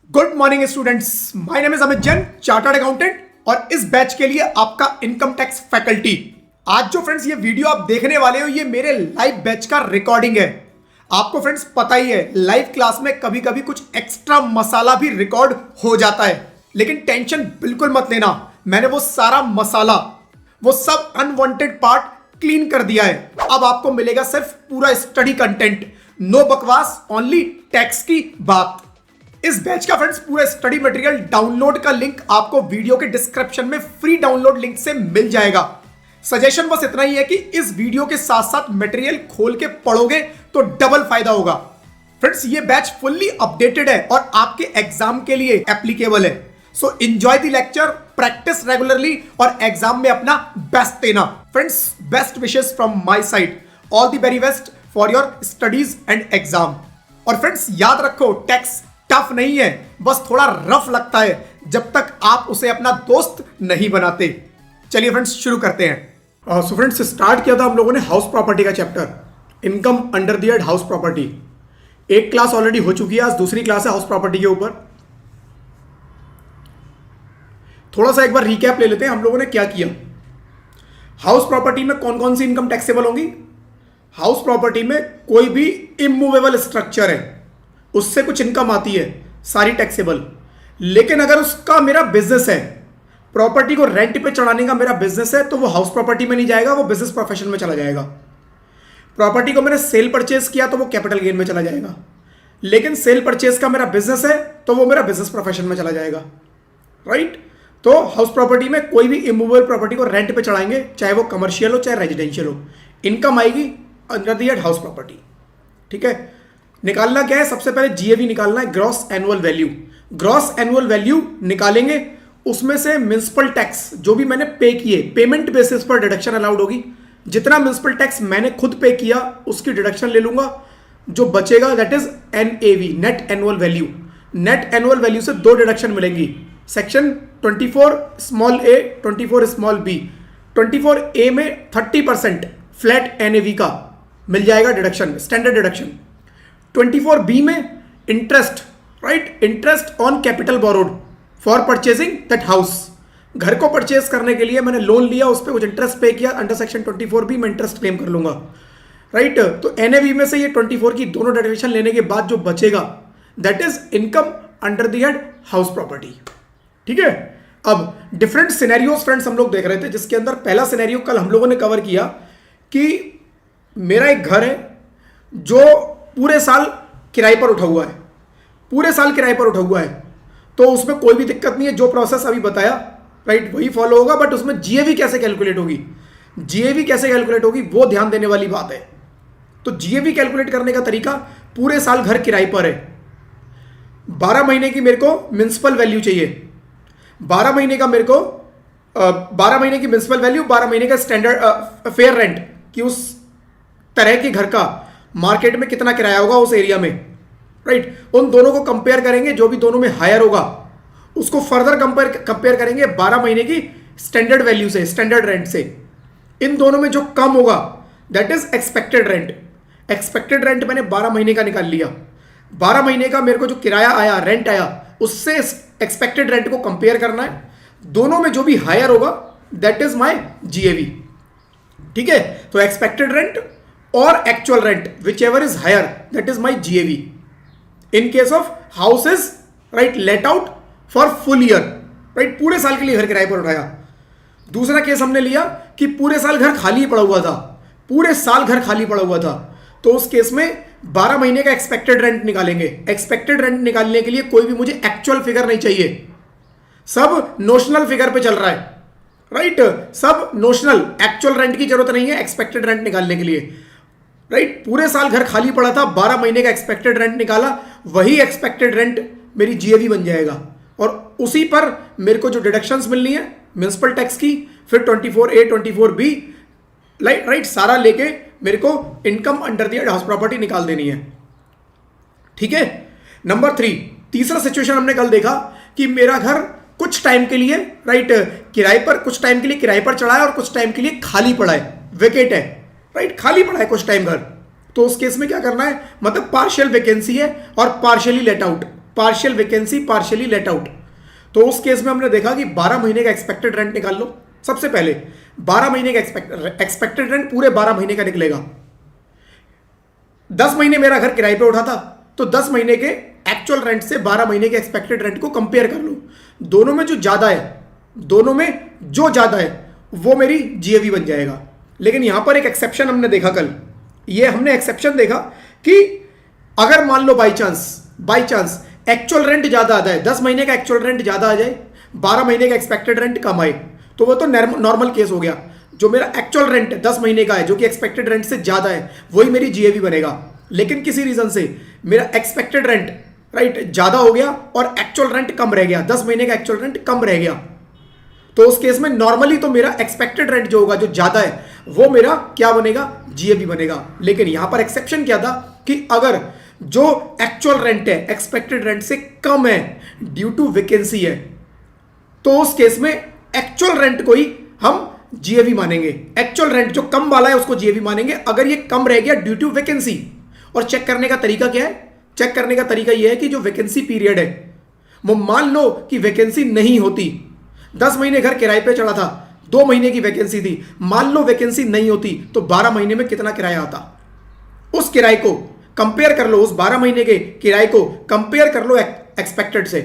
Good morning students, my name is Amit Jain, chartered accountant और इस batch के लिए आपका इनकम टैक्स फैकल्टी। आज जो फ्रेंड्स ये वीडियो आप देखने वाले हो, ये मेरे लाइव बैच का रिकॉर्डिंग है। आपको फ्रेंड्स पता ही है, लाइव क्लास में कभी कभी कुछ एक्स्ट्रा मसाला भी रिकॉर्ड हो जाता है, लेकिन टेंशन बिल्कुल मत लेना। मैंने वो सारा मसाला, वो सब अनवांटेड पार्ट क्लीन कर दिया है। अब आपको मिलेगा सिर्फ पूरा स्टडी कंटेंट, नो बकवास, ओनली टैक्स की बात। इस बैच का फ्रेंड्स पूरा स्टडी मटेरियल डाउनलोड का लिंक आपको वीडियो के डिस्क्रिप्शन में फ्री डाउनलोड लिंक से मिल जाएगा। सजेशन बस इतना ही है कि इस वीडियो के साथ साथ मटेरियल खोल के पढ़ोगे तो डबल फायदा होगा। फ्रेंड्स ये बैच फुल्ली अपडेटेड है और आपके एग्जाम के लिए एप्लीकेबल है। So enjoy the lecture, practice regularly और एग्जाम में अपना बेस्ट देना। Friends best wishes from my side, all the very best for your studies and exam. और फ्रेंड्स याद रखो, टैक्स टफ नहीं है, बस थोड़ा रफ लगता है जब तक आप उसे अपना दोस्त नहीं बनाते। चलिए फ्रेंड्स शुरू करते हैं। सो फ्रेंड्स स्टार्ट किया था हम लोगों ने हाउस प्रॉपर्टी का chapter, income under the head house property. एक क्लास ऑलरेडी हो चुकी है, आज दूसरी क्लास है हाउस प्रॉपर्टी के ऊपर। थोड़ा सा एक बार रिकैप ले लेते हैं हम लोगों ने क्या किया। हाउस प्रॉपर्टी में कौन कौन सी इनकम टैक्सेबल होंगी। हाउस प्रॉपर्टी में कोई भी इमूवेबल स्ट्रक्चर है, उससे कुछ इनकम आती है, सारी टैक्सेबल। लेकिन अगर उसका मेरा बिजनेस है, प्रॉपर्टी को रेंट पे चढ़ाने का मेरा बिजनेस है, तो वो हाउस प्रॉपर्टी में नहीं जाएगा, वो बिजनेस प्रोफेशन में चला जाएगा। प्रॉपर्टी को मैंने सेल परचेज किया तो वो कैपिटल गेन में चला जाएगा। लेकिन सेल परचेज का मेरा बिजनेस है तो वो मेरा बिजनेस प्रोफेशन में चला जाएगा, राइट। तो हाउस प्रॉपर्टी में कोई भी इमूवेबल प्रॉपर्टी को रेंट पे चढ़ाएंगे, चाहे वो कमर्शियल हो चाहे रेजिडेंशियल हो, इनकम आएगी under the head house property. ठीक है, निकालना क्या है, सबसे पहले जीएवी निकालना है, gross annual value. Gross annual value निकालेंगे, उसमें से म्युनिसिपल टैक्स जो भी मैंने पे किए, पेमेंट बेसिस पर डिडक्शन अलाउड होगी। जितना म्युनिसिपल टैक्स मैंने खुद पे किया उसकी डिडक्शन ले लूंगा, जो बचेगा that is NAV, net annual value. Net annual value से दो डिडक्शन मिलेंगी, सेक्शन 24 स्मॉल ए 24 स्मॉल बी। 24 ए में 30% फ्लैट एनएवी का मिल जाएगा डिडक्शन, स्टैंडर्ड डिडक्शन। 24 बी में interest, right, interest on capital borrowed for purchasing that house. घर को परचेज करने के लिए मैंने लोन लिया, उस पर कुछ इंटरेस्ट पे किया, अंडर सेक्शन 24 बी में इंटरेस्ट क्लेम कर लूंगा, राइट। तो एनएवी में से ये 24 की दोनों डेरिवेशन लेने के बाद जो बचेगा that is income under the head house property. ठीक है, अब डिफरेंट सिनेरियोस फ्रेंड्स हम लोग देख रहे थे, जिसके अंदर पहला सिनेरियो कल हम लोगों ने कवर किया कि मेरा एक घर है जो पूरे साल किराए पर उठा हुआ है, पूरे साल किराए पर उठा हुआ है, तो उसमें कोई भी दिक्कत नहीं है, जो प्रोसेस अभी बताया राइट वही फॉलो होगा। बट उसमें जीएवी कैसे कैलकुलेट होगी, जीएवी कैसे कैलकुलेट होगी वो ध्यान देने वाली बात है। तो जीएवी कैलकुलेट करने का तरीका, पूरे साल घर किराए पर है, 12 महीने की मेरे को म्युनिसिपल वैल्यू चाहिए, 12 महीने का मेरे को 12 महीने की म्युनिसिपल वैल्यू, 12 महीने का स्टैंडर्ड फेयर रेंट कि उस तरह के घर का मार्केट में कितना किराया होगा उस एरिया में, राइट। उन दोनों को कंपेयर करेंगे, जो भी दोनों में हायर होगा उसको फर्दर कंपेयर करेंगे 12 महीने की स्टैंडर्ड वैल्यू से, स्टैंडर्ड रेंट से। इन दोनों में जो कम होगा that is expected rent. Expected rent मैंने 12 महीने का निकाल लिया, 12 महीने का मेरे को जो किराया आया, रेंट आया, उससे एक्सपेक्टेड रेंट को कंपेयर करना है। दोनों में जो भी हायर होगा दैट इज माई जीएवी। ठीक है, तो एक्सपेक्टेड रेंट और actual rent whichever is higher that is my GAV. In case of house is right let out for full year, right, पूरे साल के लिए घर किराए पर उठाया। दूसरा केस हमने लिया कि पूरे साल घर खाली पड़ा हुआ था, पूरे साल घर खाली पड़ा हुआ था, तो उस केस में 12 महीने का एक्सपेक्टेड रेंट निकालेंगे। एक्सपेक्टेड रेंट निकालने के लिए कोई भी मुझे एक्चुअल फिगर नहीं चाहिए, सब नोशनल फिगर पे चल रहा है, राइट, सब नोशनल, एक्चुअल रेंट की जरूरत नहीं है एक्सपेक्टेड रेंट निकालने के लिए, राइट। पूरे साल घर खाली पड़ा था, 12 महीने का एक्सपेक्टेड रेंट निकाला, वही एक्सपेक्टेड रेंट मेरी जीएवी बन जाएगा। और उसी पर मेरे को जो डिडक्शंस मिलनी है म्युनिसिपल टैक्स की, फिर 24A 24B, राइट, सारा लेके मेरे को income under the head house property निकाल देनी है। ठीक है, नंबर 3, तीसरा सिचुएशन हमने कल देखा कि मेरा घर कुछ टाइम के लिए राइट किराए पर, कुछ टाइम के लिए किराए पर चढ़ा है और कुछ टाइम के लिए खाली पड़ा है, वेकेट है, राइट, खाली पड़ा है कुछ टाइम घर। तो उस केस में क्या करना है, मतलब पार्शियल वैकेंसी है और partially let out, partial vacancy, partially let out. तो उस केस में हमने देखा कि 12 महीने का एक्सपेक्टेड रेंट निकाल लो। सबसे पहले 12 महीने का एक्सपेक्टेड रेंट पूरे 12 महीने का निकलेगा। 10 महीने मेरा घर किराए पे उठा था, तो 10 महीने के एक्चुअल रेंट से 12 महीने के एक्सपेक्टेड रेंट को कंपेयर कर लो। दोनों में जो ज्यादा है वो मेरी जीएवी बन जाएगा। लेकिन यहां पर एक एक्सेप्शन हमने देखा कल, ये हमने एक्सेप्शन देखा कि अगर मान लो बाई चांस एक्चुअल रेंट ज्यादा आता है, 10 महीने का एक्चुअल रेंट ज्यादा आ जाए, 12 महीने का एक्सपेक्टेड रेंट कम आए, तो वो तो नॉर्मल केस हो गया। जो मेरा एक्चुअल रेंट 10 महीने का है जो कि एक्सपेक्टेड रेंट से ज्यादा है, वही मेरी जीएवी बनेगा। लेकिन किसी रीजन से मेरा एक्सपेक्टेड रेंट राइट ज्यादा हो गया और एक्चुअल रेंट कम रह गया, 10 महीने का एक्चुअल रेंट कम रह गया, तो उस केस में नॉर्मली तो मेरा एक्सपेक्टेड रेंट जो होगा, जो ज्यादा है, वो मेरा क्या बनेगा, जीएवी बनेगा। लेकिन यहां पर एक्सेप्शन क्या था कि अगर जो एक्चुअल रेंट है एक्सपेक्टेड रेंट से कम है ड्यू टू वैकेंसी है, तो उस केस में एक्चुअल रेंट को ही हम जीएवी मानेंगे। एक्चुअल रेंट जो कम वाला है उसको जीएवी मानेंगे अगर ये कम रह गया ड्यू टू वैकेंसी। और चेक करने का तरीका क्या है? चेक करने का तरीका यह है कि जो वैकेंसी पीरियड है, वो मान लो कि वैकेंसी नहीं होती, 10 महीने घर किराए पे चढ़ा था, 2 महीने की वैकेंसी थी, मान लो वैकेंसी नहीं होती तो 12 महीने में कितना किराया आता, उस किराए को कंपेयर कर लो, उस 12 महीने के किराए को कंपेयर कर लो एक्सपेक्टेड से।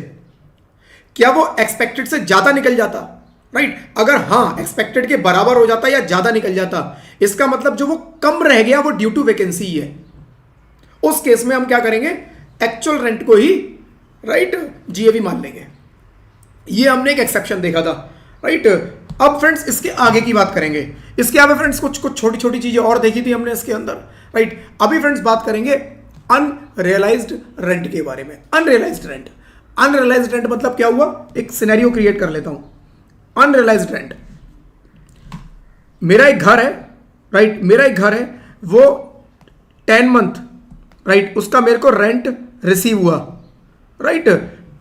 क्या वो एक्सपेक्टेड से ज्यादा निकल जाता? राइट अगर हाँ एक्सपेक्टेड के बराबर हो जाता या ज्यादा निकल जाता, इसका मतलब जो वो कम रह गया वो ड्यू टू वैकेंसी ही है। उस केस में हम क्या करेंगे, एक्चुअल रेंट को ही राइट जीएवी मान लेंगे। ये हमने एक एक्सेप्शन देखा था। राइट अब फ्रेंड्स इसके आगे की बात करेंगे। इसके आगे फ्रेंड्स कुछ छोटी छोटी चीजें और देखी थी हमने इसके अंदर। राइट अभी फ्रेंड्स बात करेंगे अनरियलाइज्ड रेंट के बारे में। अनरियलाइज्ड रेंट मतलब क्या हुआ, एक सिनेरियो क्रिएट कर लेता हूं। अनरियलाइज्ड रेंट, मेरा एक घर है, राइट मेरा एक घर है, वो 10 मंथ राइट उसका मेरे को रेंट रिसीव हुआ, राइट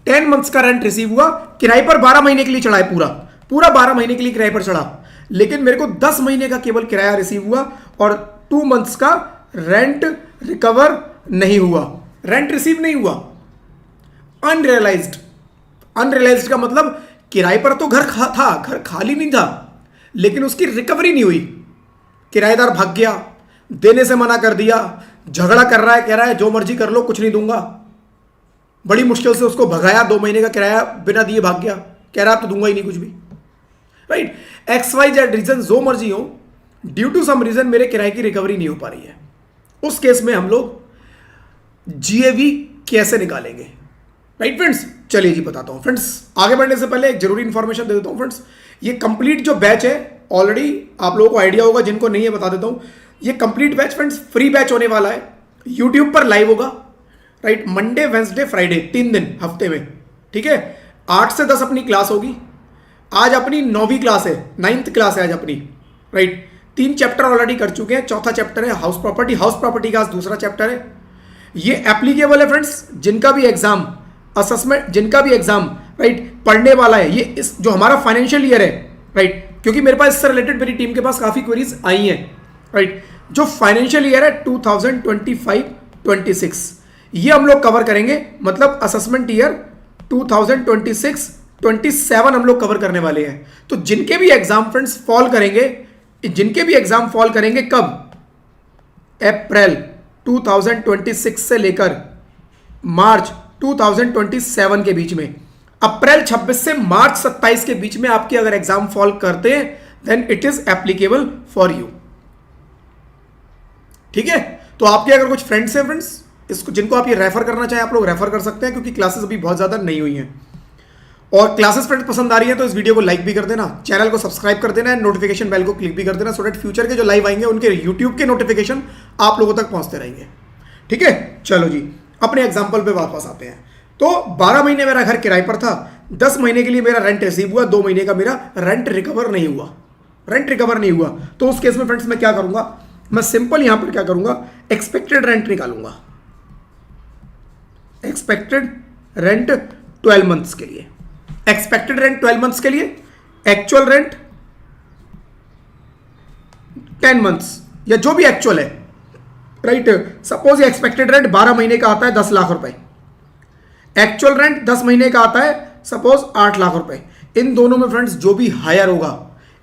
10 मंथ्स का रेंट रिसीव हुआ, किराए पर 12 महीने के लिए चढ़ा है, पूरा 12 महीने के लिए किराए पर चढ़ा, लेकिन मेरे को 10 महीने का केवल किराया रिसीव हुआ और 2 मंथ्स का रेंट रिकवर नहीं हुआ, रेंट रिसीव नहीं हुआ। अनरियलाइज्ड का मतलब किराए पर तो घर था, घर खाली नहीं था, लेकिन उसकी रिकवरी नहीं हुई। किराएदार भाग गया, देने से मना कर दिया, झगड़ा कर रहा है, कह रहा है जो मर्जी कर लो कुछ नहीं दूंगा, बड़ी मुश्किल से उसको भगाया, 2 महीने का किराया बिना दिए भाग गया, कह रहा तो दूंगा ही नहीं कुछ भी। राइट XYZ रीजन जो मर्जी हो, ड्यू टू सम रीजन मेरे किराए की रिकवरी नहीं हो पा रही है। उस केस में हम लोग जीएवी कैसे निकालेंगे? राइट फ्रेंड्स चलिए जी बताता हूं। फ्रेंड्स आगे बढ़ने से पहले एक जरूरी इंफॉर्मेशन दे देता हूं। फ्रेंड्स ये कंप्लीट जो बैच है, ऑलरेडी आप लोगों को आइडिया होगा, जिनको नहीं है बता देता हूं। ये complete batch friends free batch होने वाला है, यूट्यूब पर लाइव होगा। राइट मंडे वेंसडे फ्राइडे 3 दिन हफ्ते में, ठीक है। 8 से 10 अपनी क्लास होगी। आज अपनी 9वीं क्लास है, 9th क्लास है आज अपनी। राइट 3 चैप्टर ऑलरेडी कर चुके हैं, 4था चैप्टर है हाउस प्रॉपर्टी का आज दूसरा चैप्टर है। ये एप्लीकेबल है फ्रेंड्स जिनका भी एग्जाम असेसमेंट, जिनका भी एग्जाम राइट पढ़ने वाला है, ये इस जो हमारा फाइनेंशियल ईयर है, राइट क्योंकि मेरे पास इससे रिलेटेड मेरी टीम के पास काफी क्वेरीज आई हैं। राइट जो फाइनेंशियल ईयर है 2025-26 ये हम लोग कवर करेंगे, मतलब असेसमेंट ईयर 2026-27 हम लोग कवर करने वाले हैं। तो जिनके भी एग्जाम फ्रेंड्स फॉल करेंगे, कब, अप्रैल 2026 से लेकर मार्च 2027 के बीच में, अप्रैल 26 से मार्च 27 के बीच में आपके अगर एग्जाम फॉल करते हैं then it is applicable for you. ठीक है, तो आपके अगर कुछ फ्रेंड्स हैं फ्रेंड्स इसको जिनको आप ये रेफर करना चाहें, आप लोग रेफर कर सकते हैं, क्योंकि क्लासेस अभी बहुत ज्यादा नहीं हुई हैं। और क्लासेस फ्रेंड्स पसंद आ रही है तो इस वीडियो को लाइक भी कर देना, चैनल को सब्सक्राइब कर देना, नोटिफिकेशन बेल को क्लिक भी कर देना, सो दैट फ्यूचर के जो लाइव आएंगे उनके यूट्यूब के नोटिफिकेशन आप लोगों तक पहुंचते रहेंगे। ठीक है, चलो जी अपने एग्जाम्पल पे वापस आते हैं। तो 12 महीने मेरा घर किराए पर था, 10 महीने के लिए मेरा रेंट रिसीव हुआ, 2 महीने का मेरा रेंट रिकवर नहीं हुआ। तो उस केस में फ्रेंड्स मैं क्या करूंगा, मैं सिंपल यहां पर क्या करूंगा, एक्सपेक्टेड रेंट निकालूंगा। एक्सपेक्टेड रेंट 12 मंथ्स के लिए, एक्सपेक्टेड रेंट 12 मंथ्स के लिए, एक्चुअल रेंट 10 मंथ्स या जो भी एक्चुअल है। राइट सपोज ये एक्सपेक्टेड रेंट 12 महीने का आता है 10 लाख रुपए, एक्चुअल रेंट 10 महीने का आता है सपोज 8 लाख रुपए। इन दोनों में फ्रेंड्स जो भी हायर होगा,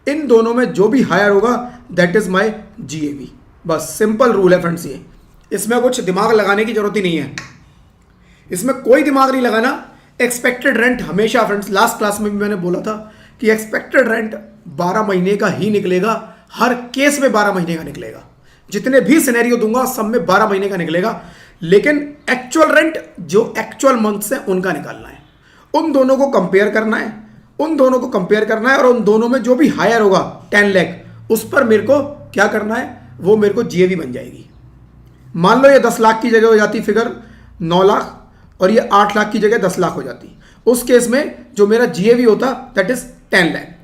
इन दोनों में जो भी हायर होगा दैट इज माय जीएवी। बस सिंपल रूल है फ्रेंड्स ये, इसमें कुछ दिमाग लगाने की जरूरत ही नहीं है, इसमें कोई दिमाग नहीं लगाना। एक्सपेक्टेड रेंट हमेशा फ्रेंड्स, लास्ट क्लास में भी मैंने बोला था कि एक्सपेक्टेड रेंट 12 महीने का ही निकलेगा, हर केस में 12 महीने का निकलेगा, जितने भी सिनेरियो दूंगा सब में 12 महीने का निकलेगा। लेकिन एक्चुअल रेंट जो एक्चुअल मंथ्स है उनका निकालना है, उन दोनों को कंपेयर करना है, उन दोनों को कंपेयर करना है और उन दोनों में जो भी हायर होगा 10 लाख उस पर मेरे को क्या करना है, वो मेरे को जीएवी बन जाएगी। मान लो ये 10 लाख की जगह हो जाती फिगर 9 लाख और ये 8 लाख की जगह 10 लाख हो जाती, उस केस में जो मेरा जीएवी होता that is 10 lakh,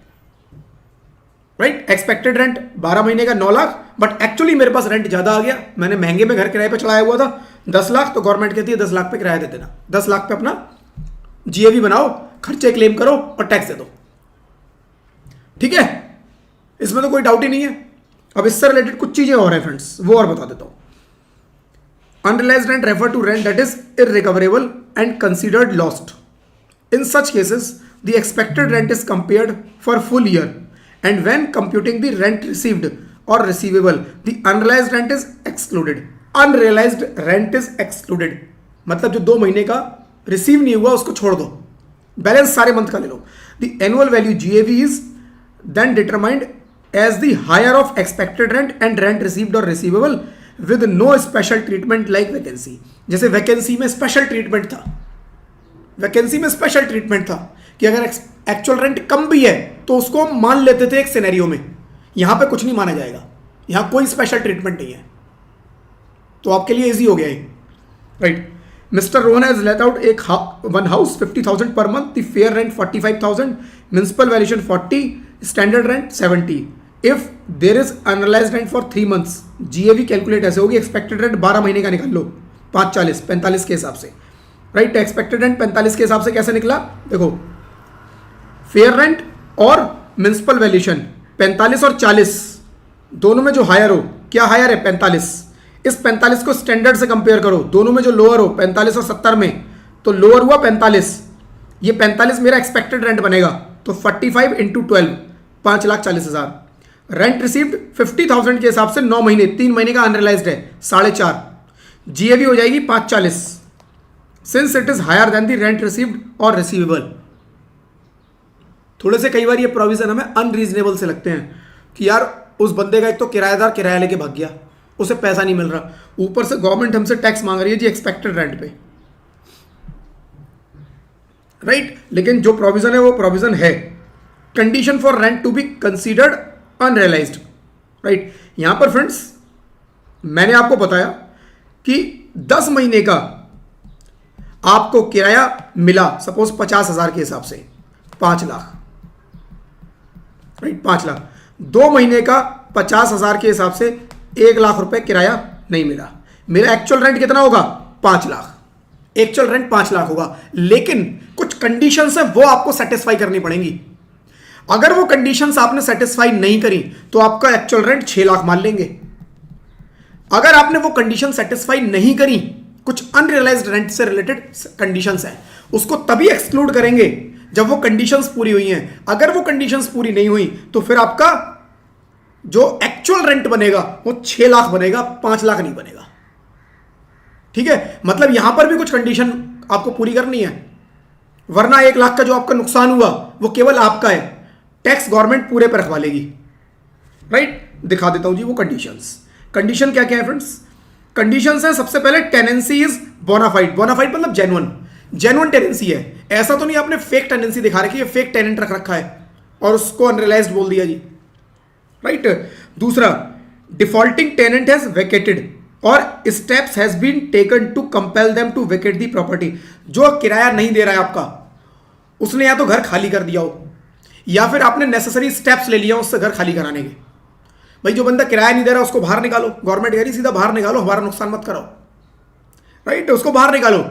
right. Expected rent 12 महीने का 9 लाख, बट एक्चुअली मेरे पास रेंट ज्यादा आ गया, मैंने महंगे में घर किराए पे चढ़ाया हुआ था 10 लाख, तो गवर्नमेंट कहती है 10 लाख पे किराया दे देना, 10 लाख पे अपना जीएवी बनाओ, खर्चे क्लेम करो और टैक्स दे दो, ठीक है। इसमें तो कोई डाउट ही नहीं है। अब इससे रिलेटेड कुछ चीजें और हैं फ्रेंड्स, वो और बता देता हूं। Unrealized rent refer to rent that is irrecoverable and considered lost. In such cases, the expected rent is compared for full year, and when computing the rent received or receivable, the unrealized rent is excluded. Unrealized rent is excluded. मतलब जो 2 महीने का receive नहीं हुआ उसको छोड़ दो, balance सारे मंथ का ले लो। The annual value GAV is then determined as the higher of expected rent and rent received or receivable with no special treatment like vacancy. जैसे वैकेंसी में स्पेशल ट्रीटमेंट था, वैकेंसी में स्पेशल ट्रीटमेंट था कि अगर actual rent कम भी है तो उसको मान लेते थे एक सिनेरियो में, यहां पे कुछ नहीं माना जाएगा, यहां कोई स्पेशल ट्रीटमेंट नहीं है, तो आपके लिए इजी हो गया है, right. Mister Rohan has let out एक वन हाउस 50,000 पर month, the fair rent 45,000, municipal valuation 40, standard rent 70। If there is unrealised rent for 3 months, GAV calculate ऐसे होगी, एक्सपेक्टेड रेंट 12 महीने का निकाल लो 540 45 के हिसाब से, राइट। एक्सपेक्टेड रेंट 45 के हिसाब से कैसे निकला, देखो फेयर रेंट और म्युनिसिपल वैल्यूएशन 45 और 40 दोनों में जो हायर हो, क्या हायर है 45, इस 45 को स्टैंडर्ड से कंपेयर करो, दोनों में जो लोअर हो 45 और 70 में, तो लोअर हुआ 45, ये 45 मेरा एक्सपेक्टेड रेंट बनेगा, तो 45 इंटू 12 5,40,000। रेंट रिसीव्ड 50,000 के हिसाब से 9 महीने, 3 महीने का अनरियलाइज्ड है 4.5, जीएवी हो जाएगी 540, since it is higher than the rent received और रिसीवेबल। थोड़े से कई बार ये प्रोविजन हमें अनरीजनेबल से लगते हैं कि यार उस बंदे का एक तो किराएदार किराया लेके भाग गया, उसे पैसा नहीं मिल रहा, ऊपर से गवर्नमेंट हमसे टैक्स मांग रही है जी एक्सपेक्टेड रेंट पे, राइट। लेकिन जो प्रोविजन है वो प्रोविजन है, condition for rent to be considered unrealised, right. यहां पर फ्रेंड्स मैंने आपको बताया कि 10 महीने का आपको किराया मिला सपोज 50,000 के हिसाब से 5 लाख, राइट 5 लाख। 2 महीने का 50,000 के हिसाब से 1 लाख रुपए किराया नहीं मिला, मेरा एक्चुअल रेंट कितना होगा 5 लाख, एक्चुअल रेंट 5 लाख होगा, लेकिन कुछ कंडीशंस है वो आपको सेटिस्फाई करनी पड़ेंगी। अगर वो कंडीशंस आपने सेटिस्फाई नहीं करी तो आपका एक्चुअल रेंट 6 लाख मान लेंगे। अगर आपने वो कंडीशन सेटिस्फाई नहीं करी, कुछ अनरियलाइज्ड रेंट से रिलेटेड कंडीशंस हैं, उसको तभी एक्सक्लूड करेंगे जब वो कंडीशंस पूरी हुई हैं। अगर वो कंडीशंस पूरी नहीं हुई तो फिर आपका जो एक्चुअल रेंट बनेगा वो 6 लाख बनेगा, 5 लाख नहीं बनेगा, ठीक है। मतलब यहां पर भी कुछ कंडीशन आपको पूरी करनी है, वरना 1 लाख का जो आपका नुकसान हुआ वो केवल आपका है, टैक्स गवर्नमेंट पूरे पर रखवा लेगी, राइट। दिखा देता हूं जी वो कंडीशंस। कंडीशन क्या क्या है फ्रेंड्स, कंडीशंस है सबसे पहले टेनेंसी इज बोनाफाइड, बोनाफाइड मतलब जेन्युइन, जेन्युइन टेनेंसी है, ऐसा तो नहीं आपने फेक टेनेंसी दिखा रखी है, फेक टेनेंट रख रखा है और उसको अनरियलाइज्ड बोल दिया जी, राइट। दूसरा, डिफॉल्टिंग टेनेंट हैज वेकेटेड और steps has been taken to compel them to vacate the property. जो किराया नहीं दे रहा है आपका, उसने या तो घर खाली कर दिया हो या फिर आपने नेसेसरी स्टेप्स ले लिया उससे घर खाली कराने के। भाई जो बंदा किराया नहीं दे रहा उसको बाहर निकालो, गवर्नमेंट कह रही सीधा बाहर निकालो, हमारा नुकसान मत कराओ, राइट। उसको बाहर निकालो,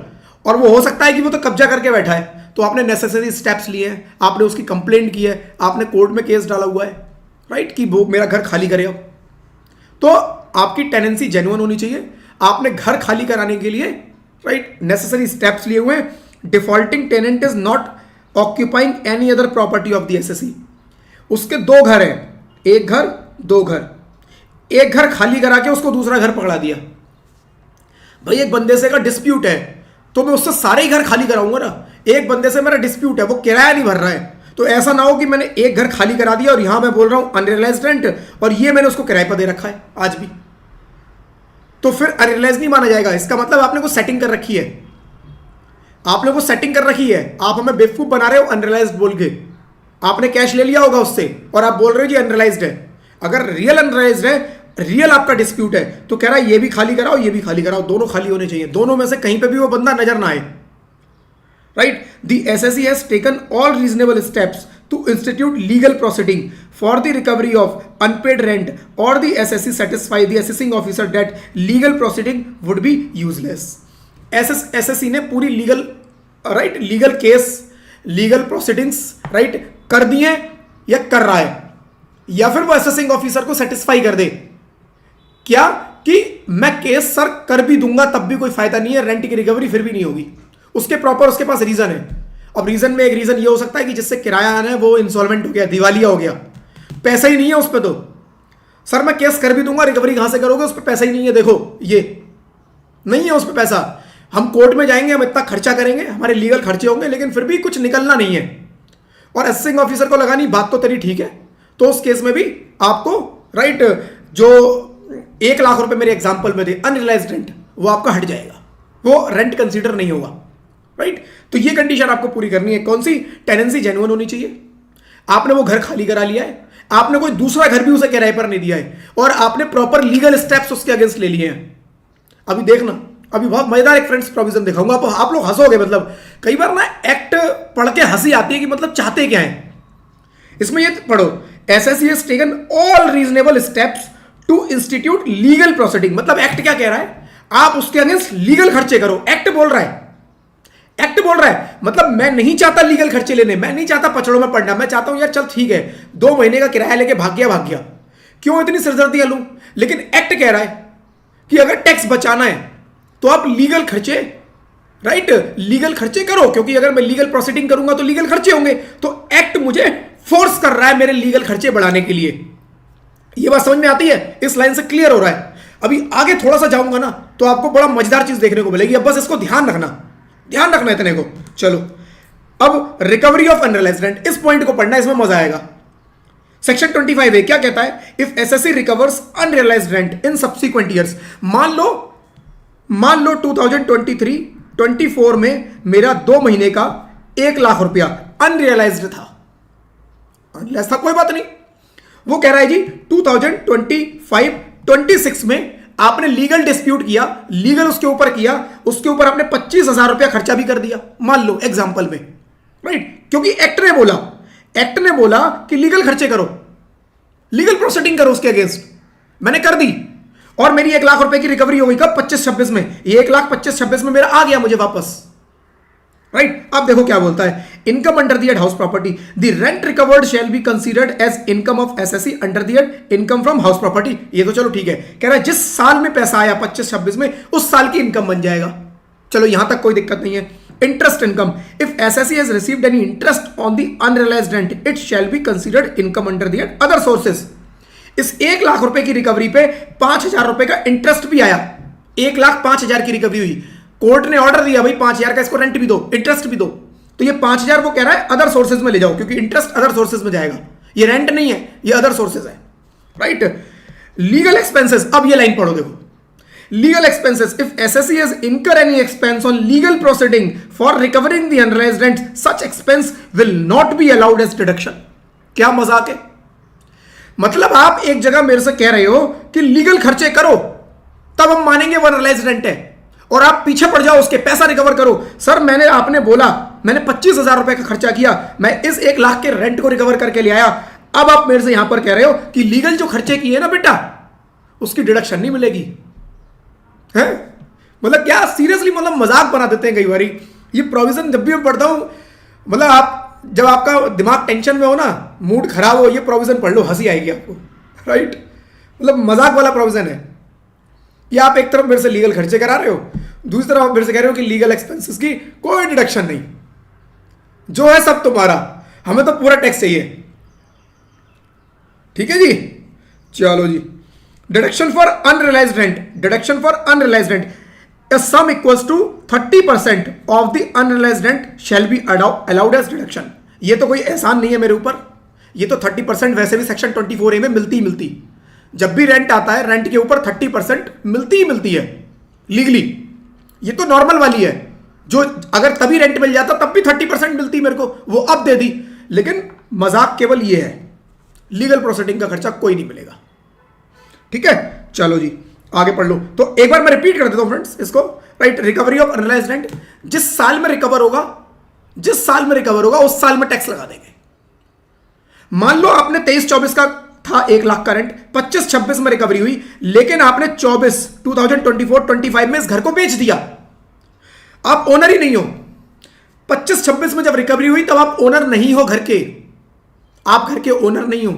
और वो हो सकता है कि वो तो कब्जा करके बैठा है, तो आपने नेसेसरी स्टेप्स लिए हैं, आपने उसकी कंप्लेंट की है, आपने कोर्ट में केस डाला हुआ है, राइट, कि वो मेरा घर खाली करे। तो आपकी टेनेंसी जेन्युइन होनी चाहिए, आपने घर खाली कराने के लिए, राइट, नेसेसरी स्टेप्स लिए हुए हैं, defaulting tenant is not occupying any other property of the SSC. उसके दो घर हैं, एक घर दो घर, एक घर खाली करा के उसको दूसरा घर पकड़ा दिया। भाई एक बंदे से का डिस्प्यूट है तो मैं उससे सारे ही घर खाली कराऊंगा ना। एक बंदे से मेरा डिस्प्यूट है, वो किराया नहीं भर रहा है, तो ऐसा ना हो कि मैंने एक घर खाली करा दिया और यहां मैं बोल रहा हूं अनरियलाइज्ड रेंट और ये मैंने उसको किराए पर दे रखा है आज भी, तो फिर अनरियलाइज नहीं माना जाएगा। इसका मतलब आपने को सेटिंग कर रखी है, आपने को सेटिंग कर रखी है। आप हमें बेवकूफ बना रहे हो अनरियलाइज्ड बोल के। आपने कैश ले लिया होगा उससे और आप बोल रहे हो जी अनरियलाइज्ड है। अगर रियल अनरियलाइज्ड है, रियल आपका डिस्प्यूट है, तो कह रहा है ये भी खाली कराओ ये भी खाली कराओ, दोनों खाली होने चाहिए। दोनों में से कहीं पे भी वो बंदा नजर ना आए। Right, the SSC has taken all reasonable steps to institute legal proceeding for the recovery of unpaid rent or the SSC satisfy the assessing officer that legal proceeding would be useless. SSC ने पूरी legal legal case, legal proceedings कर दिए या कर रहा है, या फिर वो असेसिंग ऑफिसर को सेटिस्फाई कर दे क्या कि मैं केस सर कर भी दूंगा तब भी कोई फायदा नहीं है, रेंट की रिकवरी फिर भी नहीं होगी। उसके पास रीजन है। अब रीजन में एक रीजन ये हो सकता है कि जिससे किराया आना है वो इंसॉल्वेंट हो गया, दिवालिया हो गया, पैसा ही नहीं है उस पर, तो सर मैं केस कर भी दूंगा, रिकवरी कहां से करोगे, उस पर पैसा ही नहीं है। देखो ये नहीं है उस पर पैसा, हम कोर्ट में जाएंगे, हम इतना खर्चा करेंगे, हमारे लीगल खर्चे होंगे, लेकिन फिर भी कुछ निकलना नहीं है। और असेसिंग ऑफिसर को लगा नहीं बात तो तेरी ठीक है, तो उस केस में भी आपको जो 1 लाख रुपए मेरे एग्जांपल में थे अनरियलाइज्ड रेंट, वो आपका हट जाएगा, वो रेंट कंसीडर नहीं होगा। राइट, तो ये कंडीशन आपको पूरी करनी है। कौन सी? टेनेंसी जेन्युइन होनी चाहिए, आपने वो घर खाली करा लिया है, आपने कोई दूसरा घर भी उसे किराए पर नहीं दिया है, और आपने प्रॉपर लीगल स्टेप्स उसके अगेंस्ट ले लिए हैं। अभी देखना, अभी बहुत मजेदार एक फ्रेंड्स प्रोविजन दिखाऊंगा, तो आप लोग हंसोगे। मतलब कई बार ना एक्ट पढ़ के हंसी आती है कि मतलब चाहते क्या है। इसमें ये पढ़ो, SSC has taken all reasonable steps to institute legal proceeding. मतलब एक्ट क्या कह रहा है, आप उसके अगेंस्ट लीगल खर्चे करो। एक्ट बोल रहा है, एक्ट बोल रहा है, मतलब मैं नहीं चाहता लीगल खर्चे लेने, मैं नहीं चाहता पचड़ों में पड़ना, मैं चाहता हूं यार चल ठीक है 2 महीने का किराया लेके भाग गया, क्यों इतनी सिरदर्दियां लूं। लेकिन एक्ट कह रहा है कि अगर टैक्स बचाना है तो आप लीगल खर्चे लीगल खर्चे करो, क्योंकि अगर मैं लीगल प्रोसीडिंग करूंगा तो लीगल खर्चे होंगे। तो एक्ट मुझे फोर्स कर रहा है मेरे लीगल खर्चे बढ़ाने के लिए। यह बात समझ में आती है? इस लाइन से क्लियर हो रहा है। अभी आगे थोड़ा सा जाऊंगा ना तो आपको बड़ा मजेदार चीज देखने को मिलेगी। अब बस इसको ध्यान रखना इतने को। चलो अब रिकवरी ऑफ अनरियलाइज्ड रेंट, इस पॉइंट को पढ़ना, इसमें मजा आएगा। सेक्शन 25 क्या कहता है? If SSC recovers unrealised rent in subsequent years, मान लो 2023-24 में मेरा 2 महीने का 1 लाख रुपया अनरियलाइज्ड था। अनरियलाइज्ड था कोई बात नहीं, वो कह रहा है जी 2025-26 में आपने लीगल डिस्प्यूट किया, लीगल उसके ऊपर किया, उसके ऊपर आपने 25,000 रुपया खर्चा भी कर दिया, मान लो एग्जाम्पल में। राइट, क्योंकि एक्ट ने बोला कि लीगल खर्चे करो, लीगल प्रोसीडिंग करो उसके अगेंस्ट, मैंने कर दी और मेरी 1 लाख रुपए की रिकवरी हो गई। कब? 25-26 में। ये 1,25,26 में मेरा आ गया मुझे वापस। राइट, अब देखो क्या बोलता है, income under the house property, the rent recovered shall be considered as income of SSC under the income from house property. ये तो चलो ठीक है, कह रहा है जिस साल में पैसा आया 25-26 में, उस साल की इनकम बन जाएगा। चलो यहां तक कोई दिक्कत नहीं है। Interest income, if SSC has received any interest on the unrealised rent, it shall be considered income under the other sources. इस 1 लाख रुपए की रिकवरी पे 5,000 रुपए का इंटरेस्ट भी आया। 1,05,000 की रिकवरी हुई, कोर्ट ने ऑर्डर दिया भाई 5,000 का इसको रेंट भी दो, इंटरेस्ट भी दो, तो ये 5,000 वो कह रहा है अदर सोर्सेज में ले जाओ, क्योंकि इंटरेस्ट अदर सोर्सेज में जाएगा, ये रेंट नहीं है, ये अदर सोर्सेज है। राइट, लीगल एक्सपेंसेस, अब ये लाइन पढ़ो देखो, legal expenses, if SSC has incur any expense on legal proceeding for recovering the unrealised rent, such expense will not be allowed as deduction. क्या मजाक है? मतलब आप एक जगह मेरे से कह रहे हो कि लीगल खर्चे करो तब हम मानेंगे वो अनरियलाइज्ड रेंट है, और आप पीछे पड़ जाओ उसके, पैसा रिकवर करो। सर आपने बोला मैंने 25,000 रुपए का खर्चा किया, मैं इस 1 लाख के रेंट को रिकवर करके ले आया, अब आप मेरे से यहां पर कह रहे हो कि लीगल जो खर्चे किए ना बेटा उसकी डिडक्शन नहीं मिलेगी। है मतलब क्या सीरियसली, मतलब मजाक बना देते हैं कई बार। ये प्रोविजन जब भी मैं पढ़ता हूं, मतलब आप जब आपका दिमाग टेंशन में हो ना, मूड खराब हो, ये प्रोविजन पढ़ लो, हंसी आएगी आपको। राइट, मतलब मजाक वाला प्रोविजन है या आप एक तरफ मेरे से लीगल खर्चे करा रहे हो, दूसरी तरफ आप मेरे से कह रहे हो कि लीगल एक्सपेंसेस की कोई डिडक्शन नहीं, जो है सब तुम्हारा, हमें तो पूरा टैक्स चाहिए। ठीक है जी, चलो जी। Deduction for unrealised rent, deduction for unrealised rent, a sum equals to 30% of the unrealized rent shall be allowed as deduction। ये तो कोई एहसान नहीं है मेरे ऊपर, ये तो 30% वैसे भी सेक्शन 24A में मिलती ही मिलती, जब भी रेंट आता है रेंट के ऊपर 30% मिलती ही मिलती है लीगली, ये तो नॉर्मल वाली है, जो अगर तभी रेंट मिल जाता तब भी 30% मिलती मेरे को, वो अब दे दी। लेकिन मजाक केवल ये है, लीगल प्रोसीडिंग का खर्चा कोई नहीं मिलेगा। ठीक है, चलो जी आगे पढ़ लो। तो एक बार मैं रिपीट कर देता हूं फ्रेंड्स इसको, right. Recovery of unrealised rent, जिस साल में रिकवर होगा, जिस साल में रिकवर होगा उस साल में टैक्स लगा देंगे। मान लो आपने 23-24 का था 1 लाख का रेंट, 25-26 में रिकवरी हुई, लेकिन आपने 2024-25 में इस घर को बेच दिया, आप ओनर ही नहीं हो। 25-26 में जब रिकवरी हुई तब आप ओनर नहीं हो घर के, आप घर के ओनर नहीं हो।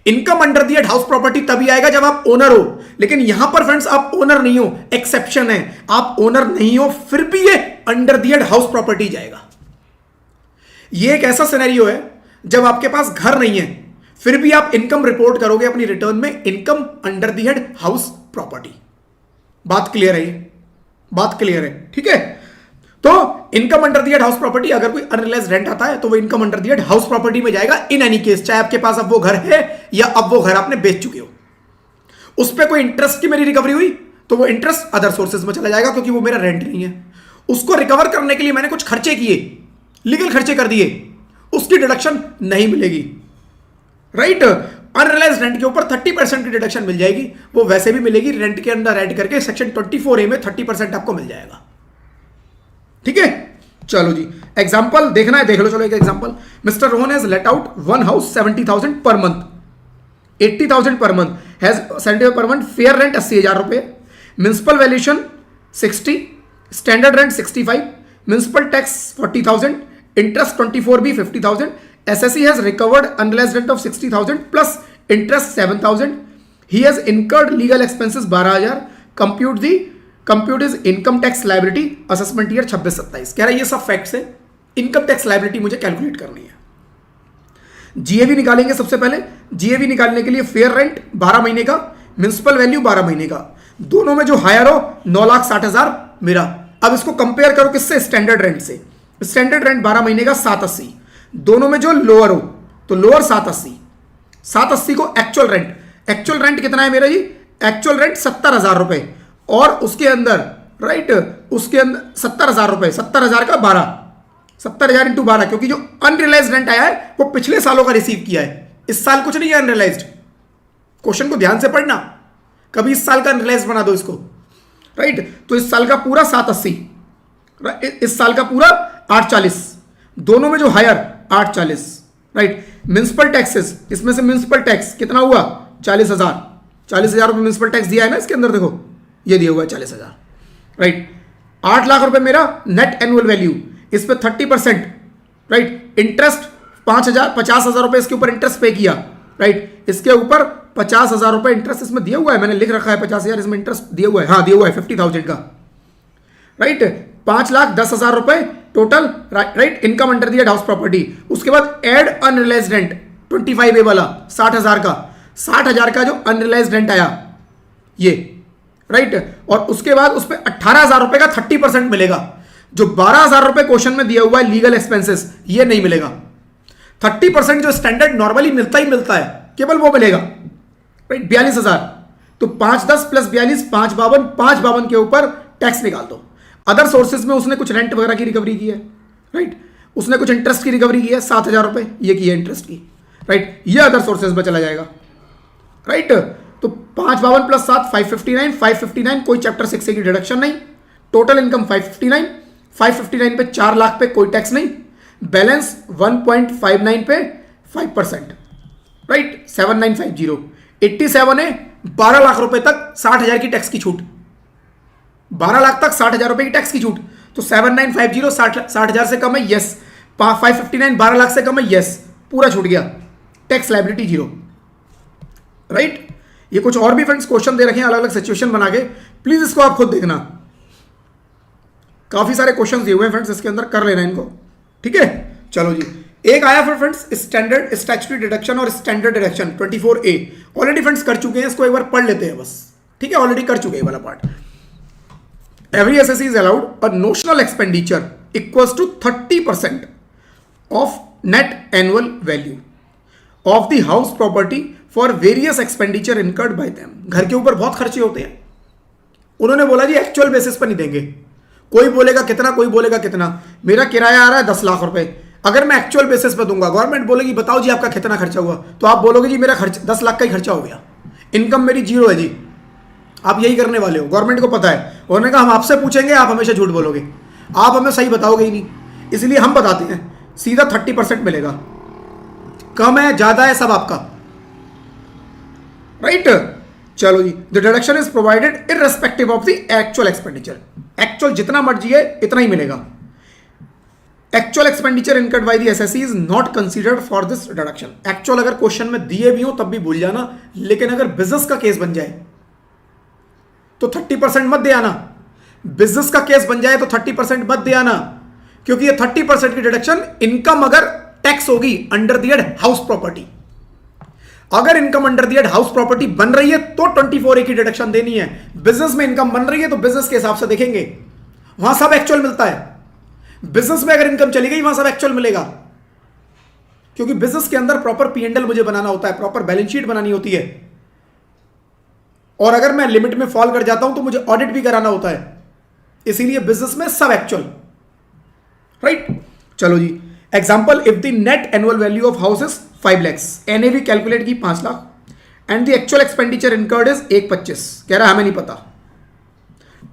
Income under the head house property तभी आएगा जब आप ओनर हो, लेकिन यहां पर फ्रेंड्स आप ओनर नहीं हो, एक्सेप्शन है, आप ओनर नहीं हो फिर भी ये under the head house property जाएगा। ये एक ऐसा सिनेरियो है जब आपके पास घर नहीं है फिर भी आप इनकम रिपोर्ट करोगे अपनी रिटर्न में, income under the head house property. बात क्लियर है, ये बात क्लियर है, ठीक है। तो income under the head house property, अगर कोई अनरियलाइज्ड रेंट आता है तो वो income under the head house property में जाएगा इन एनी केस, चाहे आपके पास अब वो घर है या अब वो घर आपने बेच चुके हो। उस पर कोई इंटरेस्ट की मेरी रिकवरी हुई तो वो इंटरेस्ट अदर सोर्सेज में चला जाएगा, क्योंकि वो मेरा रेंट नहीं है। उसको रिकवर करने के लिए मैंने कुछ खर्चे किए, लीगल खर्चे कर दिए, उसकी डिडक्शन नहीं मिलेगी, राइट। अनरियलाइज्ड रेंट के ऊपर 30% की डिडक्शन मिल जाएगी, वो वैसे भी मिलेगी, रेंट के अंदर ऐड करके सेक्शन 24A में 30% आपको मिल जाएगा। ठीक है, चलो जी एग्जांपल देखना है, देख लो। चलो एक example, mister Rohan has let out one house 70,000 per month, 80,000 per month, has 70,000 per month, fair rent 80,000 रुपए, municipal valuation 60, standard rent 65, municipal tax 40,000, interest 24B 50,000, SSE has recovered unrealized rent of 60,000 plus interest 7,000. He has incurred legal expenses 12,000. Compute his income tax liability assessment year 26-27। कह रहा है ये सब facts है, income tax liability मुझे calculate करनी है। GAV निकालेंगे सबसे पहले। जीएवी निकालने के लिए फेयर रेंट 12 महीने का, म्युनिसिपल वैल्यू 12 महीने का, दोनों में जो हायर हो 9,60,000 मेरा। अब इसको कंपेयर करो किससे, स्टैंडर्ड रेंट से। स्टैंडर्ड रेंट 12 महीने का 780, दोनों में जो लोअर हो तो लोअर 780, 780 को एक्चुअल रेंट, एक्चुअल रेंट कितना है मेरा जी, एक्चुअल रेंट 70,000 रुपए, और उसके अंदर राइट, उसके अंदर 70,000 रुपए, 70,000 का 12, 70,000 इंटू 12, क्योंकि जो अनरियलाइज्ड रेंट आया है वो पिछले सालों का रिसीव किया है, इस साल कुछ नहीं है अनरियलाइज्ड। क्वेश्चन को ध्यान से पढ़ना, कभी इस साल का अनरियलाइज्ड बना दो इसको, राइट। तो इस साल का पूरा 780, इस साल का पूरा 840, दोनों में जो हायर 840, राइट। म्युनिसिपल टैक्सेस, इसमें से म्युनिसिपल टैक्स कितना हुआ 40,000, 40,000 रुपये म्युनिसिपल टैक्स दिया है ना इसके अंदर, देखो ये दिया हुआ है 40,000, राइट। 8 लाख रुपए मेरा नेट एनुअल वैल्यू, इस पर 30%, राइट। इंटरेस्ट 50,000 रुपए इसके ऊपर इंटरेस्ट पे किया, राइट। इसके ऊपर 50,000 रुपए इंटरेस्ट इसमें दिया हुआ है, मैंने लिख रखा है 50,000 इसमें इंटरेस्ट दिया हुआ है, हाँ दिया हुआ है 50,000 का, राइट। 5,10,000 रुपए total, right, income under the head house property. उसके बाद एड अनरियलाइज्ड रेंट 25A वाला 60,000 का, 60,000 का जो अनरियलाइज्ड रेंट आया ये, राइट। और उसके बाद उस पर 18,000 रुपए का 30% मिलेगा। जो 12,000 रुपए क्वेश्चन में दिया हुआ है लीगल एक्सपेंसेस, ये नहीं मिलेगा। 30% जो स्टैंडर्ड नॉर्मली मिलता ही मिलता है, केवल वो मिलेगा, राइट। 42,000, तो 510 प्लस 42 552, 552 के ऊपर टैक्स निकाल दो। अदर सोर्सेज में उसने कुछ रेंट वगैरह की रिकवरी की है, राइट। उसने कुछ इंटरेस्ट की रिकवरी की है 7,000 रुपए, ये की है इंटरेस्ट की, राइट। ये अदर सोर्सेज में चला जाएगा, राइट। तो 552 प्लस 7 559, 559 कोई चैप्टर 6A की डिडक्शन नहीं, टोटल इनकम 559, 559 पे 4 लाख पे कोई टैक्स नहीं, बैलेंस 1.59 पे 5%, राइट। 7950, 87 है 12 लाख रुपए तक 60,000 की टैक्स की छूट, 12 लाख तक 60,000 रुपए की टैक्स की छूट। तो 7950 60,000 से कम है, यस। 559 12 लाख से कम है, यस, पूरा छूट गया, टैक्स लायबिलिटी 0, राइट। ये कुछ और भी फ्रेंड्स क्वेश्चन दे रखे हैं अलग अलग सिचुएशन बना के, प्लीज इसको आप खुद देखना, काफी सारे क्वेश्चन दिए हुए हैं फ्रेंड्स, इसके अंदर कर लेना इनको, ठीक है। चलो जी, एक आया फिर फ्रेंड्स स्टैंडर्ड स्टैट्यूटरी डिडक्शन और standard deduction 24A, already friends कर चुके हैं, इसको एक बार पढ़ लेते हैं बस, ठीक है, ऑलरेडी कर चुके हैं वाला part. Every SSC is allowed a notional expenditure equals to 30% of net annual value of the house property for various expenditure incurred by them. घर के ऊपर बहुत खर्चे होते हैं, उन्होंने बोला जी एक्चुअल बेसिस पर नहीं देंगे, कोई बोलेगा कितना, कोई बोलेगा कितना। मेरा किराया आ रहा है 10 लाख रुपए, अगर मैं एक्चुअल बेसिस पे दूंगा, गवर्नमेंट बोलेगी बताओ जी आपका कितना खर्चा हुआ, तो आप बोलोगे जी मेरा खर्च 10 लाख का ही खर्चा हो गया, इनकम मेरी जीरो है जी। आप यही करने वाले हो, गवर्नमेंट को पता है, उन्होंने कहा हम आपसे पूछेंगे, आप हमेशा झूठ बोलोगे, आप हमें सही बताओगे ही नहीं, इसलिए हम बताते हैं सीधा 30% मिलेगा, कम है ज्यादा है सब आपका, राइट। चलो जी, the deduction is provided irrespective of the actual expenditure, actual जितना मर्जी है इतना ही मिलेगा। Actual expenditure incurred by the SSC is not considered for this deduction. Actual अगर क्वेश्चन में दिए भी हो तब भी भूल जाना, लेकिन अगर बिजनेस का केस बन जाए तो 30% मत दे आना, बिजनेस का केस बन जाए तो 30% मत दे आना, क्योंकि ये 30% की डिडक्शन इनकम अगर टैक्स होगी under the head house property, अगर income under the head house property बन रही है तो 24A की डिडक्शन देनी है। बिजनेस में इनकम बन रही है तो बिजनेस के हिसाब से देखेंगे, वहां सब एक्चुअल मिलता है। बिजनेस में अगर इनकम चली गई वहां सब एक्चुअल मिलेगा, क्योंकि बिजनेस के अंदर प्रॉपर P&L मुझे बनाना होता है, प्रॉपर बैलेंस शीट बनानी होती है, और अगर मैं लिमिट में फॉल कर जाता हूं तो मुझे ऑडिट भी कराना होता है, इसीलिए बिजनेस में सब एक्चुअल, राइट। चलो जी, example, if the net annual value of house is 5 lakhs, NAV calculate की 5 lakh and the actual expenditure incurred is 1.25, कह रहा है हमें नहीं पता,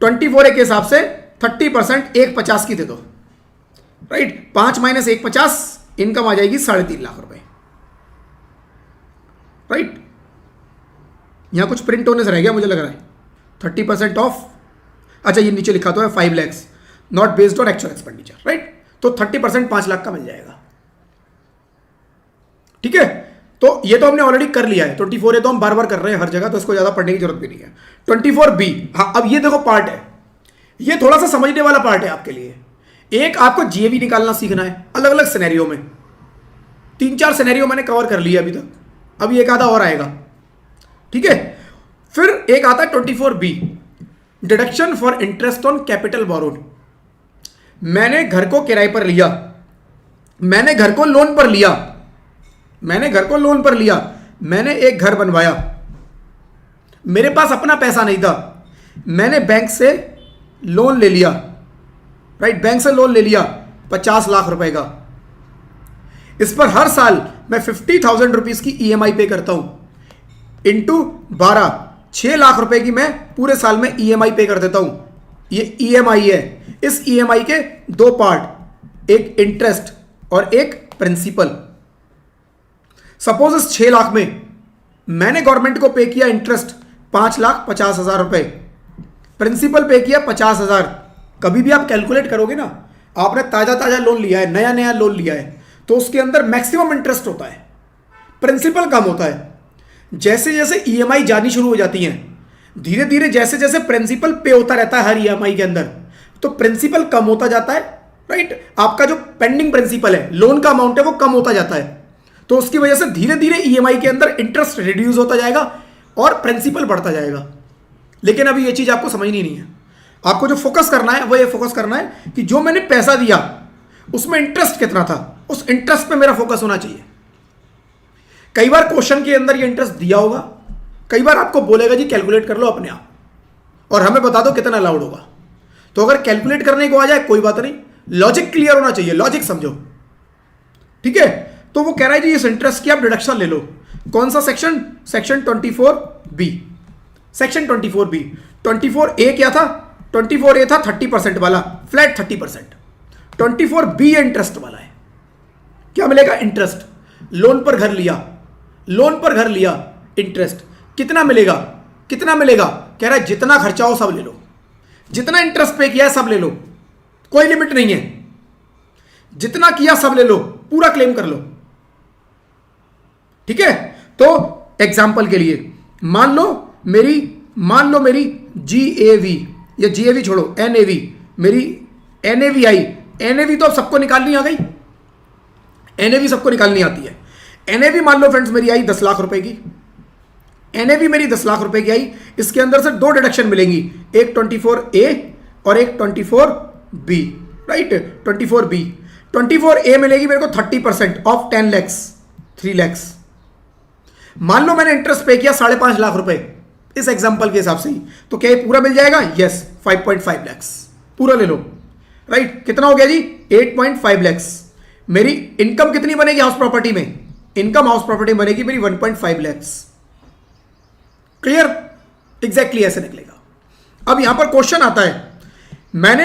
24A के हिसाब से 30% 1.50 की दे दो, राइट। 5 - 1.50 इनकम आ जाएगी 3.5 लाख रुपए, राइट। यहां कुछ प्रिंट होने से रह गया मुझे लग रहा है, 30% ऑफ, अच्छा ये नीचे लिखा तो है 5 lakhs not based on actual expenditure, right. तो 30% 5 लाख का मिल जाएगा, ठीक है। तो ये तो हमने ऑलरेडी कर लिया है, 24A तो हम बार बार कर रहे हैं हर जगह, तो इसको ज्यादा पढ़ने की जरूरत भी नहीं है। 24B, हाँ अब ये देखो पार्ट है, ये थोड़ा सा समझने वाला पार्ट है आपके लिए। एक आपको जीएवी निकालना सीखना है अलग अलग सिनेरियो में, 3-4 सिनेरियो मैंने कवर कर लिया अभी तक, अभी एक आधा और आएगा, ठीक है। फिर एक आता है 24B, deduction for interest on capital borrowed. मैंने घर को किराए पर लिया, मैंने घर को लोन पर लिया, मैंने घर को लोन पर लिया, मैंने एक घर बनवाया, मेरे पास अपना पैसा नहीं था, मैंने बैंक से लोन ले लिया, राइट, बैंक से लोन ले लिया 50 लाख रुपए का, इस पर हर साल मैं 50,000 रुपीज की ईएमआई पे करता हूं, इंटू 12, 6 लाख रुपए की मैं पूरे साल में ईएमआई पे कर देता हूं। ये ईएमआई है, इस ईएमआई के 2 पार्ट, एक इंटरेस्ट और एक प्रिंसिपल। सपोज इस 6 लाख में मैंने गवर्नमेंट को पे किया इंटरेस्ट 5,50,000 रुपए, प्रिंसिपल पे किया 50,000। कभी भी आप कैलकुलेट करोगे ना, आपने ताजा ताजा लोन लिया है, नया नया लोन लिया है, तो उसके अंदर मैक्सिमम इंटरेस्ट होता है, प्रिंसिपल कम होता है। जैसे जैसे ईएमआई जानी शुरू हो जाती है, धीरे धीरे जैसे जैसे प्रिंसिपल पे होता रहता है हर ईएमआई के अंदर, तो प्रिंसिपल कम होता जाता है, राइट। आपका जो पेंडिंग प्रिंसिपल है, लोन का अमाउंट है, वो कम होता जाता है, तो उसकी वजह से धीरे धीरे ईएमआई के अंदर इंटरेस्ट रिड्यूस होता जाएगा और प्रिंसिपल बढ़ता जाएगा। लेकिन अभी ये चीज आपको समझनी नहीं है, आपको जो फोकस करना है वो ये फोकस करना है कि जो मैंने पैसा दिया उसमें इंटरेस्ट कितना था, उस इंटरेस्ट पे मेरा फोकस होना चाहिए। कई बार क्वेश्चन के अंदर ये इंटरेस्ट दिया होगा, कई बार आपको बोलेगा जी कैलकुलेट कर लो अपने आप और हमें बता दो कितना अलाउड होगा। तो अगर कैलकुलेट करने को आ जाए कोई बात नहीं, लॉजिक क्लियर होना चाहिए, लॉजिक समझो, ठीक है। तो वो कह रहा है जी इस इंटरेस्ट की आप डिडक्शन ले लो, कौन सा section, section 24B, section 24B। 24A क्या था, 24A था 30% वाला, फ्लैट 30%, 24B इंटरेस्ट वाला है। क्या मिलेगा, इंटरेस्ट, लोन पर घर लिया, लोन पर घर लिया, इंटरेस्ट कितना मिलेगा, कितना मिलेगा, कह रहा है जितना खर्चा हो सब ले लो, जितना इंटरेस्ट पे किया है सब ले लो, कोई लिमिट नहीं है, जितना किया सब ले लो, पूरा क्लेम कर लो, ठीक है। तो एग्जाम्पल के लिए मान लो मेरी GAV या GAV छोड़ो, NAV, मेरी NAV आई। NAV तो अब सबको निकालनी आ गई, NAV सबको निकालनी आती है। NAV मान लो फ्रेंड्स मेरी आई 10 लाख रुपए की, NAV मेरी 10 लाख रुपए की आई। इसके अंदर से दो डिडक्शन मिलेंगी, एक 24A और एक 24B, राइट। 24B 24A मिलेगी मेरे को 30% ऑफ 10 लैक्स, 3 लैक्स। मान लो मैंने इंटरेस्ट पे किया 5.5 लाख रुपए इस एग्जांपल के हिसाब से ही, तो क्या ये पूरा मिल जाएगा? यस, 5.5 लैक्स पूरा ले लो, राइट। कितना हो गया जी? 8.5 लैक्स। मेरी इनकम कितनी बनेगी हाउस प्रॉपर्टी में? इनकम हाउस प्रॉपर्टी बनेगी मेरी 1.5 लैक्स। क्लियर? एग्जैक्टली ऐसे निकलेगा। अब यहां पर क्वेश्चन आता है, मैंने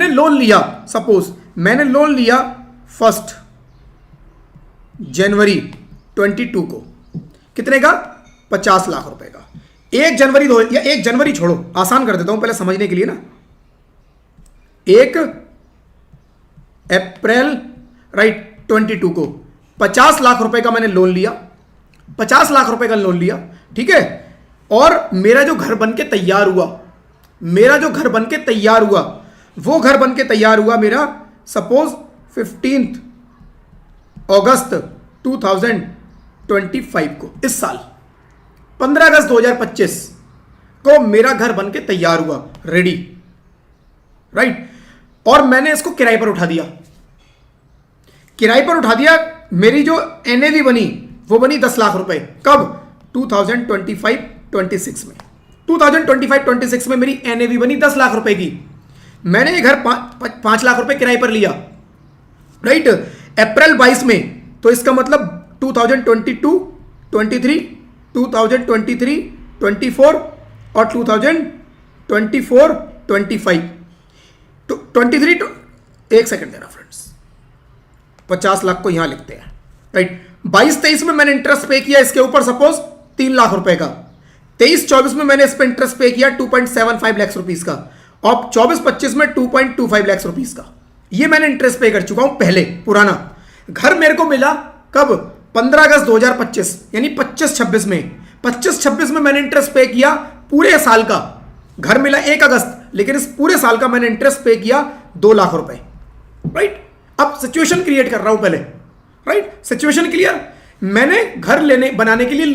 लोन लिया, सपोज मैंने लोन लिया 1 जनवरी 22 को, कितने का? 50 लाख रुपए का। 1 जनवरी दो या 1 जनवरी छोड़ो, आसान कर देता हूं पहले समझने के लिए ना। 1 अप्रैल राइट 22 को 50 लाख रुपए का मैंने लोन लिया, 50 लाख रुपए का लोन लिया, ठीक है। और मेरा जो घर बनके तैयार हुआ, वो घर बनके तैयार हुआ मेरा सपोज 15 अगस्त 2025 को, इस साल 15 अगस्त 2025 को मेरा घर बनके तैयार हुआ, रेडी, राइट। और मैंने इसको किराए पर उठा दिया, मेरी जो NAV बनी वो बनी 10 लाख रुपए। कब? 2025-26 में। 2025-26 में मेरी NAV बनी 10 लाख रुपए की। मैंने ये घर 5 लाख रुपए किराए पर लिया, राइट, अप्रैल 22 में। तो इसका मतलब 2022, 23, 2023, 24 और 2024, 25 तो 23 एक सेकंड देना फ्रेंड्स, 50 लाख को यहां लिखते हैं, राइट। 22-23 में मैंने इंटरेस्ट पे किया इसके ऊपर सपोज 3 लाख रुपए का। 23-24 में मैंने इस पर इंटरेस्ट पे किया 2.75 लाख रुपीस का, और 24-25 में 2.25 लाख रुपीस का। ये मैंने इंटरेस्ट पे कर चुका हूं पहले, पुराना। घर मेरे को मिला कब? 15 अगस्त 2025, यानी 25-26 में। 25-26 में मैंने इंटरेस्ट पे किया पूरे साल का। घर मिला 1 अगस्त, लेकिन इस पूरे साल का मैंने इंटरेस्ट पे किया 2 लाख रुपए, राइट। अब सिचुएशन क्रिएट कर रहा हूं पहले, राइट। Situation clear? मैंने बनाने के लिए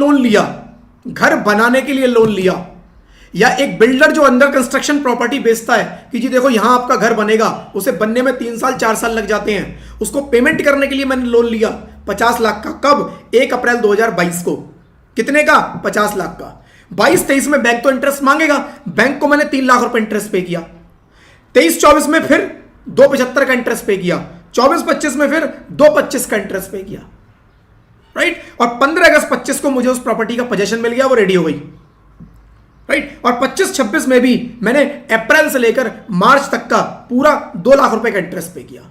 लोन लिया, या एक बिल्डर जो अंडर कंस्ट्रक्शन प्रॉपर्टी बेचता है कि जी देखो यहां आपका घर बनेगा, उसे बनने में 3 साल 4 साल लग जाते हैं, उसको पेमेंट करने के लिए मैंने लोन लिया 50 लाख का। कब? 1 अप्रैल 2022 को। कितने का? 50 लाख का। 22-23 में बैंक तो इंटरेस्ट मांगेगा, बैंक को मैंने 3 लाख रुपए इंटरेस्ट पे किया। 23-24 में फिर 2.75 का इंटरेस्ट पे किया। 24-25 में फिर 2.25 का इंटरेस्ट पे किया, राइट। और 15 अगस्त 25 को मुझे उस प्रॉपर्टी का पोजेशन मिल गया, वो रेडी हो गई, राइट। और 25-26 में भी मैंने अप्रैल से लेकर मार्च तक का पूरा 2 लाख रुपए का इंटरेस्ट पे किया।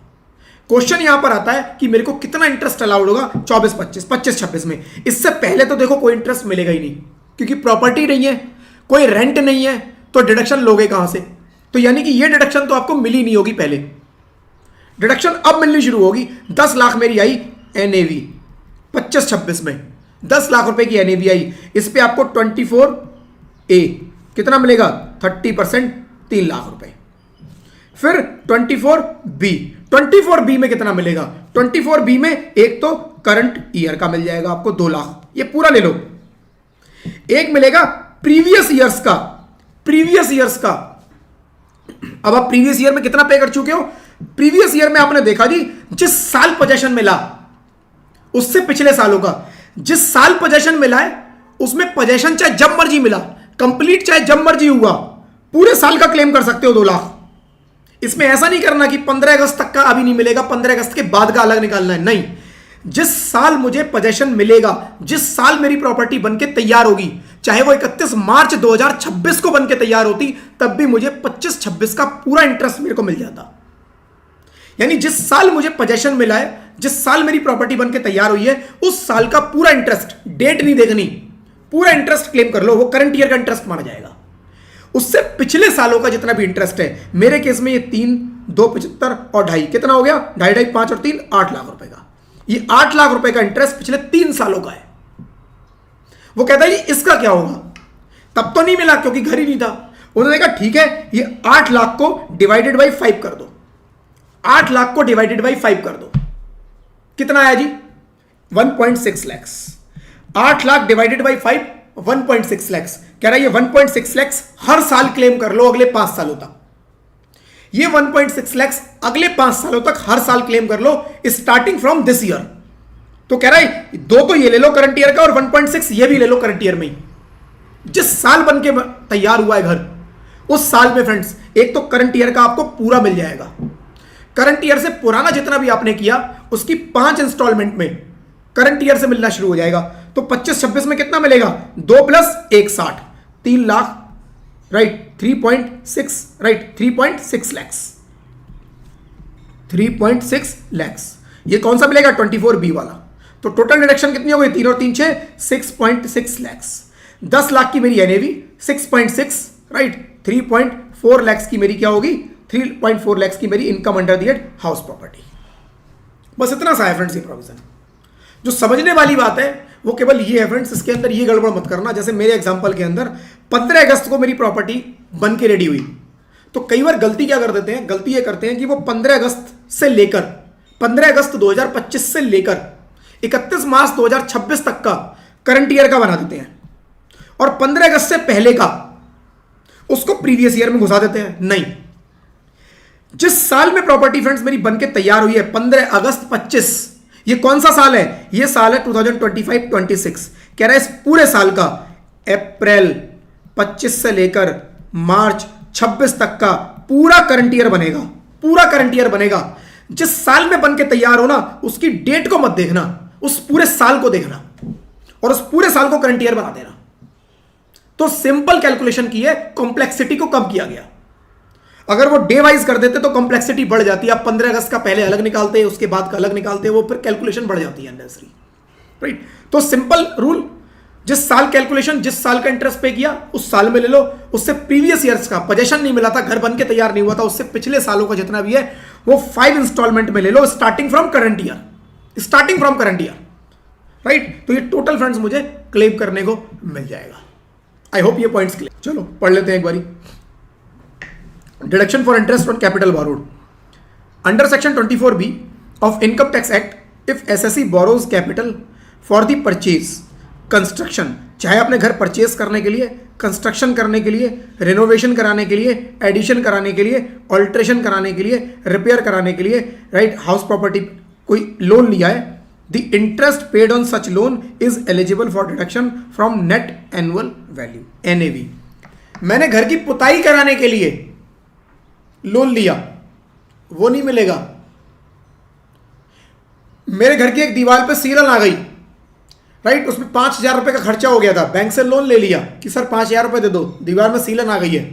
क्वेश्चन यहां पर आता है कि मेरे को कितना इंटरेस्ट अलाउड होगा 24-25, 25-26 में। इससे पहले तो देखो कोई इंटरेस्ट मिलेगा ही नहीं, क्योंकि प्रॉपर्टी नहीं है, कोई रेंट नहीं है, तो डिडक्शन लोगे कहां से? तो यानी कि ये डिडक्शन तो आपको मिली नहीं होगी पहले, डिडक्शन अब मिलनी शुरू होगी। 10 लाख मेरी आई NAV 25-26 में, 10 लाख रुपए की NAV आई। इस पे आपको 24A कितना मिलेगा? 30%, 3 लाख रुपए। फिर 24B में कितना मिलेगा? 24B में एक तो करंट ईयर का मिल जाएगा आपको 2 लाख, ये पूरा ले लो। एक मिलेगा प्रीवियस ईयर्स का। अब आप प्रीवियस ईयर में कितना पे कर चुके हो? प्रीवियस ईयर में आपने देखा जी, जिस साल पोजेशन मिला उससे पिछले सालों का, जिस साल पोजेशन मिला है उसमें पोजेशन चाहे जब मर्जी मिला, कंप्लीट चाहे जब मर्जी हुआ, पूरे साल का क्लेम कर सकते हो 2 लाख। इसमें ऐसा नहीं करना कि 15 अगस्त तक का अभी नहीं मिलेगा, 15 अगस्त के बाद का अलग निकालना है, नहीं। जिस साल मुझे पोजेशन मिलेगा, जिस साल मेरी प्रॉपर्टी बनके तैयार होगी, चाहे वो 31 मार्च 2026 को बनके तैयार होती, तब भी मुझे 25-26 का पूरा इंटरेस्ट मेरे को मिल जाता। यानी जिस साल मुझे पोजेशन मिला है, जिस साल मेरी प्रॉपर्टी बनके तैयार हुई है, उस साल का पूरा इंटरेस्ट, डेट नहीं देखनी, पूरा इंटरेस्ट क्लेम कर लो, वो करंट ईयर का इंटरेस्ट माना जाएगा। उससे पिछले सालों का जितना भी इंटरेस्ट है, मेरे केस में ये 3, 2, 75 और 2.5, कितना हो गया? 2.5, 5 और 3, 8 लाख रुपए का। ये 8 लाख रुपए का इंटरेस्ट पिछले 3 सालों का है। वो कहता है जी इसका क्या होगा, तब तो नहीं मिला क्योंकि घर ही नहीं था। उन्होंने कहा ठीक है, ये 8 लाख को डिवाइडेड बाई 5 कर दो, 8 लाख को डिवाइडेड बाई 5 कर दो, कितना आया जी 1.6 लैक्स। 8 lakh divided by 5 1.6 lakhs. कह रहा है ये 1.6 लैक्स हर साल क्लेम कर लो अगले 5 सालों तक। ये 1.6 लैक्स अगले 5 सालों तक हर साल क्लेम कर लो स्टार्टिंग फ्रॉम दिस ईयर। तो कह रहा है 2 तो ये ले लो करंट ईयर का और 1.6 ये भी ले लो करंट ईयर में ही। जिस साल बन के तैयार हुआ है घर उस साल में फ्रेंड्स एक तो करंट ईयर का आपको पूरा मिल जाएगा। करंट ईयर से पुराना जितना भी आपने किया उसकी 5 इंस्टॉलमेंट में करंट ईयर से मिलना शुरू हो जाएगा। तो 25-26 में कितना मिलेगा, 2 + 1 60, 3 लाख राइट, 3.6 राइट, 3.6 लैक्स, 3.6 लैक्स। ये कौन सा मिलेगा 24B वाला। तो टोटल डिडक्शन कितनी हो गई, 3 और 3 6, 6.6 लैक्स। 10 लाख की मेरी एनएवी 6.6 राइट, 3.4 लैक्स की मेरी क्या होगी, 3.4 लैक्स की मेरी income under the head house property. बस इतना सा है फ्रेंड्स ये प्रोविजन। जो समझने वाली बात है वो केवल ये है फ्रेंड्स, इसके अंदर ये गड़बड़ मत करना। जैसे मेरे एग्जांपल के अंदर 15 अगस्त को मेरी प्रॉपर्टी बन के रेडी हुई, तो कई बार गलती क्या कर देते हैं, गलती ये करते हैं कि वो 15 अगस्त से लेकर 15 अगस्त 2025 से लेकर 31 मार्च 2026 तक का करंट ईयर का बना देते हैं और 15 अगस्त से पहले का उसको प्रीवियस ईयर में घुसा देते हैं। नहीं, जिस साल में प्रॉपर्टी फ्रेंड्स मेरी बनके तैयार हुई है 15 अगस्त 25, ये कौन सा साल है, ये साल है 2025-26। कह रहा है इस पूरे साल का अप्रैल 25 से लेकर मार्च 26 तक का पूरा करंट ईयर बनेगा, पूरा करंट ईयर बनेगा। जिस साल में बनके तैयार हो ना उसकी डेट को मत देखना, उस पूरे साल को देखना और उस पूरे साल को करंट ईयर बना देना। तो सिंपल कैलकुलेशन की है, कॉम्प्लेक्सिटी को कम किया गया। अगर वो डे वाइज कर देते तो कॉम्प्लेक्सिटी बढ़ जाती है। आप 15 अगस्त का पहले अलग निकालते हैं, उसके बाद का अलग निकालते हैं, वो फिर कैलकुलेशन बढ़ जाती है अननेसेसरी, राइट। तो सिंपल रूल, जिस साल कैलकुलेशन, जिस साल का इंटरेस्ट पे किया उस साल में ले लो। उससे प्रीवियस ईयर्स का पोजेशन नहीं मिला था, घर बन के तैयार नहीं हुआ था, उससे पिछले सालों का जितना भी है वो 5 इंस्टॉलमेंट में ले लो starting from current year, starting from current year, right. तो ये टोटल फ्रेंड्स मुझे क्लेम करने को मिल जाएगा। आई होप ये पॉइंट्स क्लियर। चलो पढ़ लेते हैं एक बारी। Deduction for interest on capital borrowed under section 24B of income tax act, if SSC borrows capital for the purchase construction, चाहे अपने घर परचेज करने के लिए, कंस्ट्रक्शन करने के लिए, रेनोवेशन कराने के लिए, एडिशन कराने के लिए, ऑल्ट्रेशन कराने के लिए, रिपेयर कराने के लिए, राइट, हाउस प्रॉपर्टी कोई लोन लिया है, the interest paid on such loan is eligible for deduction from net annual value, NAV. मैंने घर की पुताई कराने के लिए लोन लिया, वो नहीं मिलेगा। मेरे घर की एक दीवार पे सीलन आ गई, राइट, उसमें 5,000 रुपए का खर्चा हो गया था, बैंक से लोन ले लिया कि सर 5,000 रुपए दे दो, दीवार में सीलन आ गई है,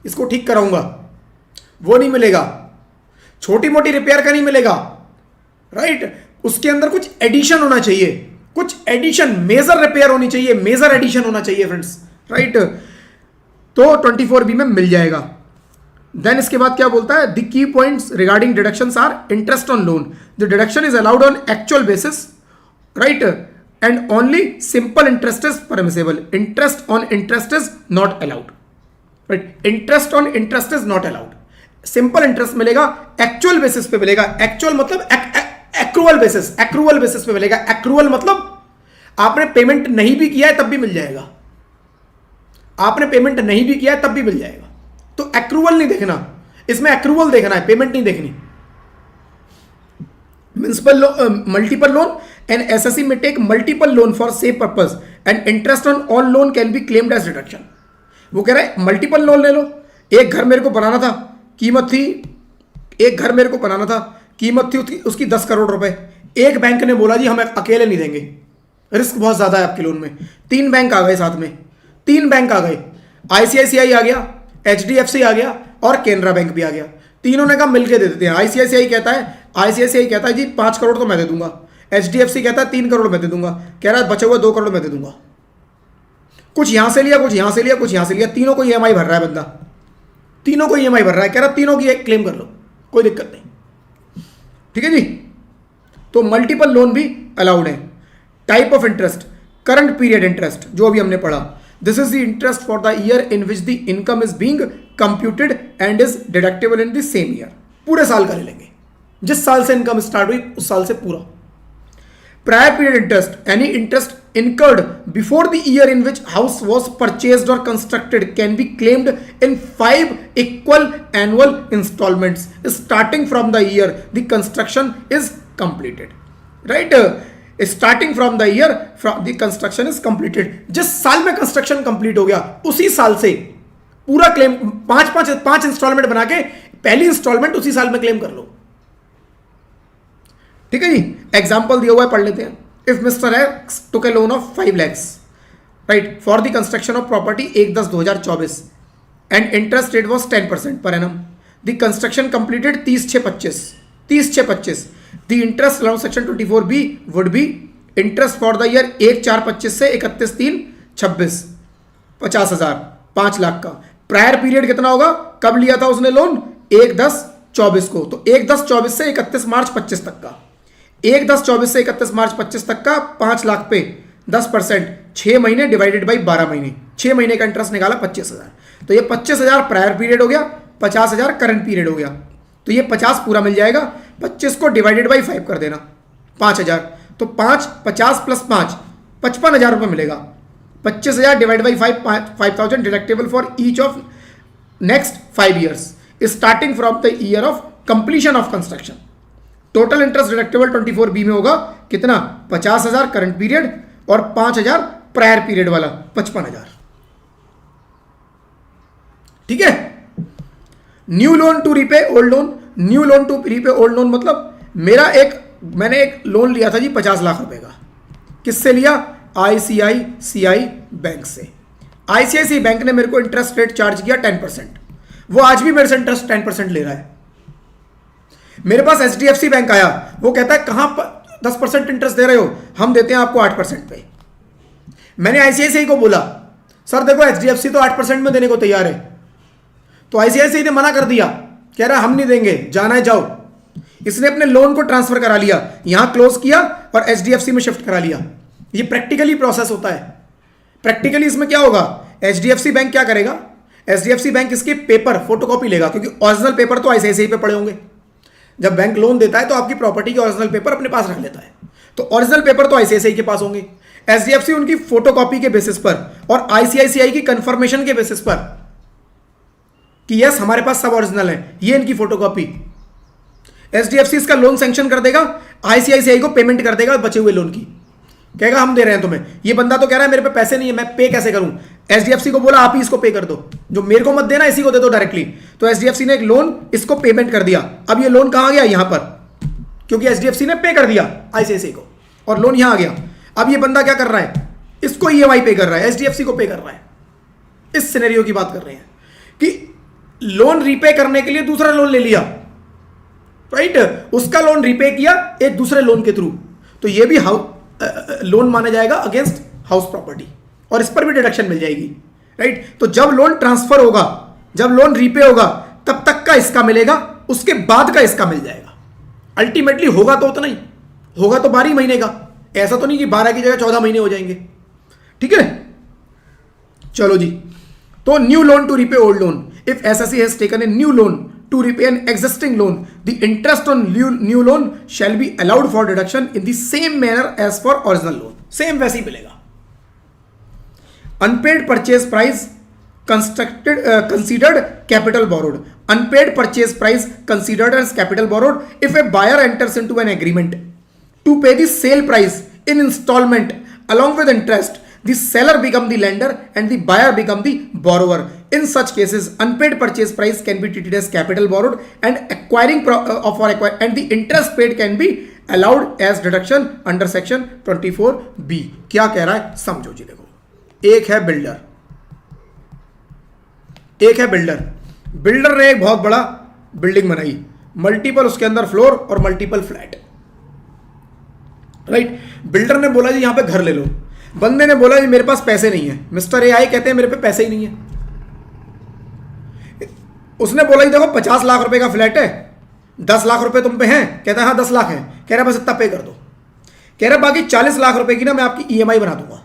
इसको ठीक कराऊंगा, वो नहीं मिलेगा। छोटी मोटी रिपेयर का नहीं मिलेगा, राइट। उसके अंदर कुछ एडिशन होना चाहिए, कुछ एडिशन, मेजर रिपेयर होनी चाहिए, मेजर एडिशन होना चाहिए फ्रेंड्स, राइट। तो 24B में मिल जाएगा। देन इसके बाद क्या बोलता है, the key points regarding deductions are interest on loan, the deduction is allowed on actual basis, right, and only simple interest is permissible, interest on interest is not allowed, right, interest on interest is not allowed. Simple interest मिलेगा, actual basis पे मिलेगा, actual मतलब accrual basis, accrual basis पे मिलेगा। Accrual मतलब आपने payment नहीं भी किया है तब भी मिल जाएगा, आपने पेमेंट नहीं भी किया है तब भी मिल जाएगा। तो एक्रूअल नहीं देखना, इसमें एक्रूअल देखना है, पेमेंट नहीं देखनी। Municipal multiple loan and SSC में take multiple loan for same purpose and interest on all loan can be claimed as deduction. वो कह रहा है मल्टीपल लोन ले लो। एक घर मेरे को बनाना था, कीमत थी, एक घर मेरे को बनाना था, कीमत थी उसकी 10 करोड़ रुपए। एक बैंक ने बोला जी हम अकेले नहीं देंगे, रिस्क बहुत ज्यादा है आपके लोन में। 3 बैंक आ गए साथ में, 3 बैंक आ गए, आईसीआईसीआई आ गया, एचडीएफसी आ गया और केनरा बैंक भी आ गया। तीनों ने कहा मिलके दे देते हैं। आईसीआईसीआई कहता है जी 5 करोड़ तो मैं दे दूंगा, एचडीएफसी कहता है 3 करोड़ मैं दे दूंगा, कह रहा है बचे हुए 2 करोड़ मैं दे दूंगा। कुछ यहां से लिया, कुछ यहां से लिया, कुछ यहां से लिया, तीनों को ईएमआई भर रहा है बंदा, तीनों को ईएमआई भर रहा है, कह रहा तीनों की क्लेम कर लो, कोई दिक्कत नहीं, ठीक है जी। तो मल्टीपल लोन भी अलाउड है। Type of interest, current period interest जो अभी हमने पढ़ा, this is the interest for the year in which the income is being computed and is deductible in the same year. पूरे साल का ले लेंगे, जिस साल से इनकम स्टार्ट हुई उस साल से पूरा। Prior period interest, any interest incurred before the year in which house was purchased or constructed can be claimed in 5 equal annual installments starting from the year the construction is completed, right? Starting from the year from the construction is completed, जिस साल में construction complete हो गया उसी साल से पूरा claim, पांच इंस्टॉलमेंट बना के पहली इंस्टॉलमेंट उसी साल में क्लेम कर लो। ठीक है जी, एग्जांपल दिया हुआ है, पढ़ लेते हैं। If Mr. X took a loan of 5 lakhs, right, for the construction of property 1/10/2024 and interest rate was 10% per annum. The construction completed 30/6/25. The interest along section 24B would be interest for the year 1/4/25 से 31/3/26 50,000, 5 लाख का। Prior period कितना होगा, कब लिया था उसने loan, 1/10/24 को, तो 1/10/24 से 31 मार्च 25 तक का, 1/10/24 से 31 मार्च 25 तक का 5 लाख पे 10%, 6 महीने डिवाइडेड बाई 12 महीने, 6 महीने का इंटरेस्ट निकाला 25,000। तो ये 25,000 प्रायर पीरियड हो गया, 50,000 करंट पीरियड हो गया। तो ये 50 पूरा मिल जाएगा, 25 को डिवाइडेड बाई 5 कर देना, 5,000, तो 50 प्लस 5 55,000 रुपये मिलेगा। 25,000 divide by 5,000 deductible for each of next 5 years starting from the year of completion of construction. Total interest deductible 24B में होगा कितना, 50,000 करंट पीरियड और 5,000 प्रायर पीरियड वाला 55,000। ठीक है। New loan to repay old loan, new loan to repay old loan मतलब मैंने एक लोन लिया था जी 50 लाख रुपए का। किससे लिया, ICICI बैंक से। ICICI बैंक ने मेरे को इंटरेस्ट रेट चार्ज किया 10%, वो आज भी मेरे से इंटरेस्ट 10% ले रहा है। मेरे पास HDFC बैंक आया, वो कहता है कहां 10% इंटरेस्ट दे रहे हो, हम देते हैं आपको 8% पे। मैंने ICICI को बोला सर देखो HDFC तो 8% में देने को तैयार है, तो ICICI ने मना कर दिया, कह रहा हम नहीं देंगे, जाना है जाओ। इसने अपने लोन को ट्रांसफर करा लिया, यहां क्लोज किया और HDFC में शिफ्ट करा लिया। ये प्रैक्टिकली प्रोसेस होता है। प्रैक्टिकली इसमें क्या होगा, HDFC बैंक क्या करेगा, HDFC बैंक इसके पेपर फोटोकॉपी लेगा, क्योंकि ओरिजिनल पेपर तो ICICI पे पड़े होंगे। जब बैंक लोन देता है तो आपकी प्रॉपर्टी के ओरिजिनल पेपर अपने पास रख लेता है, तो ओरिजिनल पेपर तो ICICI के पास होंगे। HDFC उनकी फोटोकॉपी के बेसिस पर और ICICI की कंफर्मेशन के बेसिस पर कि यस हमारे पास सब ओरिजिनल है, ये इनकी फोटोकॉपी, HDFC इसका लोन सैंक्शन कर देगा, ICICI को पेमेंट कर देगा बचे हुए लोन की, कहेगा हम दे रहे हैं तुम्हें। ये बंदा तो कह रहा है मेरे पे पैसे नहीं है, मैं पे कैसे करूं। HDFC को बोला आप ही इसको पे कर दो, जो मेरे को मत देना इसी को दे दो डायरेक्टली। तो HDFC ने एक लोन इसको पेमेंट कर दिया। अब ये लोन कहां गया, यहां पर, क्योंकि HDFC ने पे कर दिया ICICI को और लोन यहां आ गया। अब ये बंदा क्या कर रहा है, इसको EMI पे कर रहा है, HDFC को पे कर रहा है। इस सिनेरियो की बात कर रहे हैं कि लोन रीपे करने के लिए दूसरा लोन ले लिया, राइट, उसका लोन रीपे किया एक दूसरे लोन के थ्रू, तो ये भी लोन माना जाएगा अगेंस्ट हाउस प्रॉपर्टी और इस पर भी डिडक्शन मिल जाएगी, राइट। तो जब लोन ट्रांसफर होगा, जब लोन रीपे होगा, तब तक का इसका मिलेगा, उसके बाद का इसका मिल जाएगा। अल्टीमेटली होगा तो उतना ही होगा, तो 12 महीने का, ऐसा तो नहीं कि 12 की जगह 14 महीने हो जाएंगे। ठीक है, चलो जी। तो new loan to repay old loan, if SSE has taken a new loan to repay an existing loan, the interest on new loan shall be allowed for deduction in the same manner as for original loan. Same वैसे ही मिलेगा। Unpaid purchase price considered capital borrowed. Unpaid purchase price considered as capital borrowed if a buyer enters into an agreement to pay the sale price in installment along with interest. The seller become the lender and the buyer become the borrower. In such cases, unpaid purchase price can be treated as capital borrowed and and the interest paid can be allowed as deduction under section 24B. क्या कह रहा है समझो जी। देखो, एक है builder, एक है बिल्डर ने एक बहुत बड़ा बिल्डिंग बनाई, मल्टीपल उसके अंदर फ्लोर और मल्टीपल फ्लैट, राइट। बिल्डर ने बोला जी यहां पे घर ले लो, बंदे ने बोला जी मेरे पास पैसे नहीं है। मिस्टर AI कहते हैं मेरे पे पैसे ही नहीं है। उसने बोला जी देखो 50 लाख रुपए का फ्लैट है, 10 लाख रुपए तुम पे हैं, कहता है हाँ 10 लाख है, कह रहा बस इतना पे कर दो, कह रहा बाकी 40 लाख रुपए की ना मैं आपकी EMI बना दूंगा,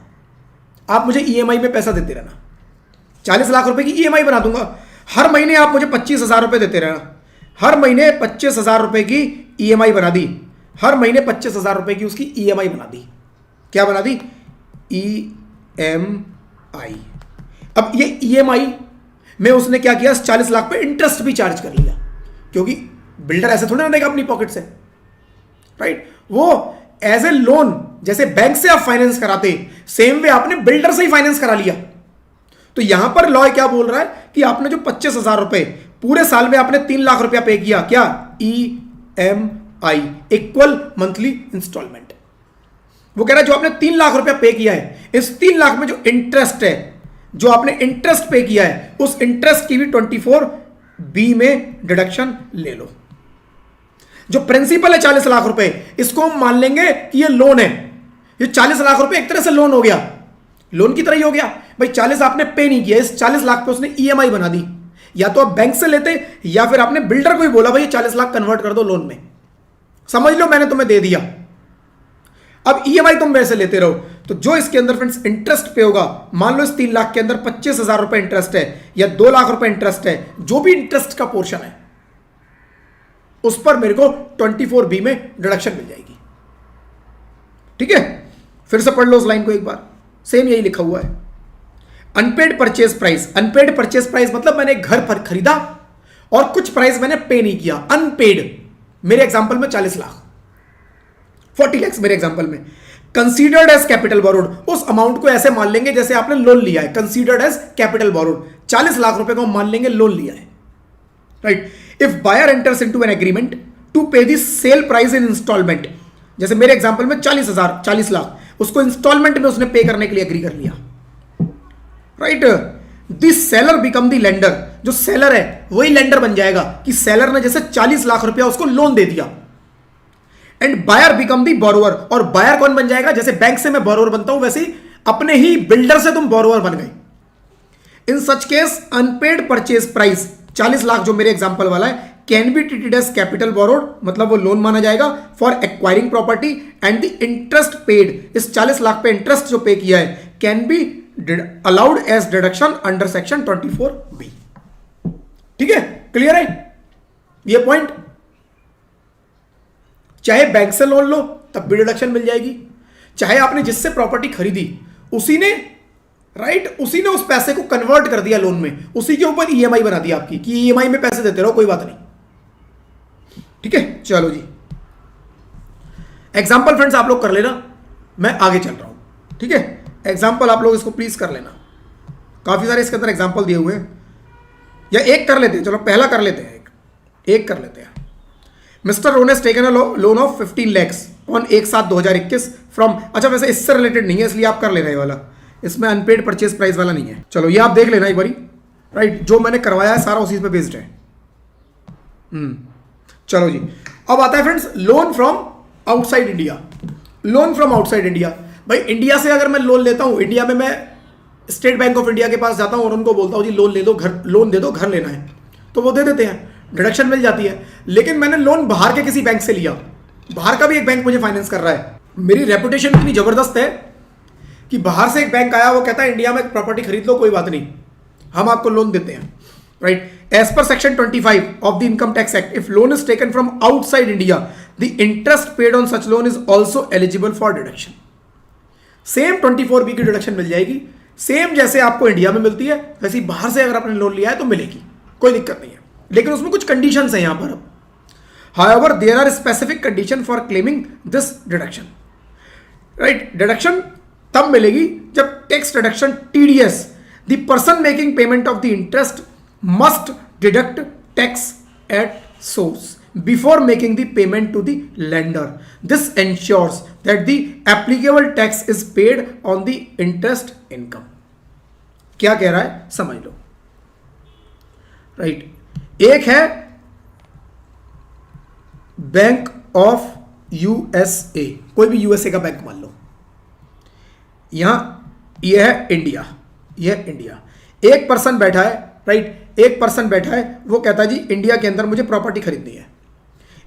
आप मुझे ईएमआई में पैसा देते रहना, 40 लाख रुपए की ईएमआई बना दूंगा, हर महीने आप मुझे 25,000 रुपए देते रहना, हर महीने 25,000 रुपए की ईएमआई बना दी, हर महीने 25,000 रुपए की उसकी ईएमआई बना दी। क्या बना दी? ईएमआई। अब ये ईएमआई में उसने क्या किया, 40 लाख पे इंटरेस्ट भी चार्ज कर लिया, क्योंकि बिल्डर ऐसे थोड़ी ना देगा अपनी पॉकेट से, राइट? वो एज ए लोन, जैसे बैंक से आप फाइनेंस कराते, सेम वे आपने बिल्डर से ही फाइनेंस करा लिया। तो यहां पर लॉ क्या बोल रहा है कि आपने जो 25,000 रुपए पूरे साल में आपने 3 लाख रुपया पे किया, क्या? EMI equal monthly instalment. वो कह रहा है जो आपने 3 लाख रुपया पे किया है, इस 3 लाख में जो इंटरेस्ट है, जो आपने इंटरेस्ट पे किया है, उस इंटरेस्ट की भी 24B में डिडक्शन ले लो। जो प्रिंसिपल है 40 लाख रुपए, इसको हम मान लेंगे कि ये लोन है। ये 40 लाख रुपए एक तरह से लोन हो गया, लोन की तरह ही हो गया। भाई 40 आपने पे नहीं किया, इस 40 लाख पे उसने ईएमआई बना दी। या तो आप बैंक से लेते, या फिर आपने बिल्डर को ही बोला भाई 40 लाख कन्वर्ट कर दो लोन में, समझ लो मैंने तुम्हें दे दिया, अब ईएमआई तुम वैसे लेते रहो। तो जो इसके अंदर फ्रेंड्स इंटरेस्ट पे होगा, मान लो इस 3 लाख के अंदर 25,000 रुपए इंटरेस्ट है या 2 लाख रुपए इंटरेस्ट है, जो भी इंटरेस्ट का पोर्शन है उस पर मेरे को 24B में डिडक्शन मिल जाएगी। ठीक है, फिर से पढ़ लो उस लाइन को एक बार, सेम यही लिखा हुआ है। Unpaid purchase price, unpaid purchase price मतलब मैंने घर पर खरीदा और कुछ प्राइस मैंने पे नहीं किया, अनपेड। मेरे एग्जांपल में 40 लाख, 40 लाख मेरे एग्जांपल में। कंसीडर्ड एज कैपिटल बोरोड, उस अमाउंट को ऐसे मान लेंगे जैसे आपने लोन लिया है, considered as capital borrowed. 40 lakh रुपए को मान लेंगे लोन लिया है, right. If buyer enters into an agreement to pay the sale price in instalment, जैसे मेरे एग्जांपल में 40 लाख, उसको इंस्टॉलमेंट में उसने पे करने के लिए एग्री कर लिया, right. This seller become the lender, जो सेलर है वही लेंडर बन जाएगा कि सेलर ने जैसे 40 लाख रुपया उसको लोन दे दिया। And buyer become the borrower, और बायर कौन बन जाएगा? जैसे बैंक से मैं बोरोवर बनता हूं, वैसे ही अपने ही बिल्डर से तुम बोरोवर बन गए। In such case unpaid purchase price 40 lakh जो मेरे एग्जांपल वाला है, can be treated as capital borrowed, मतलब वो लोन माना जाएगा for acquiring property, and the interest paid, इस 40 लाख पे इंटरेस्ट जो पे किया है, can be allowed as deduction under section 24B। ठीक है, क्लियर है ये पॉइंट? चाहे बैंक से लोन लो तब भी डिडक्शन मिल जाएगी, चाहे आपने जिससे प्रॉपर्टी खरीदी उसी ने, राइट, उसी ने उस पैसे को कन्वर्ट कर दिया लोन में, उसी के ऊपर ईएमआई बना दी आपकी कि ईएमआई में पैसे देते रहो, कोई बात नहीं। ठीक है, चलो जी, एग्जांपल फ्रेंड्स आप लोग कर लेना, मैं आगे चल रहा हूं। ठीक है, एग्जांपल आप लोग इसको प्लीज कर लेना, काफी सारे इसके अंदर एग्जांपल दिए हुए हैं, या एक कर लेते हैं, चलो पहला कर लेते हैं, एक कर लेते हैं। Mr Ron has taken a loan of 15 lakhs on 1/7/2021 from, अच्छा वैसे इससे रिलेटेड नहीं है इसलिए आप कर लेना ये वाला, इसमें अनपेड परचेज प्राइस वाला नहीं है। चलो ये आप देख लेना एक बारी, राइट, जो मैंने करवाया है सारा उसी पे बेस्ड है। चलो जी, अब आता है friends loan from outside India. Loan from outside India, भाई इंडिया से अगर मैं लोन लेता हूं, इंडिया में मैं स्टेट बैंक ऑफ इंडिया के पास जाता हूं और उनको बोलता हूं जी लोन ले दो, घर लोन दे दो, घर लेना है, तो वो दे देते हैं, डिडक्शन मिल जाती है। लेकिन मैंने लोन बाहर के किसी बैंक से लिया, बाहर का भी एक बैंक मुझे फाइनेंस कर रहा है, मेरी रेपुटेशन इतनी जबरदस्त है कि बाहर से एक बैंक आया, वो कहता है इंडिया में प्रॉपर्टी खरीद लो, कोई बात नहीं, हम आपको लोन देते हैं, right. As per section 25 of the income tax act, if loan is taken from outside India, the interest paid on such loan is also eligible for deduction. Same 24B की deduction मिल जाएगी, same जैसे आपको India में मिलती है वैसे ही बाहर से अगर आपने लोन लिया है तो मिलेगी, कोई दिक्कत नहीं है। लेकिन उसमें कुछ कंडीशंस हैं यहां पर। However there are specific condition for claiming this deduction, right. Deduction तब मिलेगी जब tax deduction TDS, the person making payment of the interest must deduct tax at source before making the payment to the lender. This ensures that the applicable tax is paid on the interest income. क्या कह रहा है समझ लो, right. एक है bank of USA, कोई भी USA का बैंक मान लो, यहां यह है इंडिया, यह इंडिया, एक पर्सन बैठा है, राइट, एक पर्सन बैठा है, वो कहता है जी इंडिया के अंदर मुझे प्रॉपर्टी खरीदनी है,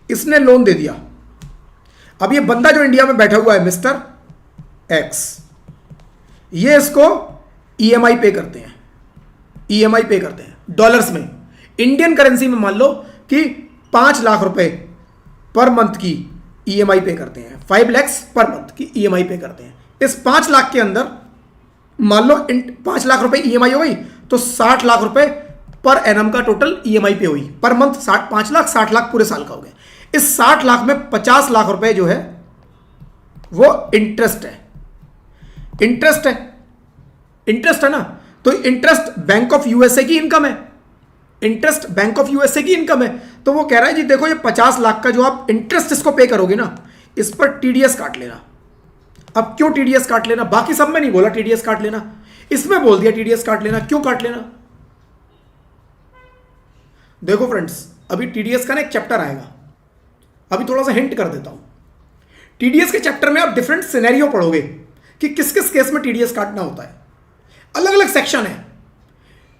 इसने लोन दे दिया। अब ये बंदा जो इंडिया में बैठा हुआ है मिस्टर X, ये इसको ईएमआई पे करते हैं, ईएमआई पे करते हैं डॉलर्स में। इंडियन करेंसी में मान लो कि 5 लाख रुपए पर मंथ की ईएमआई पे करते हैं, 5 लाख पर मंथ की ईएमआई पे करते हैं। इस 5 लाख के अंदर मान लो 5 लाख रुपए ईएमआई हो गई, तो 60 लाख रुपए पर एनम का टोटल ईएमआई पे हुई पर मंथ। 5 लाख 60 लाख पूरे साल का हो गया। इस 60 लाख में 50 लाख रुपए जो है वो इंटरेस्ट है, इंटरेस्ट है, इंटरेस्ट है ना। तो इंटरेस्ट बैंक ऑफ यूएसए की इनकम है, इंटरेस्ट बैंक ऑफ यूएसए की इनकम है। तो वो कह रहा है जी देखो ये 50 लाख का जो आप इंटरेस्ट इसको पे करोगे ना, इस पर टीडीएस काट लेना। अब क्यों टीडीएस काट लेना? बाकी सब में नहीं बोला टीडीएस काट लेना, इसमें बोल दिया टीडीएस काट लेना। क्यों काट लेना? देखो फ्रेंड्स, अभी टीडीएस का ना एक चैप्टर आएगा, अभी थोड़ा सा हिंट कर देता हूं। टीडीएस के चैप्टर में आप डिफरेंट सिनेरियो पढ़ोगे कि किस किस केस में टीडीएस काटना होता है। अलग अलग सेक्शन है,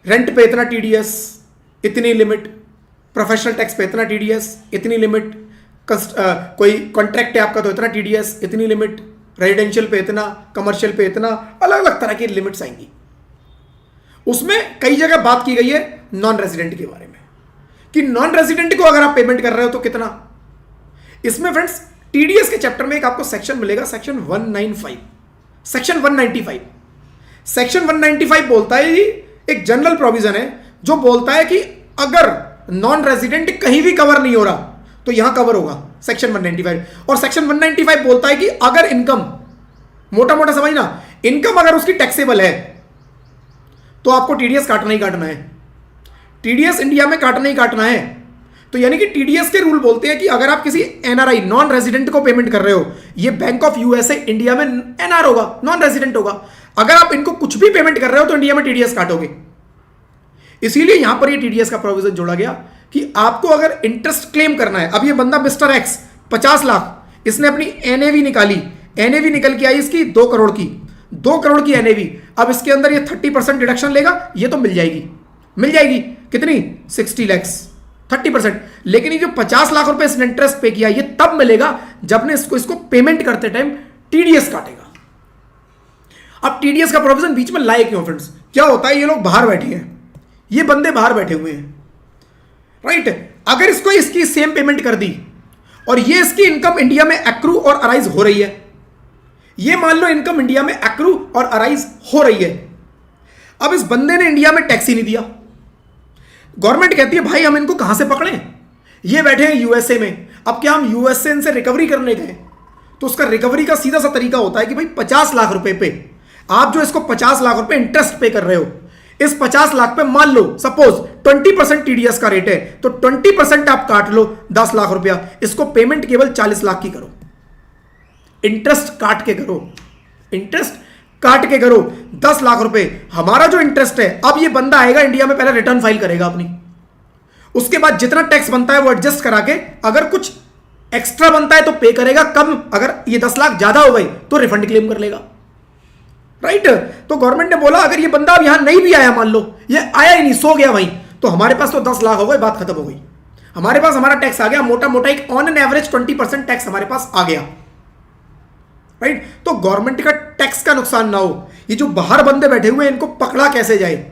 रेंट पे इतना टीडीएस, इतनी लिमिट, प्रोफेशनल टैक्स पे इतना टीडीएस, इतनी लिमिट, कोई कॉन्ट्रैक्ट है आपका तो इतना टीडीएस, इतनी लिमिट, रेजिडेंशियल पे इतना, कमर्शियल पे इतना, अलग अलग तरह की लिमिट्स आएंगी। उसमें कई जगह बात की गई है नॉन रेजिडेंट के बारे में कि नॉन रेजिडेंट को अगर आप पेमेंट कर रहे हो तो कितना। इसमें फ्रेंड्स टीडीएस के चैप्टर में एक आपको सेक्शन मिलेगा, सेक्शन 195, सेक्शन 195। सेक्शन 195 बोलता है, एक जनरल प्रोविजन है जो बोलता है कि अगर नॉन रेजिडेंट कहीं भी कवर नहीं हो रहा तो यहां कवर होगा, सेक्शन 195। और सेक्शन 195 बोलता है कि अगर इनकम, मोटा मोटा समझना, इनकम अगर उसकी टैक्सेबल है तो आपको टीडीएस काटना ही काटना है। टीडीएस इंडिया में काटना ही काटना है। तो यानी कि टीडीएस के रूल बोलते हैं कि अगर आप किसी एनआरआई, नॉन रेजिडेंट को पेमेंट कर रहे हो, ये बैंक ऑफ यूएसए इंडिया में एनआर होगा, नॉन रेजिडेंट होगा, अगर आप इनको कुछ भी पेमेंट कर रहे हो तो इंडिया में टीडीएस काटोगे। इसीलिए यहां पर ये टीडीएस का प्रोविजन जोड़ा गया कि आपको अगर इंटरेस्ट क्लेम करना है। अब ये बंदा मिस्टर एक्स 50 लाख, इसने अपनी एनएवी निकाली, एनएवी निकल के आई इसकी 2 करोड़ की, 2 करोड़ की एनएवी। अब इसके अंदर ये 30% डिडक्शन लेगा, ये तो मिल जाएगी, मिल जाएगी कितनी, 60 लैक्स, 30%। लेकिन ये जो 50 लाख रुपए इसने इंटरेस्ट पे किया, ये तब मिलेगा जब ने इसको पेमेंट करते टाइम टीडीएस काटेगा। अब टीडीएस का प्रोविजन बीच में लाए क्यों फ्रेंड्स? क्या होता है, ये लोग बाहर बैठे हैं, ये बंदे बाहर बैठे हुए हैं, राइट। अगर इसको इसकी सेम पेमेंट कर दी और ये इसकी इनकम इंडिया में एक्रू और अराइज हो रही है, ये मान लो इनकम इंडिया में एक्रू और अराइज हो रही है। अब इस बंदे ने इंडिया में टैक्स ही नहीं दिया, गवर्नमेंट कहती है भाई हम इनको कहां से पकड़ें, ये बैठे हैं यूएसए में। अब क्या हम यूएसए इनसे रिकवरी करने गए? तो उसका रिकवरी का सीधा सा तरीका होता है कि भाई 50 लाख रुपए पे आप जो इसको 50 लाख रुपए इंटरेस्ट पे कर रहे हो, इस 50 लाख पे मान लो सपोज 20% टीडीएस का रेट है, तो 20% आप काट लो 10 लाख रुपया, इसको पेमेंट केवल 40 लाख की करो, इंटरेस्ट काट के करो, इंटरेस्ट काट के करो 10 लाख रुपए। हमारा जो इंटरेस्ट है, अब ये बंदा आएगा इंडिया में, पहले रिटर्न फाइल करेगा अपनी, उसके बाद जितना टैक्स बनता है वो एडजस्ट करा के, अगर कुछ एक्स्ट्रा बनता है तो पे करेगा कम, अगर ये 10 लाख ज्यादा हो गई तो रिफंड क्लेम कर लेगा, राइट। तो गवर्नमेंट ने बोला अगर ये बंदा अब यहां नहीं भी आया, मान लो ये आया ही नहीं, सो गया वहीं, तो हमारे पास तो 10 लाख हो गए, बात खत्म हो गई, हमारे पास हमारा टैक्स आ गया, मोटा मोटा एक ऑन एन एवरेज 20% टैक्स हमारे पास आ गया, राइट। तो गवर्नमेंट का टैक्स का नुकसान ना हो। ये जो बाहर बंदे बैठे हुए हैं इनको पकड़ा कैसे जाए,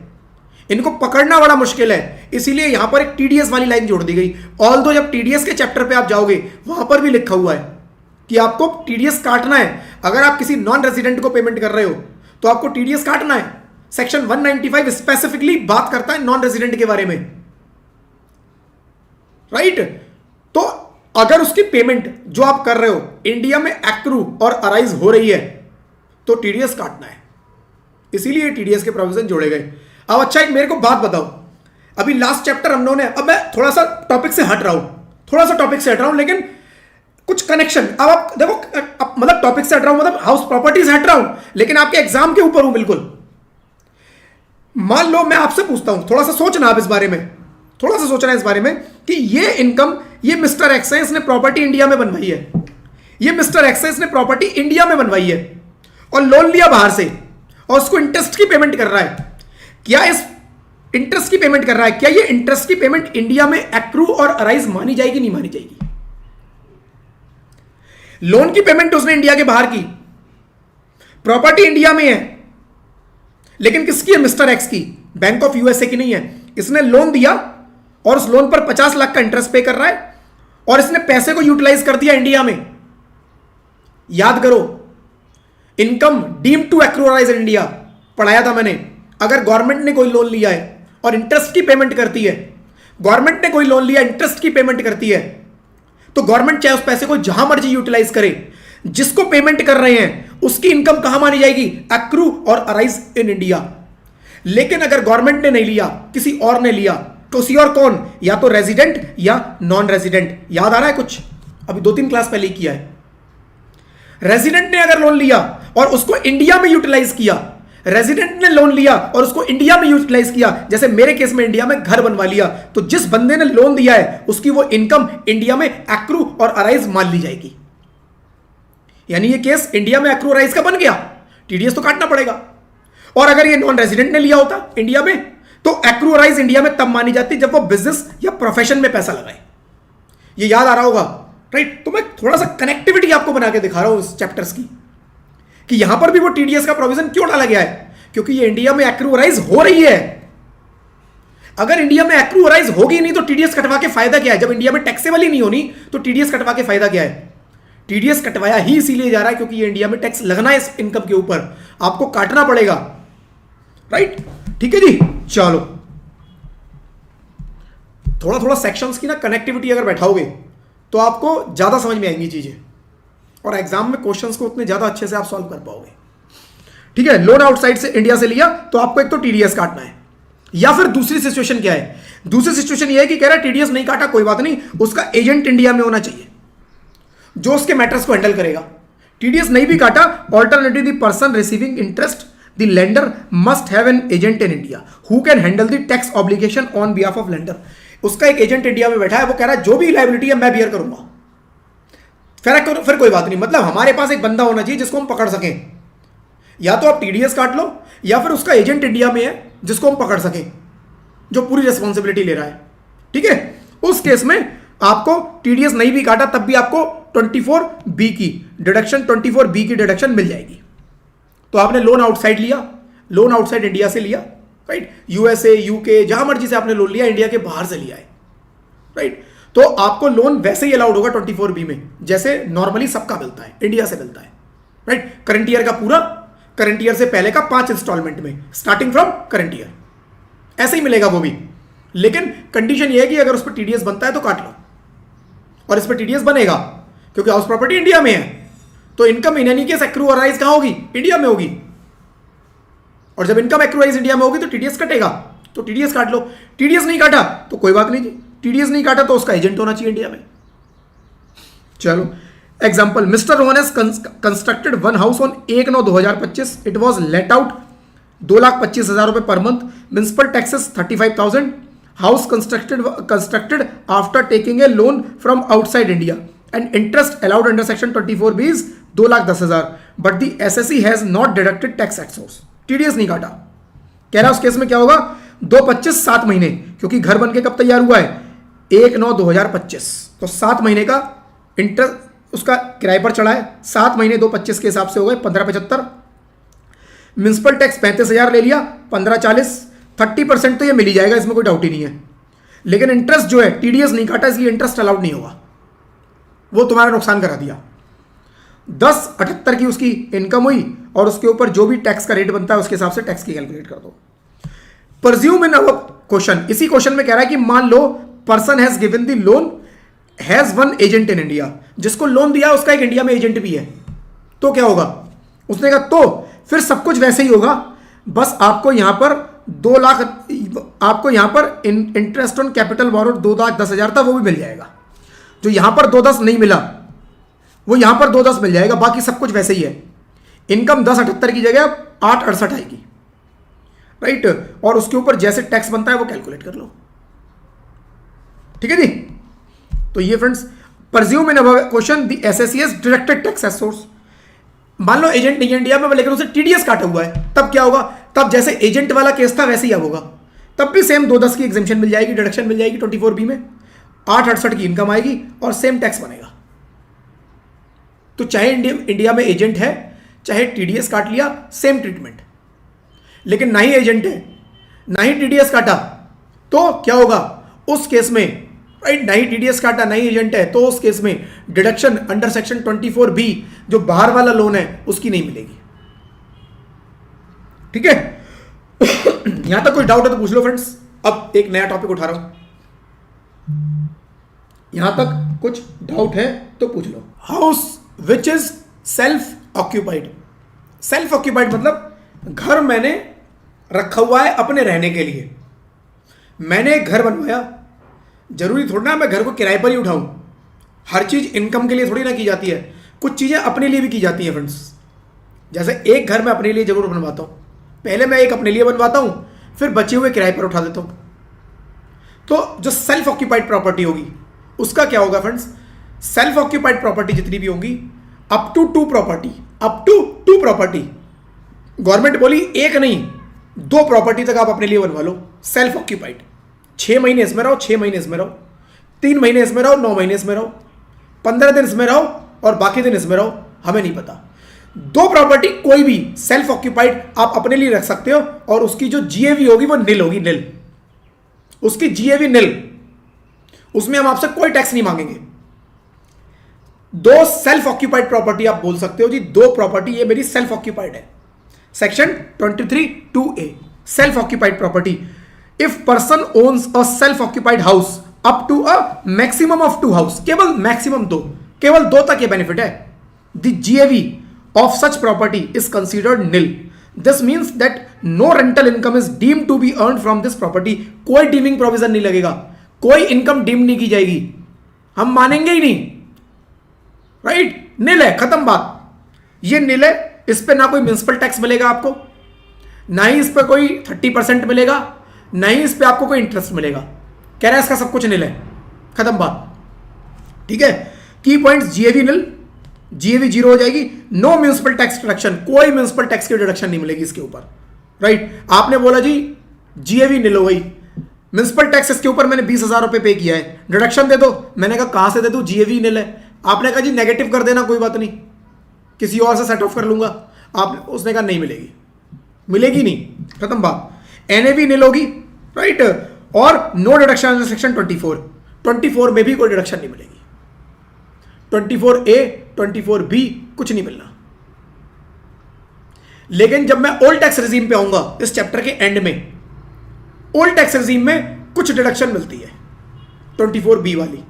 इनको पकड़ना बड़ा मुश्किल है, इसीलिए यहां पर एक टीडीएस वाली लाइन जोड़ दी गई। ऑल्दो जब टीडीएस के चैप्टर पे आप जाओगे वहां पर भी लिखा हुआ है कि आपको टीडीएस काटना है। अगर आप किसी नॉन रेजिडेंट को पेमेंट कर रहे हो तो आपको टीडीएस काटना है। सेक्शन 195 स्पेसिफिकली बात करता है नॉन रेजिडेंट के बारे में, राइट। तो अगर उसकी पेमेंट जो आप कर रहे हो इंडिया में एक्रू और अराइज हो रही है तो टीडीएस काटना है, इसीलिए टीडीएस के प्रोविजन जोड़े गए। अब अच्छा एक मेरे को बात बताओ, अभी लास्ट चैप्टर हम लोगों ने, अब मैं थोड़ा सा टॉपिक से हट रहा हूं, थोड़ा सा टॉपिक से हट रहा हूं, लेकिन कुछ कनेक्शन। अब आप देखो, मतलब टॉपिक से हट रहा हूं, मतलब हाउस प्रॉपर्टीज हट रहा हूं, लेकिन आपके एग्जाम के ऊपर हूं बिल्कुल। मान लो मैं आपसे पूछता हूं, थोड़ा सा सोचना आप इस बारे में, थोड़ा सा सोचना इस बारे में कि ये इनकम, ये मिस्टर एक्स है, इसने प्रॉपर्टी इंडिया में बनवाई है, ये मिस्टर एक्स है, इसने प्रॉपर्टी इंडिया में बनवाई है और लोन लिया बाहर से और उसको इंटरेस्ट की पेमेंट कर रहा है। क्या इस इंटरेस्ट की पेमेंट कर रहा है, क्या ये इंटरेस्ट की पेमेंट इंडिया में एक्रू और अराइज मानी जाएगी, नहीं मानी जाएगी? लोन की पेमेंट उसने इंडिया के बाहर की, प्रॉपर्टी इंडिया में है, लेकिन किसकी है? मिस्टर एक्स की, बैंक ऑफ यूएसए की नहीं है। इसने लोन दिया और उस लोन पर 50 लाख का इंटरेस्ट पे कर रहा है और इसने पैसे को यूटिलाइज कर दिया इंडिया में। याद करो, income deemed to accrue in India पढ़ाया था मैंने। अगर गवर्नमेंट ने कोई लोन लिया है और इंटरेस्ट की पेमेंट करती है, गवर्नमेंट ने कोई लोन लिया इंटरेस्ट की पेमेंट करती है, तो गवर्नमेंट चाहे उस पैसे को जहां मर्जी यूटिलाइज करे, जिसको पेमेंट कर रहे हैं उसकी इनकम कहां मानी जाएगी? एक्रू और अराइज इन इंडिया। लेकिन अगर गवर्नमेंट ने नहीं लिया, किसी और ने लिया, तो उसी और कौन? या तो रेजिडेंट या नॉन रेजिडेंट। याद आ रहा है कुछ? अभी 2-3 क्लास पहले ही किया है। रेजिडेंट ने अगर लोन लिया और उसको इंडिया में यूटिलाइज किया, रेजिडेंट ने लोन लिया और उसको इंडिया में यूटिलाइज किया, जैसे मेरे केस में इंडिया में घर बनवा लिया, तो जिस बंदे ने लोन दिया है उसकी वो इनकम इंडिया में एक्रू और अराइज मान ली जाएगी। यानी ये केस इंडिया में एक्रू अराइज का बन गया, टीडीएस तो काटना पड़ेगा। और अगर ये नॉन रेजिडेंट ने लिया होता इंडिया में, तो एक्रू अराइज इंडिया में तब मानी जाती जब वो बिजनेस या प्रोफेशन में पैसा लगाए। ये याद आ रहा होगा, राइट? तो मैं थोड़ा सा कनेक्टिविटी आपको बना के दिखा रहा हूं इस चैप्टर्स की, कि यहां पर भी वो टीडीएस का प्रोविजन क्यों डाला गया है, क्योंकि ये इंडिया में एक्रूराइज हो रही है। अगर इंडिया में एक्रूराइज होगी नहीं तो टीडीएस कटवा के फायदा क्या है? जब इंडिया में टैक्सेबल ही नहीं होनी तो टीडीएस कटवा के फायदा क्या है? टीडीएस कटवाया ही इसीलिए जा रहा है क्योंकि ये इंडिया में टैक्स लगना है इस इनकम के ऊपर, आपको काटना पड़ेगा, राइट? ठीक है जी, चलो थोड़ा थोड़ा सेक्शंस की ना कनेक्टिविटी अगर बैठाओगे तो आपको ज्यादा समझ में आएंगी चीजें और एग्जाम में क्वेश्चंस को उतने ज्यादा अच्छे से आप सॉल्व कर पाओगे। ठीक है, लोन आउटसाइड से इंडिया से लिया तो आपको एक तो टीडीएस काटना है, या फिर दूसरी सिचुएशन क्या है? दूसरी सिचुएशन ये है कि कह रहा है टीडीएस नहीं काटा कोई बात नहीं, उसका एजेंट इंडिया में होना चाहिए जो उसके मैटर्स को हैंडल करेगा। टीडीएस नहीं भी काटा, alternative the person receiving interest the lender must have an agent in India who can handle the tax obligation on behalf of lender. उसका एक एजेंट इंडिया में बैठा है, वो कह रहा है जो भी लायबिलिटी है मैं बियर करूंगा। फिर कोई बात नहीं, मतलब हमारे पास एक बंदा होना चाहिए जिसको हम पकड़ सकें। या तो आप टीडीएस काट लो या फिर उसका एजेंट इंडिया में है जिसको हम पकड़ सकें, जो पूरी रिस्पॉन्सिबिलिटी ले रहा है। ठीक है, उस केस में आपको टीडीएस नहीं भी काटा तब भी आपको 24B की डिडक्शन 24B की डिडक्शन मिल जाएगी। तो आपने लोन आउटसाइड लिया, लोन आउटसाइड इंडिया से लिया, राइट? यूएसए, यूके, जहां मर्जी से आपने लोन लिया, इंडिया के बाहर से लिया है, राइट? तो आपको लोन वैसे ही अलाउड होगा 24B में जैसे नॉर्मली सबका मिलता है, इंडिया से मिलता है, राइट? करंट ईयर का पूरा, करंट ईयर से पहले का 5 इंस्टॉलमेंट में स्टार्टिंग फ्रॉम करंट ईयर, ऐसे ही मिलेगा वो भी। लेकिन कंडीशन ये है कि अगर उस पर टीडीएस बनता है तो काट लो, और इस पर टीडीएस बनेगा क्योंकि हाउस प्रॉपर्टी इंडिया में है, तो इनकम इन एनी केस एक्रूअराइज कहां होगी? इंडिया में होगी। और जब इनकम एक्रूअराइज इंडिया में होगी तो टीडीएस कटेगा, तो टीडीएस काट लो। टीडीएस नहीं काटा तो कोई बात नहीं जी, टीडीएस नहीं काटा तो उसका एजेंट होना चाहिए इंडिया में। चलो example, mister Rohan has constructed one house on 1/9/2025, it was let out 2,25,000 रुपए per month, municipal taxes 35,000, house constructed after taking a loan from outside India and interest allowed under section 24B is 2,10,000, but the SSC has not deducted tax at source. TDS नहीं काटा। कह रहा है उस case में क्या होगा? 2/25 7 महीने, क्योंकि घर बनके कब तैयार हुआ है? 1/9/2025, तो 7 महीने का इंटरेस्ट उसका किराए पर चढ़ा है। 7 महीने 2/25 के हिसाब से हो गए 15/75। म्युनिसिपल टैक्स 35,000 ले लिया, 15/40, 30% तो ये मिल ही जाएगा, इसमें कोई डाउट ही नहीं है। लेकिन इंटरेस्ट जो है टीडीएस नहीं काटा, इसलिए इंटरेस्ट अलाउड नहीं होगा, वो तुम्हारा नुकसान करा दिया। 10/78 की उसकी इनकम हुई और उसके ऊपर जो भी टैक्स का रेट बनता है उसके हिसाब से टैक्स की कैलकुलेट कर दो। परज्यूम इन अवर क्वेश्चन, इसी क्वेश्चन में कह रहा है कि मान लो person has given the loan has one agent in India, जिसको लोन दिया उसका एक इंडिया में एजेंट भी है, तो क्या होगा? उसने कहा तो फिर सब कुछ वैसे ही होगा, बस आपको यहां पर 2 लाख, आपको यहां पर इंटरेस्ट ऑन कैपिटल बोरोड 2,10,000 था, वो भी मिल जाएगा। जो यहां पर 2,10 नहीं मिला वो यहां पर 2,10 मिल जाएगा, बाकी सब कुछ वैसे ही है। इनकम 10/78 की जगह 8/68 आएगी, राइट? और उसके ऊपर जैसे टैक्स बनता है वो कैलकुलेट कर लो। ठीक है जी, तो ये friends presume in above question the SSC has deducted tax as source. मान लो एजेंट नहीं है इंडिया में लेकिन उसे टीडीएस काटा हुआ है, तब क्या होगा? तब जैसे एजेंट वाला केस था वैसे ही अब होगा, तब भी सेम 2,10 की एग्जेम्पशन मिल जाएगी, डिडक्शन मिल जाएगी 24B में, 8/68 की इनकम आएगी और सेम टैक्स बनेगा। तो चाहे इंडिया में एजेंट है, चाहे टीडीएस काट लिया, सेम ट्रीटमेंट। लेकिन ना ही एजेंट है, ना ही टीडीएस काटा, तो क्या होगा उस केस में, राइट? ना ही टीडीएस काटा, ना ही एजेंट है, तो उस केस में डिडक्शन अंडर सेक्शन 24B जो बाहर वाला लोन है उसकी नहीं मिलेगी। ठीक है? यहां तक कोई डाउट है तो पूछ लो फ्रेंड्स। अब एक नया टॉपिक उठा रहा हूं, यहां तक कुछ डाउट है तो पूछ लो। House which is self occupied. Self occupied मतलब घर मैंने रखा हुआ है अपने रहने के लिए। मैंने एक घर बनवाया, जरूरी थोड़ा ना मैं घर को किराए पर ही उठाऊं। हर चीज इनकम के लिए थोड़ी ना की जाती है, कुछ चीजें अपने लिए भी की जाती हैं फ्रेंड्स। जैसे एक घर मैं अपने लिए जरूर बनवाता हूं, पहले मैं एक अपने लिए बनवाता हूं, फिर बचे हुए किराए पर उठा देता हूं। तो जो सेल्फ ऑक्यूपाइड प्रॉपर्टी होगी उसका क्या होगा फ्रेंड्स? सेल्फ ऑक्यूपाइड प्रॉपर्टी जितनी भी होंगी up to two property, government बोली एक नहीं 2 प्रॉपर्टी तक आप अपने लिए बनवा लो सेल्फ ऑक्यूपाइड। 6 महीने इसमें रहो, 6 महीने इसमें रहो, 3 महीने इसमें रहो, 9 महीने इसमें रहो, 15 दिन इसमें रहो और बाकी दिन इसमें रहो, हमें नहीं पता। 2 प्रॉपर्टी कोई भी सेल्फ ऑक्यूपाइड आप अपने लिए रख सकते हो और उसकी जो जीएवी होगी वो निल होगी, निल। उसकी जीएवी निल, उसमें हम आपसे कोई टैक्स नहीं मांगेंगे। 2 सेल्फ ऑक्यूपाइड प्रॉपर्टी आप बोल सकते हो जी, 2 प्रॉपर्टी ये मेरी सेल्फ ऑक्यूपाइड है। Section 23(2)(a self occupied property. If person owns a self occupied house up to a maximum of 2 house, केवल मैक्सिमम 2, केवल 2 तक ये बेनिफिट है। The GAV of such property is considered nil. This means that no rental income is deemed to be earned from this property. कोई dimming provision नहीं लगेगा, कोई income deem नहीं की जाएगी, हम मानेंगे ही नहीं, राइट? निल है, खत्म बात। ये निल है, इस पे ना कोई म्युनिसिपल टैक्स मिलेगा आपको, ना ही इस पे कोई 30% मिलेगा, ना ही इस पे आपको कोई इंटरेस्ट मिलेगा। कह रहा है इसका सब कुछ निल है, खत्म बात। ठीक है? की पॉइंट्स, जीएवी निल, जीएवी 0 हो जाएगी। नो म्युनिसिपल टैक्स डिडक्शन, कोई म्युनिसिपल टैक्स की डिडक्शन नहीं मिलेगी इसके ऊपर, राइट? आपने बोला जी जीएवी निल हो गई, म्युनिसिपल टैक्स इसके ऊपर मैंने 20,000 रुपए पे किया है, डिडक्शन दे दो। मैंने कहा कहां से दे दूं, जीएवी निल है। आपने कहा जी नेगेटिव कर देना, कोई बात नहीं, किसी और से सेट ऑफ कर लूंगा। उसने कहा नहीं मिलेगी, मिलेगी नहीं, खत्म बात। एनएवी निल होगी, राइट? और नो डिडक्शन सेक्शन 24 में भी कोई डिडक्शन नहीं मिलेगी। 24A 24B कुछ नहीं मिलना। लेकिन जब मैं ओल्ड टैक्स रिजीम पे आऊंगा इस चैप्टर के एंड में, ओल्ड टैक्स रिजीम में कुछ डिडक्शन मिलती है 24B वाली,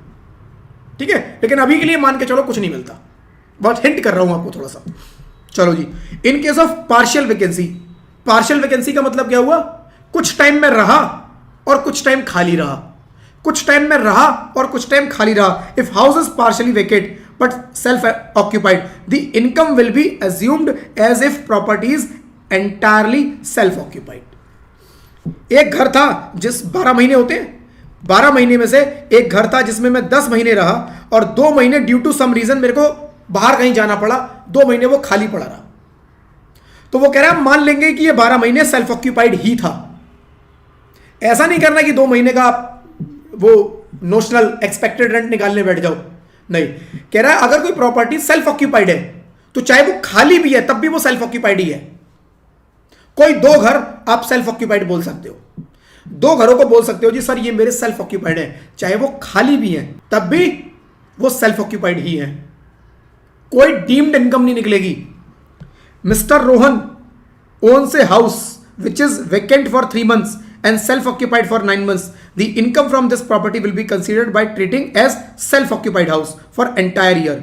ठीक है? लेकिन अभी के लिए मान के चलो कुछ नहीं मिलता, बहुत हिंट कर रहा हूं आपको थोड़ा सा। चलो जी, in case of partial vacancy, partial vacancy का मतलब क्या हुआ? कुछ टाइम में रहा और कुछ टाइम खाली रहा, कुछ टाइम में रहा और कुछ टाइम खाली रहा। If house is partially vacate but self occupied, the income will be assumed as if property is entirely self occupied. एक घर था जिस 12 महीने होते हैं, 12 महीने में से एक घर था जिसमें मैं 10 महीने रहा और 2 महीने ड्यू टू सम रीजन मेरे को बाहर कहीं जाना पड़ा, 2 महीने वो खाली पड़ा रहा। तो वो कह रहा है मान लेंगे कि ये 12 महीने सेल्फ ऑक्यूपाइड ही था। ऐसा नहीं करना कि 2 महीने का आप वो नोशनल एक्सपेक्टेड रेंट निकालने बैठ जाओ, नहीं। कह रहा है अगर कोई प्रॉपर्टी सेल्फ ऑक्यूपाइड है तो चाहे वो खाली भी है तब भी वो सेल्फ ऑक्यूपाइड ही है। कोई 2 घर आप सेल्फ ऑक्यूपाइड बोल सकते हो, 2 घरों को बोल सकते हो जी सर ये मेरे सेल्फ ऑक्यूपाइड है, चाहे वो खाली भी है तब भी वो सेल्फ ऑक्यूपाइड ही है, कोई डीम्ड इनकम नहीं निकलेगी। Mister Rohan owns a house which is vacant for 3 months and self-occupied for 9 months. The income from this property will be considered by treating as self-occupied house for entire year,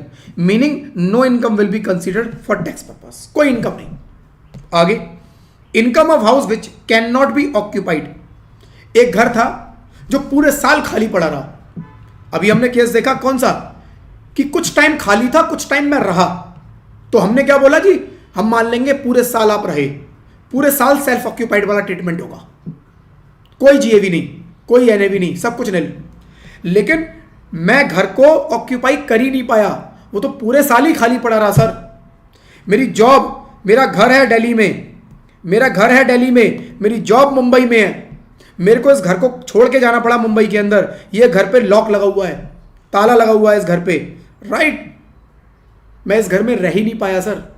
meaning no income will be considered for tax purpose. कोई income नहीं। आगे, income of house which can not B occupied. एक घर था जो पूरे साल खाली पड़ा रहा। अभी हमने केस देखा कौन सा, कि कुछ टाइम खाली था कुछ टाइम में रहा, तो हमने क्या बोला जी, हम मान लेंगे पूरे साल आप रहे, पूरे साल सेल्फ ऑक्यूपाइड वाला ट्रीटमेंट होगा, कोई जीएवी नहीं, कोई एनएवी नहीं, सब कुछ नहीं। लेकिन मैं घर को ऑक्यूपाई कर ही नहीं पाया, वो तो पूरे साल ही खाली पड़ा रहा सर। मेरी जॉब, मेरा घर है दिल्ली में, मेरा घर है दिल्ली में, मेरी जॉब मुंबई में है, मेरे को इस घर को छोड़ के जाना पड़ा मुंबई के अंदर, ये घर पे लॉक लगा हुआ है, ताला लगा हुआ है इस घर पे, राइट? मैं इस घर में रह ही नहीं पाया sir.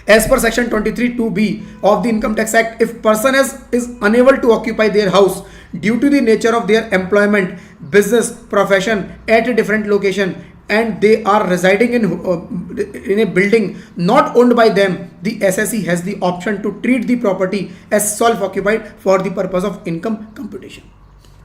As per section 23(2)(b) of the Income Tax Act, if person is unable to occupy their house due to the nature of their employment, business, profession at a different location, and they are residing in a building not owned by them, the SSE has the option to treat the property as self-occupied for the purpose of income computation.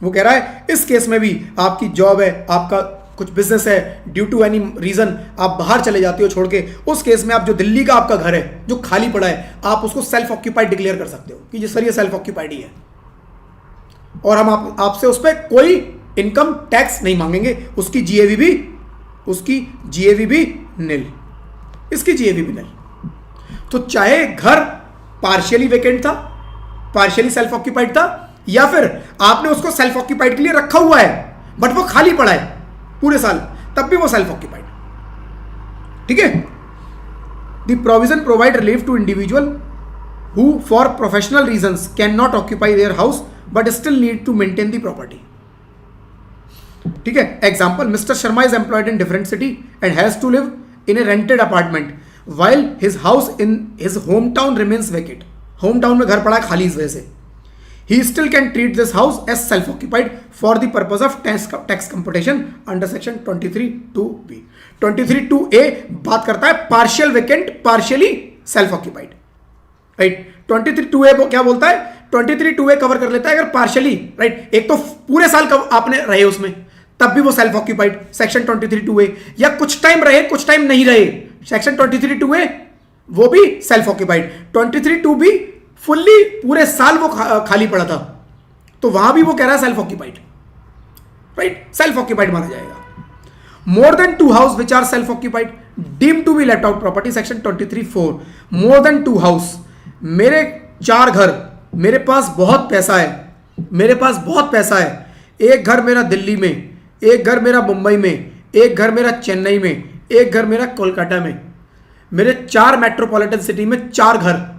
वो कह रहा है इस case में भी आपकी job है, आपका कुछ बिजनेस है, ड्यू टू एनी रीजन आप बाहर चले जाते हो छोड़ के, उस केस में आप जो दिल्ली का आपका घर है जो खाली पड़ा है, आप उसको सेल्फ ऑक्यूपाइड डिक्लेयर कर सकते हो कि ये सर ये सेल्फ ऑक्यूपाइड ही है, और हम आपसे उस पर कोई इनकम टैक्स नहीं मांगेंगे, उसकी जीएवी भी निल, इसकी जीएवी भी निल। तो चाहे घर पार्शियली वेकेंट था, पार्शियली सेल्फ ऑक्यूपाइड था, या फिर आपने उसको सेल्फ ऑक्यूपाइड के लिए रखा हुआ है बट वो खाली पड़ा है पूरे साल, तब भी वो सेल्फ ऑक्यूपाइड। ठीक है। The provision provide relief to individual who for professional reasons can not occupy their house but still need to maintain the property. ठीक है। Example, Mr Sharma is employed in different city and has to live in a rented apartment while his house in his home town remains vacant. Home town में घर पड़ा है खाली, इस वजह से he still can treat this house as self-occupied for the purpose of tax computation under section 23(2)(b). 23(2)(a) बात करता है partial vacant, partially self occupied, right. 23(2)(a) वो क्या बोलता है? 23(2)(a) कवर कर लेता है अगर पार्शियली, राइट, एक तो पूरे साल कब आपने रहे उसमें तब भी वो सेल्फ ऑक्यूपाइड, सेक्शन 23(2)(a), या कुछ टाइम रहे कुछ टाइम नहीं रहे, सेक्शन 23(2)(a) वो भी सेल्फ ऑक्यूपाइड। 23(2)(b) फुल्ली पूरे साल वो खाली पड़ा था, तो वहां भी वो कह रहा है self occupied, right, self occupied माना जाएगा। More than 2 house which are self occupied deem to be left out property, section 23(4). More than 2 house, मेरे 4 घर, मेरे पास बहुत पैसा है, मेरे पास बहुत पैसा है, एक घर मेरा दिल्ली में, एक घर मेरा मुंबई में, एक घर मेरा चेन्नई में, एक घर मेरा कोलकाता में, मेरे 4 मेट्रोपॉलिटन सिटी में 4 घर,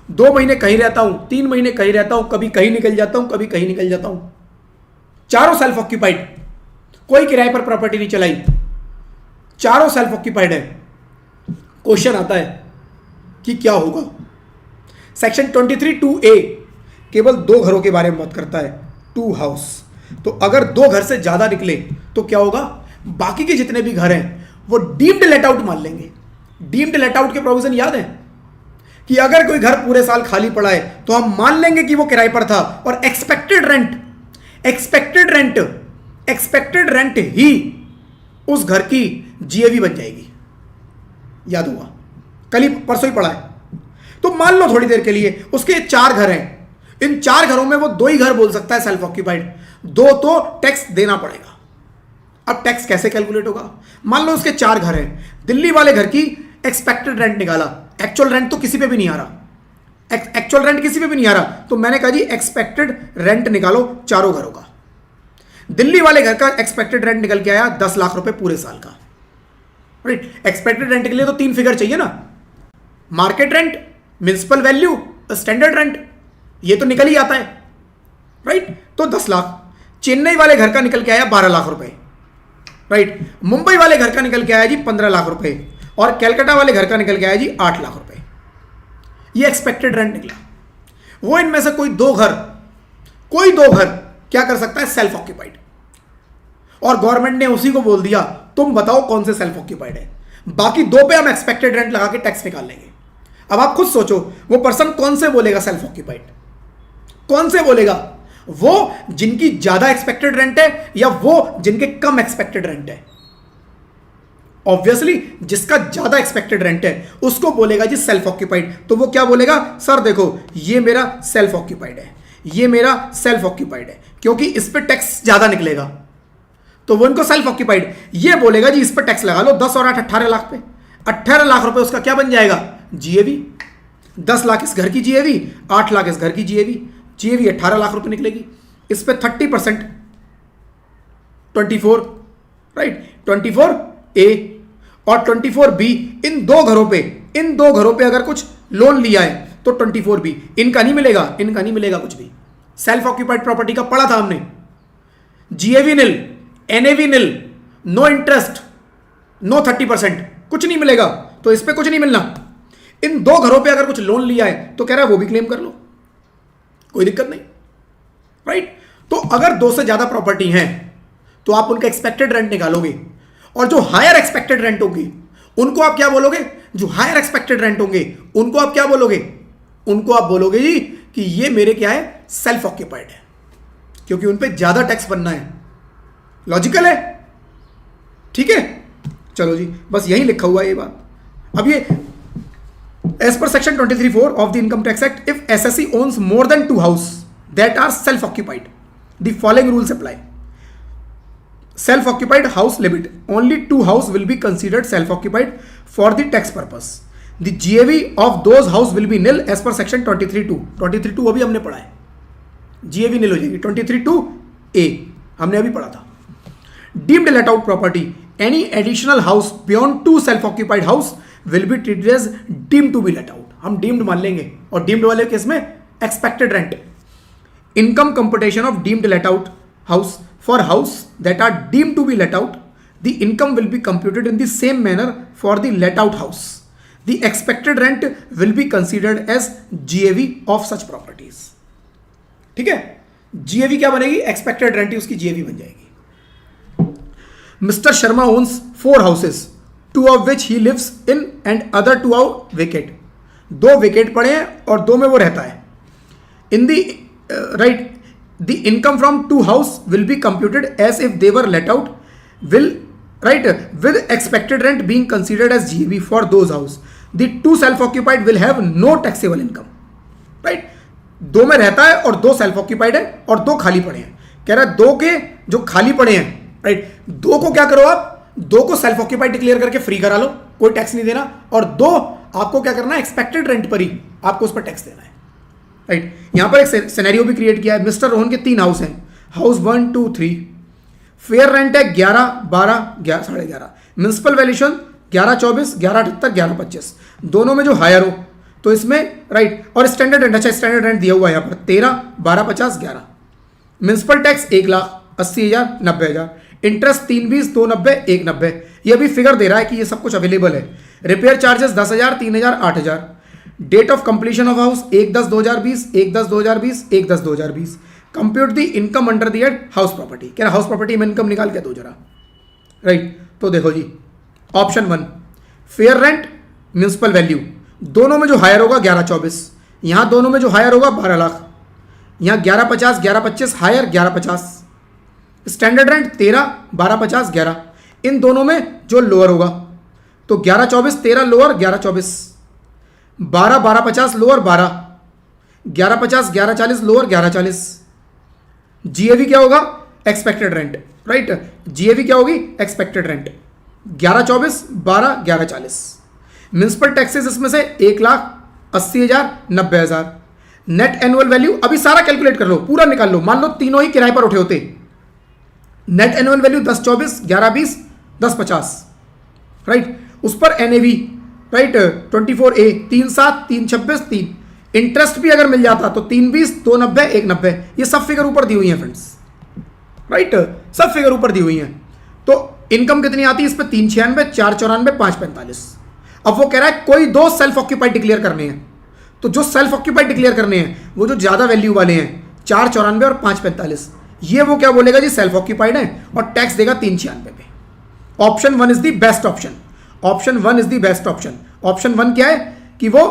2 महीने कहीं रहता हूं, 3 महीने कहीं रहता हूं, कभी कहीं निकल जाता हूं, कभी कहीं निकल जाता हूं, चारों सेल्फ ऑक्यूपाइड, कोई किराए पर प्रॉपर्टी नहीं चलाई, चारों सेल्फ ऑक्यूपाइड है। क्वेश्चन आता है कि क्या होगा? सेक्शन 23(2)(a) केवल 2 घरों के बारे में बात करता है, 2 हाउस। तो अगर 2 घर से ज्यादा निकले तो क्या होगा? बाकी के जितने भी घर हैं वो डीम्ड लेट आउट मान लेंगे। डीम्ड लेट आउट के प्रोविजन याद है कि अगर कोई घर पूरे साल खाली पड़ा है तो हम मान लेंगे कि वो किराए पर था, और एक्सपेक्टेड रेंट ही उस घर की जीएवी बन जाएगी। याद होगा, कल ही परसों ही पड़ा है। तो मान लो थोड़ी देर के लिए उसके 4 घर हैं, इन 4 घरों में वो 2 ही घर बोल सकता है सेल्फ ऑक्यूपाइड, 2 तो टैक्स देना पड़ेगा। अब टैक्स कैसे कैलकुलेट होगा? मान लो उसके 4 घर हैं, दिल्ली वाले घर की एक्सपेक्टेड रेंट निकाला, एक्चुअल रेंट तो किसी पे भी नहीं आ रहा, एक्चुअल रेंट किसी पे भी नहीं आ रहा, तो मैंने कहा जी एक्सपेक्टेड रेंट निकालो चारों घरों का। दिल्ली वाले घर का एक्सपेक्टेड रेंट निकल के आया 10 लाख रुपए पूरे साल का, राइट। एक्सपेक्टेड रेंट के लिए तो 3 फिगर चाहिए ना, market rent, municipal value, standard rent, ये तो निकल ही आता है, राइट। तो 10 लाख। चेन्नई वाले घर का निकल के आया 12 लाख रुपए, राइट। मुंबई वाले घर का निकल के आया जी 15 लाख रुपए, और कैलकाटा वाले घर का निकल के आया जी 8 लाख रुपए। ये एक्सपेक्टेड रेंट निकला। वो इनमें से कोई 2 घर क्या कर सकता है? सेल्फ ऑक्यूपाइड, और गवर्नमेंट ने उसी को बोल दिया तुम बताओ कौन से सेल्फ ऑक्यूपाइड है, बाकी 2 पे हम एक्सपेक्टेड रेंट लगा के टैक्स निकाल लेंगे। अब आप खुद सोचो वो पर्सन कौन से बोलेगा सेल्फ ऑक्यूपाइड, कौन से बोलेगा? वो जिनकी ज्यादा एक्सपेक्टेड रेंट है या वो जिनके कम एक्सपेक्टेड रेंट है? ऑब्वियसली जिसका ज्यादा एक्सपेक्टेड रेंट है उसको बोलेगा जी सेल्फ ऑक्यूपाइड। तो वो क्या बोलेगा? सर देखो ये मेरा सेल्फ ऑक्यूपाइड है, ये मेरा सेल्फ ऑक्यूपाइड है, क्योंकि इस पे टैक्स ज्यादा निकलेगा, तो वो इनको सेल्फ ऑक्यूपाइड ये बोलेगा जी इस पे टैक्स लगा लो 10 और 8 18 लाख पे, 18 लाख रुपए उसका क्या बन जाएगा? जीएवी। 10 लाख इस घर की जीएवी, 8 लाख इस घर की जीएवी, जीएवी 18 लाख रुपए निकलेगी। इस पे 30% 24, राइट, 24(a) और 24(b), इन 2 घरों पे अगर कुछ लोन लिया है तो 24(b) इनका नहीं मिलेगा कुछ भी। सेल्फ ऑक्यूपाइड प्रॉपर्टी का पढ़ा था हमने, जीएवी निल, एनएवी निल, नो इंटरेस्ट, नो 30%, कुछ नहीं मिलेगा, तो इस पे कुछ नहीं मिलना। इन 2 घरों पे अगर कुछ लोन लिया है तो कह रहा है वो भी क्लेम कर लो, कोई दिक्कत नहीं, राइट। तो अगर 2 से ज्यादा प्रॉपर्टी हैं तो आप उनका एक्सपेक्टेड रेंट निकालोगे, और जो हायर एक्सपेक्टेड रेंट होगी उनको आप क्या बोलोगे, जो हायर एक्सपेक्टेड रेंट होंगे उनको आप क्या बोलोगे, उनको आप बोलोगे जी कि ये मेरे क्या है, सेल्फ ऑक्यूपाइड है, क्योंकि उन पे ज्यादा टैक्स बनना है। लॉजिकल है, ठीक है। चलो जी, बस यही लिखा हुआ है ये बात। अब ये as per section 23(4) of the income tax act, if SSC owns more than 2 house that are self occupied, the following rules apply. Self occupied house limit, only 2 house will be considered self occupied for the tax purpose. The GAV of those house will be nil as per section 23(2). 23(2) अभी हमने पढ़ा है, GAV निल हो जाएगी। 23(2)(a) हमने अभी पढ़ा था। Deemed let out property, any additional house beyond 2 self occupied house will be treated as deemed to be let out. हम डीम्ड मान लेंगे, और डीम्ड वाले केस में expected rent. Income computation of deemed let out house, for house that are deemed to be let out, the income will be computed in the same manner for the let out house. The expected rent will be considered as GAV of such properties. ठीक है, GAV क्या बनेगी, expected rent ही उसकी GAV बन जाएगी। Mr. Sharma owns 4 houses, 2 of which he lives in and other 2 are vacant. 2 vacant पड़े हैं और 2 में वो रहता है। In the right, the income from 2 house will be computed as if they were let out, will right with expected rent being considered as GEB for those house. The 2 self-occupied will have no taxable income. Right? 2 में रहता है और 2 self occupied है और 2 खाली पड़े हैं। कह रहा है 2 के जो खाली पड़े हैं, राइट, 2 को क्या करो आप, 2 को सेल्फ ऑक्यूपाइड डिक्लेयर करके फ्री करा लो, कोई टैक्स नहीं देना, और 2 आपको क्या करना है, एक्सपेक्टेड रेंट पर ही आपको उस पर टैक्स देना है, राइट। यहां पर एक सिनेरियो भी क्रिएट किया है। मिस्टर रोहन के 3 हाउस हैं, हाउस 1, 2, 3, फेयर रेंट है 11, 12, 11.5, म्युनिसिपल वैल्यूएशन 11, 24, 11, 78, 11, 25, दोनों में जो हायर हो तो इसमें राइट, और स्टैंडर्ड रेंट, अच्छा स्टैंडर्ड रेंट दिया हुआ है यहाँ पर 13, 12, 50, 11, म्युनिसिपल टैक्स 1,80,000, 90,000, इंटरेस्ट 320, 290, 190, ये भी फिगर दे रहा है कि ये सब कुछ अवेलेबल है। Repair charges 10,000, 3,000, 8,000। Date of completion of house 1/10/2020, 1/10/2020, 1/10/2020। Compute the income under the head house property, क्या हाउस प्रॉपर्टी में इनकम निकाल के दो जरा, राइट। तो देखो जी, option 1 fair rent, municipal value, दोनों में जो हायर होगा 11/24, यहां दोनों में जो हायर होगा 12 लाख, यहां 11/50, 11/25 हायर 11/50, स्टैंडर्ड रेंट 13, 12/50, 11, इन दोनों में जो लोअर होगा तो 11/24, 13 लोअर 11/24, 12, 12/50 लोअर 12, 11/50, 11/40 लोअर 11/40। जीएवी क्या होगा, एक्सपेक्टेड रेंट, राइट, जीएवी क्या होगी, एक्सपेक्टेड रेंट 11/24, 12, 11/40। म्युनिसिपल टैक्सेस इसमें से 1,80,000, 90,000। नेट एनुअल वैल्यू अभी सारा कैलकुलेट कर लो, पूरा निकाल लो, मान लो तीनों ही किराए पर उठे होते। Net annual value 10/24, 11/20, 10/50, right. उस पर एनएवी, राइट, 24A 3/7, 3/26, 3। इंटरेस्ट भी अगर मिल जाता तो 3/20, 290, 190, ये सब फिगर ऊपर दी हुई हैं फ्रेंड्स, राइट, सब फिगर ऊपर दी हुई हैं। तो इनकम कितनी आती है इस पर, 396, 494, 545। अब वो कह रहा है कोई 2 सेल्फ ऑक्यूपाइड डिक्लेयर करने हैं, तो जो सेल्फ ऑक्यूपाइड डिक्लेयर करने हैं वो जो ज्यादा वैल्यू वाले हैं 494 और 545, ये वो क्या बोलेगा जी, सेल्फ ऑक्यूपाइड है और टैक्स देगा 396 पे। Option 1 is the best option, option 1 is the best option. Option 1 क्या है कि वो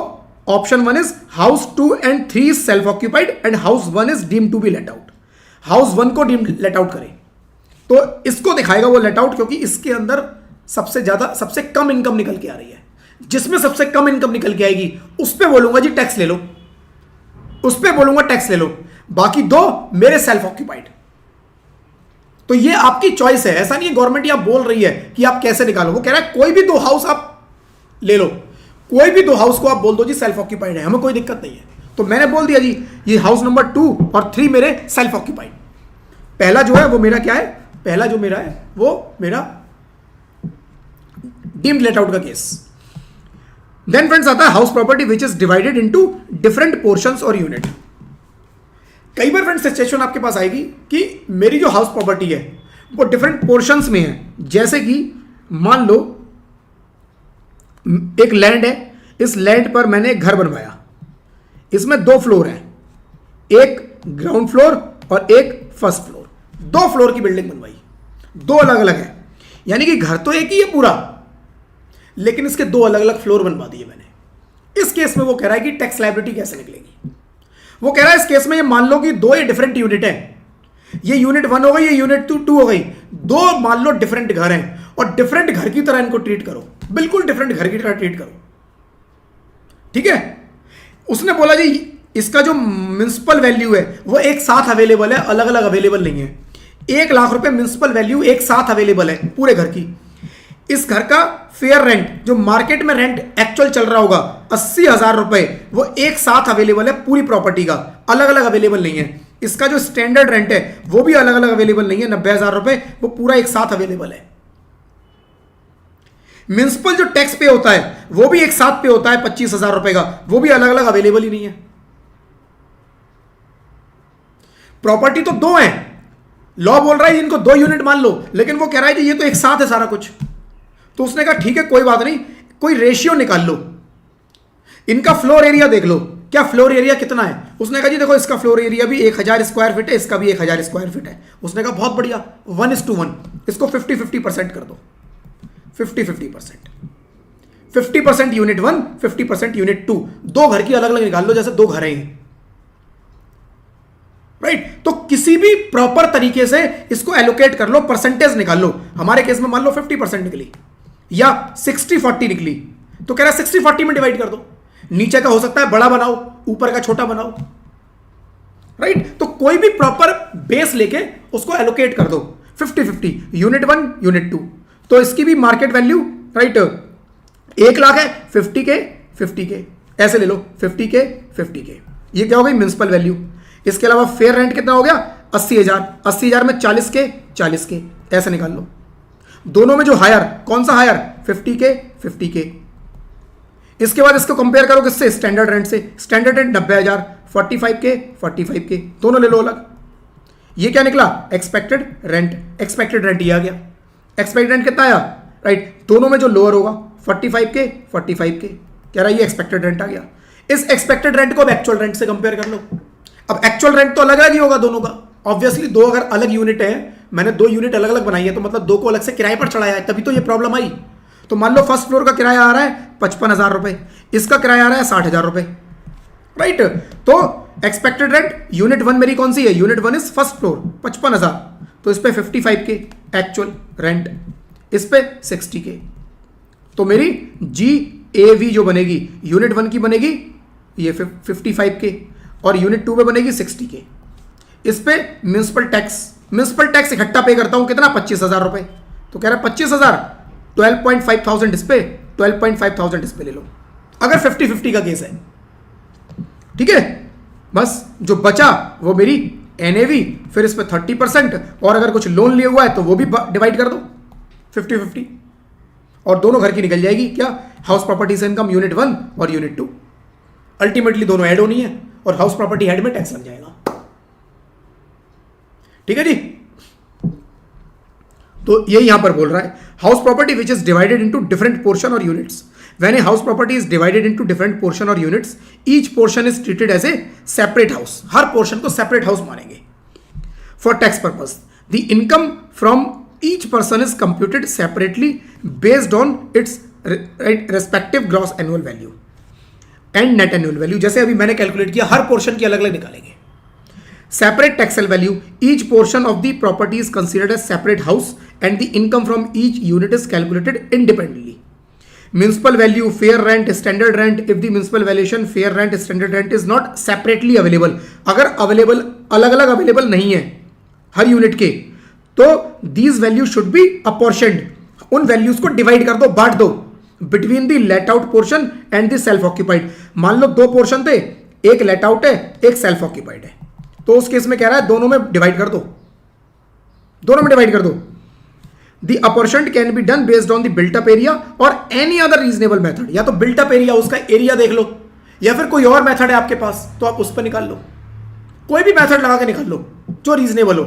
option 1 is house 2 and 3 self occupied and house 1 is deemed to be let out. House 1 को डीम्ड लेट आउट करे तो इसको दिखाएगा वो लेट आउट, क्योंकि इसके अंदर सबसे ज्यादा, सबसे कम इनकम निकल के आ रही है। जिसमें सबसे कम इनकम निकल के आएगी उस पर बोलूंगा जी टैक्स ले लो, उस पर बोलूंगा टैक्स ले लो, बाकी 2 मेरे सेल्फ ऑक्यूपाइड। तो ये आपकी चॉइस है, ऐसा नहीं है गवर्नमेंट यहां बोल रही है कि आप कैसे निकालो। वो कह रहा है कोई भी 2 हाउस आप ले लो, कोई भी 2 हाउस को आप बोल दो जी सेल्फ ऑक्यूपाइड है, हमें कोई दिक्कत नहीं है। तो मैंने बोल दिया जी ये हाउस नंबर 2 और 3 मेरे सेल्फ ऑक्यूपाइड। पहला जो है वो मेरा क्या है, पहला जो मेरा है वो मेरा डीम्ड लेट आउट का केस। देन फ्रेंड्स आता है house property which is divided into different portions और यूनिट। कई बार फ्रेंड्स सिचुएशन आपके पास आएगी कि मेरी जो हाउस प्रॉपर्टी है वो डिफरेंट पोर्शंस में है। जैसे कि मान लो एक लैंड है, इस लैंड पर मैंने एक घर बनवाया, इसमें 2 फ्लोर हैं, एक ग्राउंड फ्लोर और एक फर्स्ट फ्लोर, 2 फ्लोर की बिल्डिंग बनवाई, 2 अलग अलग है, यानी कि घर तो एक ही है पूरा, लेकिन इसके 2 अलग अलग फ्लोर बनवा दिए मैंने। इस केस में वो कह रहा है कि टैक्स लायबिलिटी कैसे निकलेगी। वो कह रहा है इस केस में ये मान लो कि 2 ये डिफरेंट यूनिट हैं, ये यूनिट 1 हो गई, ये यूनिट 2 हो गई, 2 मान लो डिफरेंट घर हैं और डिफरेंट घर की तरह इनको ट्रीट करो, बिल्कुल डिफरेंट घर की तरह ट्रीट करो, ठीक है। उसने बोला जी इसका जो म्युनिसिपल वैल्यू है वो एक साथ अवेलेबल है, अलग अलग अवेलेबल नहीं है। 1 लाख रुपए म्युनिसिपल वैल्यू एक साथ अवेलेबल है पूरे घर की। इस घर का फेयर रेंट जो मार्केट में रेंट एक्चुअल चल रहा होगा 80,000 रुपए, वो एक साथ अवेलेबल है पूरी प्रॉपर्टी का, अलग अलग अवेलेबल नहीं है। इसका जो स्टैंडर्ड रेंट है वो भी अलग अलग अवेलेबल नहीं है, 90,000 रुपए, वो पूरा एक साथ अवेलेबल है। म्युनिसिपल जो टैक्स पे होता है वो भी एक साथ पे होता है 25,000 रुपए का, वो भी अलग अलग अवेलेबल ही नहीं है। प्रॉपर्टी तो 2 है, लॉ बोल रहा है इनको 2 यूनिट मान लो, लेकिन वो कह रहा है कि ये तो एक साथ है सारा कुछ। तो उसने कहा ठीक है कोई बात नहीं, कोई रेशियो निकाल लो, इनका फ्लोर एरिया देख लो, क्या फ्लोर एरिया कितना है। उसने कहा जी देखो इसका फ्लोर एरिया भी 1000 स्क्वायर फीट है, इसका भी 1000 स्क्वायर फीट है। उसने कहा बहुत बढ़िया, 1:1, इसको 50-50% कर दो, 50-50%, 50% यूनिट 1, 50% यूनिट 2, 2 घर की अलग अलग निकाल लो, जैसे 2 घर हैं, राइट। तो किसी भी प्रॉपर तरीके से इसको एलोकेट कर लो, परसेंटेज निकाल लो। हमारे केस में मान लो 50% निकली या 60-40 निकली, तो कह रहा है 60-40 में डिवाइड कर दो। नीचे का हो सकता है बड़ा बनाओ, ऊपर का छोटा बनाओ, राइट। तो कोई भी प्रॉपर बेस लेके उसको एलोकेट कर दो, 50-50, यूनिट 1 यूनिट 2। तो इसकी भी मार्केट वैल्यू, राइट, 1 लाख है, 50K, ऐसे ले लो, 50K, ये क्या हो गई म्युनिसिपल वैल्यू। इसके अलावा फेयर रेंट कितना हो गया 80,000 में 40K, ऐसे निकाल लो। दोनों में जो हायर, कौन सा हायर, 50K। इसके बाद इसको कंपेयर करो किससे, स्टैंडर्ड रेंट से। स्टैंडर्ड रेंट 90,000, 45K, दोनों ले लो अलग। ये क्या निकला, एक्सपेक्टेड रेंट ये आ गया। एक्सपेक्टेड रेंट कितना आया, राइट, दोनों में जो लोअर होगा 45K, कह रहा है ये एक्सपेक्टेड रेंट आ गया। इस एक्सपेक्टेड रेंट को अब एक्चुअल रेंट से कंपेयर कर लो। अब एक्चुअल रेंट तो अलग अलग ही होगा दोनों का, ऑब्वियसली 2 अगर अलग यूनिट है, मैंने 2 यूनिट अलग अलग बनाई है, तो मतलब 2 को अलग से किराए पर चढ़ाया है, तभी तो ये प्रॉब्लम आई। तो मान लो फर्स्ट फ्लोर का किराया आ रहा है 55,000 रुपए, इसका किराया आ रहा है 60,000 रुपए, राइट। तो एक्सपेक्टेड रेंट यूनिट 1 मेरी कौन सी है, यूनिट 1 इज फर्स्ट फ्लोर, 55,000, तो इस पे 55K एक्चुअल रेंट, इस पे 60K। तो मेरी GAV जो बनेगी यूनिट 1 की बनेगी ये 55K और यूनिट 2 में बनेगी 60K। इस पे म्युनिसिपल टैक्स इकट्ठा पे करता हूं कितना, 25,000 रुपए। तो कह रहा है 25,000, 12,500 इस पे, 12,500 इस पे ले लो, अगर 50-50 का केस है, ठीक है। बस जो बचा वो मेरी NAV, फिर इस पे 30%, और अगर कुछ लोन लिया हुआ है तो वो भी डिवाइड कर दो 50-50, और दोनों घर की निकल जाएगी क्या, हाउस प्रॉपर्टीज इनकम यूनिट 1 और यूनिट 2। अल्टीमेटली दोनों ऐड होनी है और हाउस प्रॉपर्टी हेड में टैक्स लग जाएगा, ठीक है जी। तो ये यहां पर बोल रहा है house property which is divided into different portion or units. When a house property is divided into different portion or units, each portion is treated as a separate house. हर पोर्शन को सेपरेट हाउस मानेंगे for tax purpose. The income from each person is computed separately based on its respective gross annual value and net annual value. जैसे अभी मैंने calculate किया, हर portion की अलग अलग निकालेंगे। Separate taxable value, each portion of the property is considered as separate house and the income from each unit is calculated independently. Municipal value, fair rent, standard rent, if the municipal valuation, fair rent, standard rent is not separately available, अगर available अलग अलग available नहीं है हर unit के, तो these values should be apportioned, उन values को divide कर दो, बांट दो between the let out portion and the self occupied। मान लो 2 पोर्शन थे, एक let out है, एक self occupied है, तो उस केस में कह रहा है दोनों में डिवाइड कर दो, दोनों में डिवाइड कर दो। The apportionment can be done based on the built up area और एनी अदर रीजनेबल मेथड। या तो बिल्ट अप एरिया, उसका एरिया देख लो, या फिर कोई और मेथड है आपके पास तो आप उस पर निकाल लो, कोई भी मेथड लगा के निकाल लो जो रीजनेबल हो,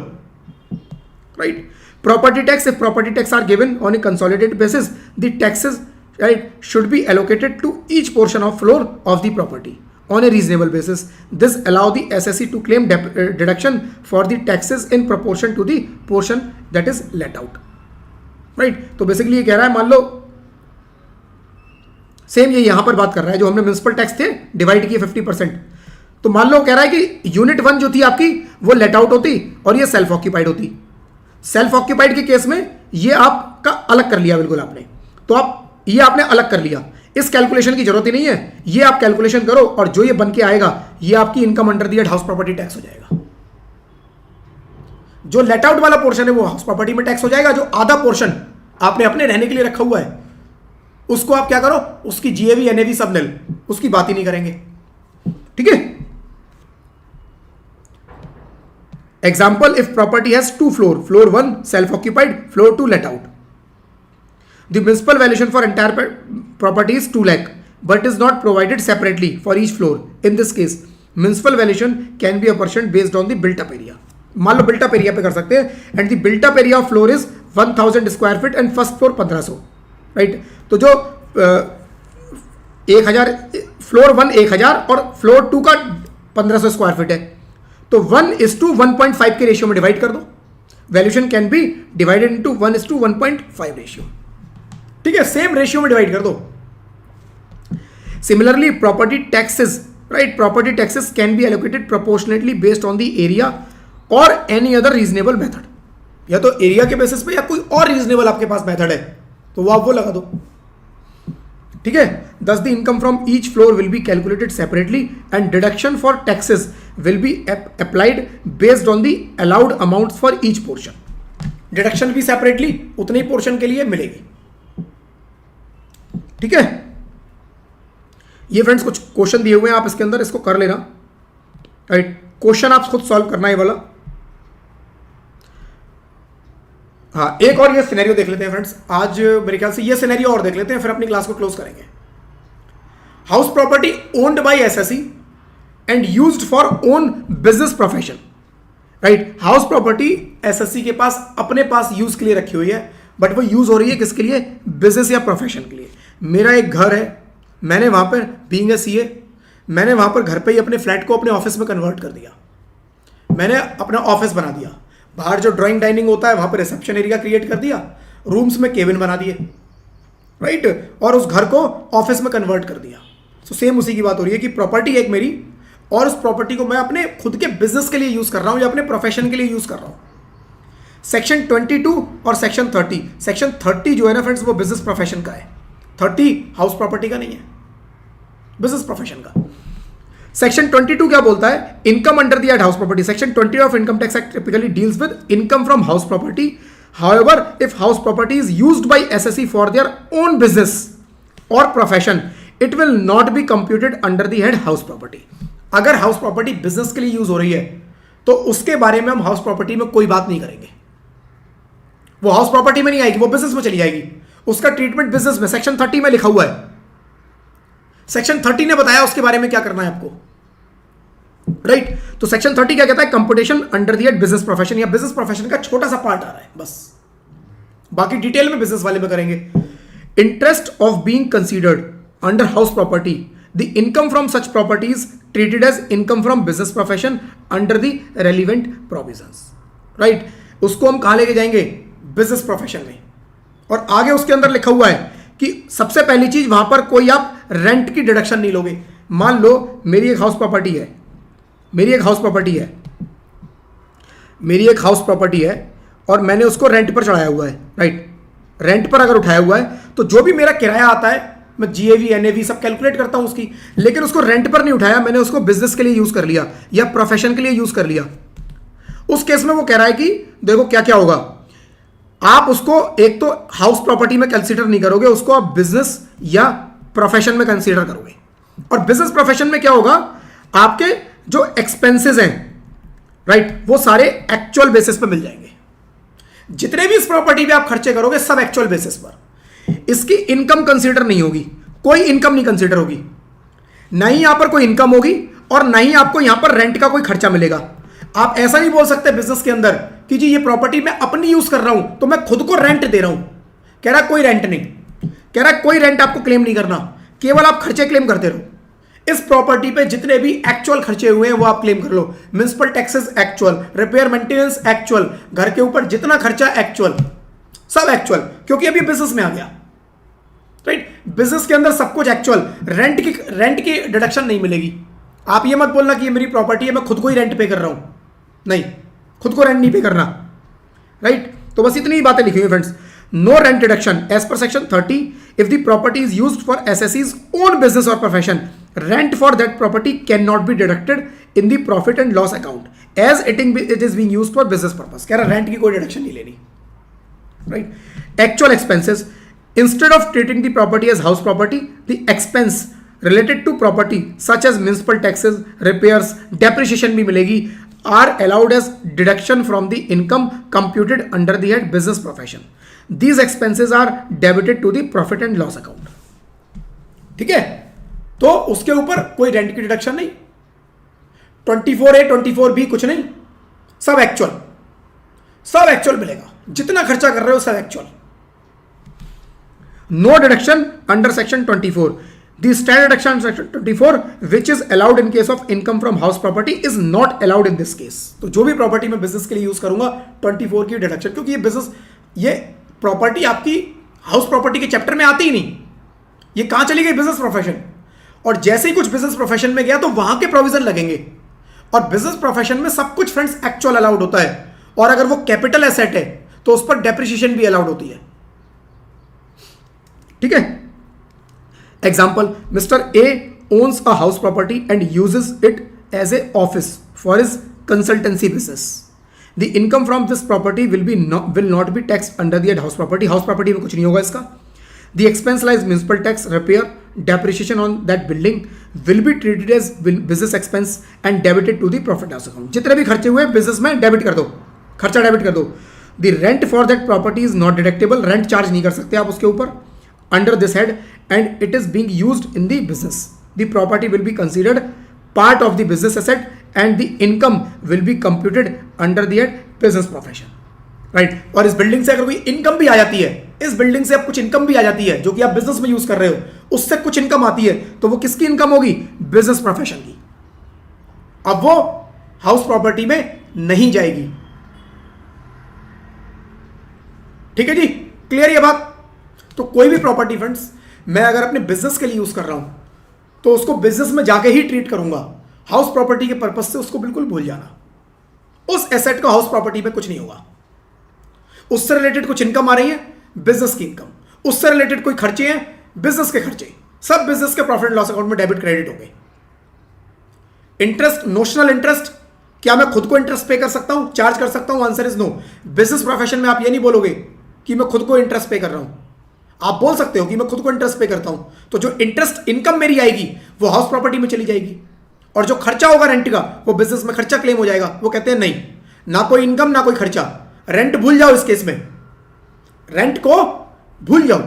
right. Property tax, if property tax are given on a consolidated basis, the taxes right, should be allocated to each portion of floor of the property on a reasonable basis. This allow the assessee to claim deduction for the taxes in proportion to the portion that is let out. Right, तो basically ये कह रहा है, मान लो same ये यहां पर बात कर रहा है, जो हमने म्युनिसिपल टैक्स थे डिवाइड किए 50%, तो मान लो कह रहा है कि यूनिट 1 जो थी आपकी वो लेट आउट होती और ये सेल्फ ऑक्यूपाइड होती. सेल्फ ऑक्यूपाइड के केस में ये आपका अलग कर लिया बिल्कुल आपने, तो आप ये आपने अलग कर लिया, इस कैलकुलेशन की जरूरत ही नहीं है, ये आप कैलकुलेशन करो और जो ये बन के आएगा ये आपकी income under the house property tax हो जाएगा. जो लेट आउट वाला पोर्शन है वो हाउस प्रॉपर्टी में टैक्स हो जाएगा. जो आधा पोर्शन आपने अपने रहने के लिए रखा हुआ है उसको आप क्या करो, उसकी जीएवी एनएवी सब निल, उसकी बात ही नहीं करेंगे. ठीक है. Example, if property has 2 floor, floor 1 self occupied, floor 2 let out. The municipal valuation for entire property is 2 lakh, but is not provided separately for each floor. In this case, municipal valuation can be apportioned based on the built-up area. मान लो built-up area पे कर सकते हैं, and the built-up area of floor is 1000 square feet and first floor 1500, right? तो जो 1000 floor 1 1000 और floor 2 का 1500 square feet है, तो 1:1.5 के रेशियो में डिवाइड कर दो. Valuation can be divided into 1:1.5 ratio. ठीक है, सेम रेशियो में डिवाइड कर दो. Similarly property taxes, right, property taxes can be allocated proportionately based on the area और एनी अदर रीजनेबल मेथड. या तो एरिया के बेसिस पे या कोई और रीजनेबल आपके पास मेथड है तो वो आप वो लगा दो. ठीक है. दस the income from each floor will be calculated separately and deduction for taxes will be applied based on the allowed amount for each portion. Deduction भी सेपरेटली उतने ही पोर्शन के लिए मिलेगी. ठीक है. ये फ्रेंड्स कुछ क्वेश्चन दिए हुए हैं, आप इसके अंदर इसको कर लेना. राइट, क्वेश्चन आप खुद सॉल्व करना है वाला. हाँ, एक और ये सिनेरियो देख लेते हैं फ्रेंड्स. आज मेरे ख्याल से ये सिनेरियो और देख लेते हैं, फिर अपनी क्लास को क्लोज करेंगे. House property owned by SSC and used for own business profession. Right, house property SSC के पास अपने पास यूज के लिए रखी हुई है, बट वो यूज हो रही है किसके लिए, बिजनेस या प्रोफेशन के लिए. मेरा एक घर है, मैंने वहां पर बीइंग ए सीए, मैंने वहां पर घर पे ही अपने फ्लैट को अपने ऑफिस में कन्वर्ट कर दिया. मैंने अपना ऑफिस बना दिया. बाहर जो ड्राइंग डाइनिंग होता है वहां पर रिसेप्शन एरिया क्रिएट कर दिया, रूम्स में केबिन बना दिए. राइट, और उस घर को ऑफिस में कन्वर्ट कर दिया. तो सेम उसी की बात हो रही है कि प्रॉपर्टी एक मेरी, और उस प्रॉपर्टी को मैं अपने खुद के बिजनेस के लिए यूज कर रहा हूं या अपने प्रोफेशन के लिए यूज कर रहा हूं. सेक्शन 22 और सेक्शन 30. सेक्शन 30 जो है ना फ्रेंड्स वो बिजनेस प्रोफेशन का है. 30 हाउस प्रॉपर्टी का नहीं है, बिजनेस प्रोफेशन का. सेक्शन 22 क्या बोलता है, income under the house property. Section 20 of income tax act typically deals with income from house property. However if house property is used by SSC for their own business or profession, it will not be computed under the head house property. अगर house property business के लिए use हो रही है तो उसके बारे में हम हाउस प्रॉपर्टी में कोई बात नहीं करेंगे. वो हाउस प्रॉपर्टी में नहीं आएगी, वो बिजनेस में चली जाएगी. उसका ट्रीटमेंट बिजनेस में सेक्शन 30 में लिखा हुआ है. सेक्शन 30 ने बताया उसके बारे में क्या करना है आपको. राइट, तो सेक्शन 30 क्या कहता है, computation under the business profession, या बिजनेस प्रोफेशन का छोटा सा पार्ट आ रहा है बस, बाकी डिटेल में बिजनेस वाले में करेंगे. Interest of being considered under house property, the income from such properties treated as income from business profession under the relevant provisions. Right, उसको हम कहां लेके जाएंगे, बिजनेस प्रोफेशन में. और आगे उसके अंदर लिखा हुआ है कि सबसे पहली चीज वहां पर कोई आप रेंट की डिडक्शन नहीं लोगे. मान लो मेरी एक हाउस प्रॉपर्टी है, मेरी एक हाउस प्रॉपर्टी है और मैंने उसको रेंट पर चढ़ाया हुआ है. राइट, रेंट पर अगर उठाया हुआ है तो जो भी मेरा किराया आता है मैं जीएवी एनएवी सब कैलकुलेट करता हूं उसकी, लेकिन उसको रेंट पर नहीं उठाया, मैंने उसको बिजनेस के लिए यूज कर लिया या प्रोफेशन के लिए यूज कर लिया. उस केस में वो कह रहा है कि देखो क्या क्या होगा, आप उसको एक तो हाउस प्रॉपर्टी में कंसीडर नहीं करोगे, उसको आप बिजनेस या प्रोफेशन में कंसीडर करोगे. और बिजनेस प्रोफेशन में क्या होगा, आपके जो एक्सपेंसेस हैं, राइट, वो सारे एक्चुअल बेसिस पे मिल जाएंगे. जितने भी इस प्रॉपर्टी पे आप खर्चे करोगे सब एक्चुअल बेसिस पर. इसकी इनकम कंसीडर नहीं होगी, कोई इनकम नहीं कंसीडर होगी, ना ही यहां पर कोई इनकम होगी और ना ही आपको यहां पर रेंट का कोई खर्चा मिलेगा. आप ऐसा नहीं बोल सकते बिजनेस के अंदर कि जी ये प्रॉपर्टी मैं अपनी यूज कर रहा हूं तो मैं खुद को रेंट दे रहा हूं. कह रहा कोई रेंट नहीं, कह रहा है कोई रेंट आपको क्लेम नहीं करना, केवल आप खर्चे क्लेम करते रहो। इस प्रॉपर्टी पे जितने भी एक्चुअल खर्चे हुए हैं वो आप क्लेम कर लो। Municipal taxes actual, repair maintenance actual, घर के ऊपर जितना खर्चा एक्चुअल, सब एक्चुअल, क्योंकि अभी बिजनेस में आ गया, राइट। बिजनेस के अंदर सब कुछ एक्चुअल। रेंट की डिडक्शन नहीं मिलेगी। आप ये मत बोलना कि ये मेरी प्रॉपर्टी है, मैं खुद को ही रेंट पे कर रहा हूं, नहीं, खुद को रेंट नहीं पे करना, राइट। तो बस इतनी ही बातें लिखी हुई friends. No rent deduction as per section 30 if the property is used for एसएससीज own business or profession, rent for that property can not be deducted in the profit and loss account as it is being used for business purpose. कह रहा rent की कोई deduction नहीं लेनी, right. Actual expenses, instead of treating the property as house property, the expense related to property such as municipal taxes, repairs, depreciation भी मिलेगी, are allowed as deduction from the income computed under the head business profession. These expenses are debited to the profit and loss account. ठीक है, तो उसके ऊपर कोई rent की deduction नहीं, 24A 24B कुछ नहीं, सब एक्चुअल मिलेगा, जितना खर्चा कर रहे हो सब actual. No deduction under section 24। The standard deduction section 24 which is allowed in case of income from house property is not allowed in this case. तो जो भी प्रॉपर्टी मैं बिजनेस के लिए यूज करूंगा 24 की डिडक्शन, क्योंकि ये बिजनेस, ये प्रॉपर्टी आपकी हाउस प्रॉपर्टी के चैप्टर में आती ही नहीं, ये कहां चली गई, बिजनेस प्रोफेशन। और जैसे ही कुछ बिजनेस प्रोफेशन में गया तो वहां के प्रोविजन लगेंगे, और बिजनेस प्रोफेशन में सब कुछ फ्रेंड्स एक्चुअल अलाउड होता है, और अगर वो कैपिटल एसेट है तो उस पर डेप्रिसिएशन भी अलाउड होती है, ठीक है। Example, Mr. A owns a house property and uses it as a office for his consultancy business. The income from this property will not be taxed under the house property. House property में कुछ नहीं होगा इसका. The expense like municipal tax, repair, depreciation on that building will be treated as business expense and debited to the profit loss account. जितने भी खर्चे हुए business में डेबिट कर दो, खर्चा डेबिट कर दो. The rent for that property is not deductible. Rent charge नहीं कर सकते आप उसके ऊपर under this head, and it is being used in the business. The property will be considered part of the business asset and the income will be computed under the head business profession, right. और इस building से अगर कोई income भी आ जाती है, इस building से अब कुछ इनकम भी आ जाती है जो कि आप बिजनेस में यूज कर रहे हो, उससे कुछ इनकम आती है, तो वो किसकी इनकम होगी, बिजनेस प्रोफेशन की। अब वो हाउस प्रॉपर्टी में नहीं जाएगी, ठीक है जी, क्लियर ये बात। तो कोई भी प्रॉपर्टी फ्रेंड्स मैं अगर अपने बिजनेस के लिए यूज कर रहा हूं तो उसको बिजनेस में जाके ही ट्रीट करूंगा, हाउस प्रॉपर्टी के पर्पस से उसको बिल्कुल भूल जाना। उस एसेट का हाउस प्रॉपर्टी में कुछ नहीं होगा, उससे रिलेटेड कुछ इनकम आ रही है, बिजनेस की इनकम, उससे रिलेटेड कोई खर्चे हैं, बिजनेस के खर्चे, सब बिजनेस के प्रॉफिट एंड लॉस अकाउंट में डेबिट क्रेडिट हो गए। इंटरेस्ट, नोशनल इंटरेस्ट, क्या मैं खुद को इंटरेस्ट पे कर सकता हूं, चार्ज कर सकता हूं, answer is no. Business profession में आप ये नहीं बोलोगे कि मैं खुद को इंटरेस्ट पे कर रहा हूं, आप बोल सकते हो कि मैं खुद को इंटरेस्ट पे करता हूं, तो जो इंटरेस्ट इनकम मेरी आएगी वो हाउस प्रॉपर्टी में चली जाएगी, और जो खर्चा होगा रेंट का वो बिजनेस में खर्चा क्लेम हो जाएगा। वो कहते हैं नहीं, ना कोई इनकम ना कोई खर्चा, रेंट भूल जाओ, इस केस में रेंट को भूल जाओ।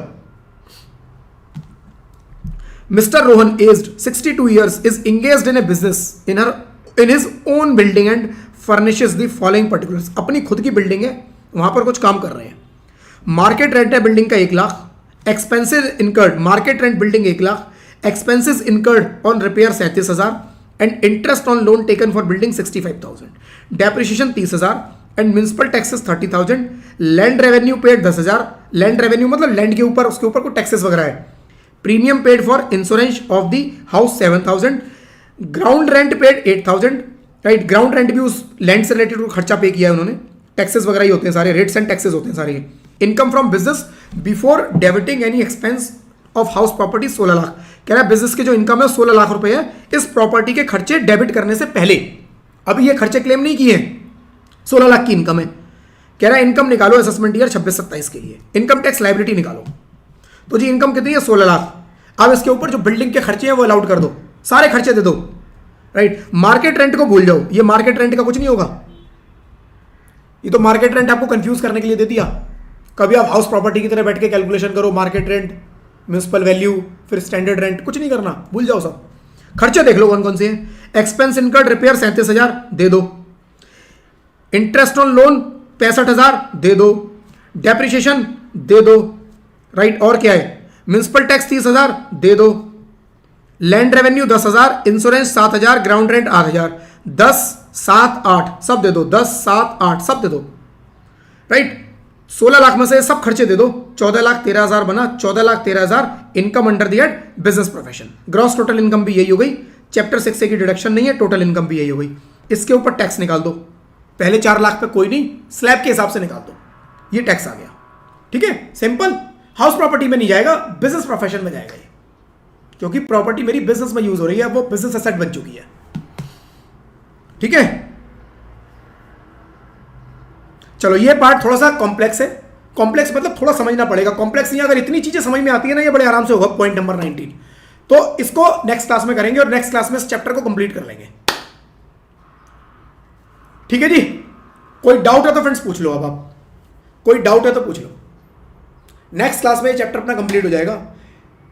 Mister Rohan aged 62 years is engaged in a business in his own building and furnishes the following particulars. अपनी खुद की बिल्डिंग है, वहां पर कुछ काम कर रहे हैं। मार्केट रेंट है बिल्डिंग का 1 lakh, expenses incurred, market rent building 1 lakh, expenses incurred on repair 37,000 and interest on loan taken for building 65,000, depreciation 30,000 and municipal taxes 30,000, land revenue paid 10,000, land revenue मतलब लैंड के ऊपर, उसके ऊपर कोई टैक्सेस वगैरह है, premium paid for insurance of the house 7,000, ground rent paid 8,000, right. Ground rent भी उस लैंड से रिलेटेड खर्चा पे किया है उन्होंने, टैक्सेस वगैरह ही होते हैं सारे, रेट्स एंड टैक्सेस होते हैं सारे। Income from business before debiting any expense of house property 16 lakh. कह रहा है बिजनेस के जो इनकम है 16 लाख रुपए है, इस प्रॉपर्टी के खर्चे डेबिट करने से पहले, अभी ये खर्चे क्लेम नहीं किए हैं, 16 लाख की इनकम है। कह रहा है इनकम निकालो असेसमेंट ईयर 26-27 के लिए, इनकम टैक्स लायबिलिटी निकालो। तो जी इनकम कितनी है, 16 लाख। अब इसके ऊपर जो बिल्डिंग के खर्चे हैं वो अलाउड कर दो, सारे खर्चे दे दो, राइट। मार्केट रेंट को भूल जाओ, ये मार्केट रेंट का कुछ नहीं होगा, ये तो मार्केट रेंट आपको कंफ्यूज करने के लिए दे दिया। कभी आप हाउस प्रॉपर्टी की तरह बैठ के कैलकुलेशन करो, मार्केट रेंट, म्युनिसिपल वैल्यू, फिर स्टैंडर्ड रेंट, कुछ नहीं करना, भूल जाओ सब। खर्चे देख लो कौन कौन से हैं। एक्सपेंस इनकर्ड रिपेयर 37,000 दे दो, इंटरेस्ट ऑन लोन 65,000 दे दो, डेप्रिसिएशन दे दो, राइट। और क्या है, म्युनिसिपल टैक्स 30,000 दे दो, land revenue 10,000, insurance 7,000, ground rent 8,000, 10, 7, 8 सब दे दो, 10, 7, 8 सब दे दो, राइट। 16 लाख में से सब खर्चे दे दो, 14,13,000 बना, 14,13,000 income under the head business profession. Gross total income भी यही हो गई, चैप्टर 6A की डिडक्शन नहीं है, टोटल इनकम भी यही हो गई। इसके ऊपर टैक्स निकाल दो, पहले 4 लाख पे कोई नहीं, स्लैब के हिसाब से निकाल दो, ये टैक्स आ गया। ठीक है, सिंपल। हाउस प्रॉपर्टी में नहीं जाएगा, बिजनेस प्रोफेशन में जाएगा ये, क्योंकि प्रॉपर्टी मेरी बिजनेस में यूज हो रही है, वो बिजनेस एसेट बन चुकी है। ठीक है, चलो ये पार्ट थोड़ा सा कॉम्प्लेक्स है। कॉम्प्लेक्स मतलब थोड़ा समझना पड़ेगा, कॉम्प्लेक्स नहीं, अगर इतनी चीजें समझ में आती है ना, ये बड़े आराम से होगा। पॉइंट नंबर 19 तो इसको नेक्स्ट क्लास में करेंगे और नेक्स्ट क्लास में इस चैप्टर को कंप्लीट कर लेंगे। ठीक है जी, कोई डाउट है तो फ्रेंड्स पूछ लो। अब आप कोई डाउट है तो पूछ लो। नेक्स्ट क्लास में ये चैप्टर अपना कंप्लीट हो जाएगा।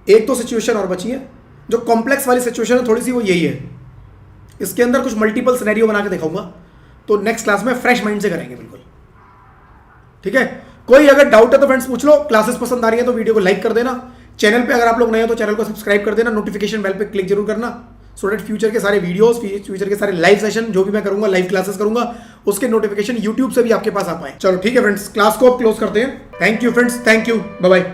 एक तो सिचुएशन और बची है, जो कॉम्प्लेक्स वाली सिचुएशन है थोड़ी सी, वो यही है। इसके अंदर कुछ मल्टीपल सिनेरियो बना के दिखाऊंगा, तो नेक्स्ट क्लास में फ्रेश माइंड से करेंगे बिल्कुल। ठीक है, कोई अगर डाउट है तो फ्रेंड्स पूछ लो। क्लासेस पसंद आ रही है तो वीडियो को लाइक कर देना। चैनल पे अगर आप लोग नए हो तो चैनल को सब्सक्राइब कर देना, नोटिफिकेशन बेल पे क्लिक जरूर करना, सो दैट फ्यूचर के सारे वीडियोस, फ्यूचर के सारे लाइव सेशन जो भी मैं करूंगा, लाइव क्लासेस करूंगा, उसके नोटिफिकेशन यूट्यूब से भी आपके पास आ पाए। चलो ठीक है फ्रेंड्स, क्लास को अब क्लोज करते हैं। Thank you friends, thank you, bye bye.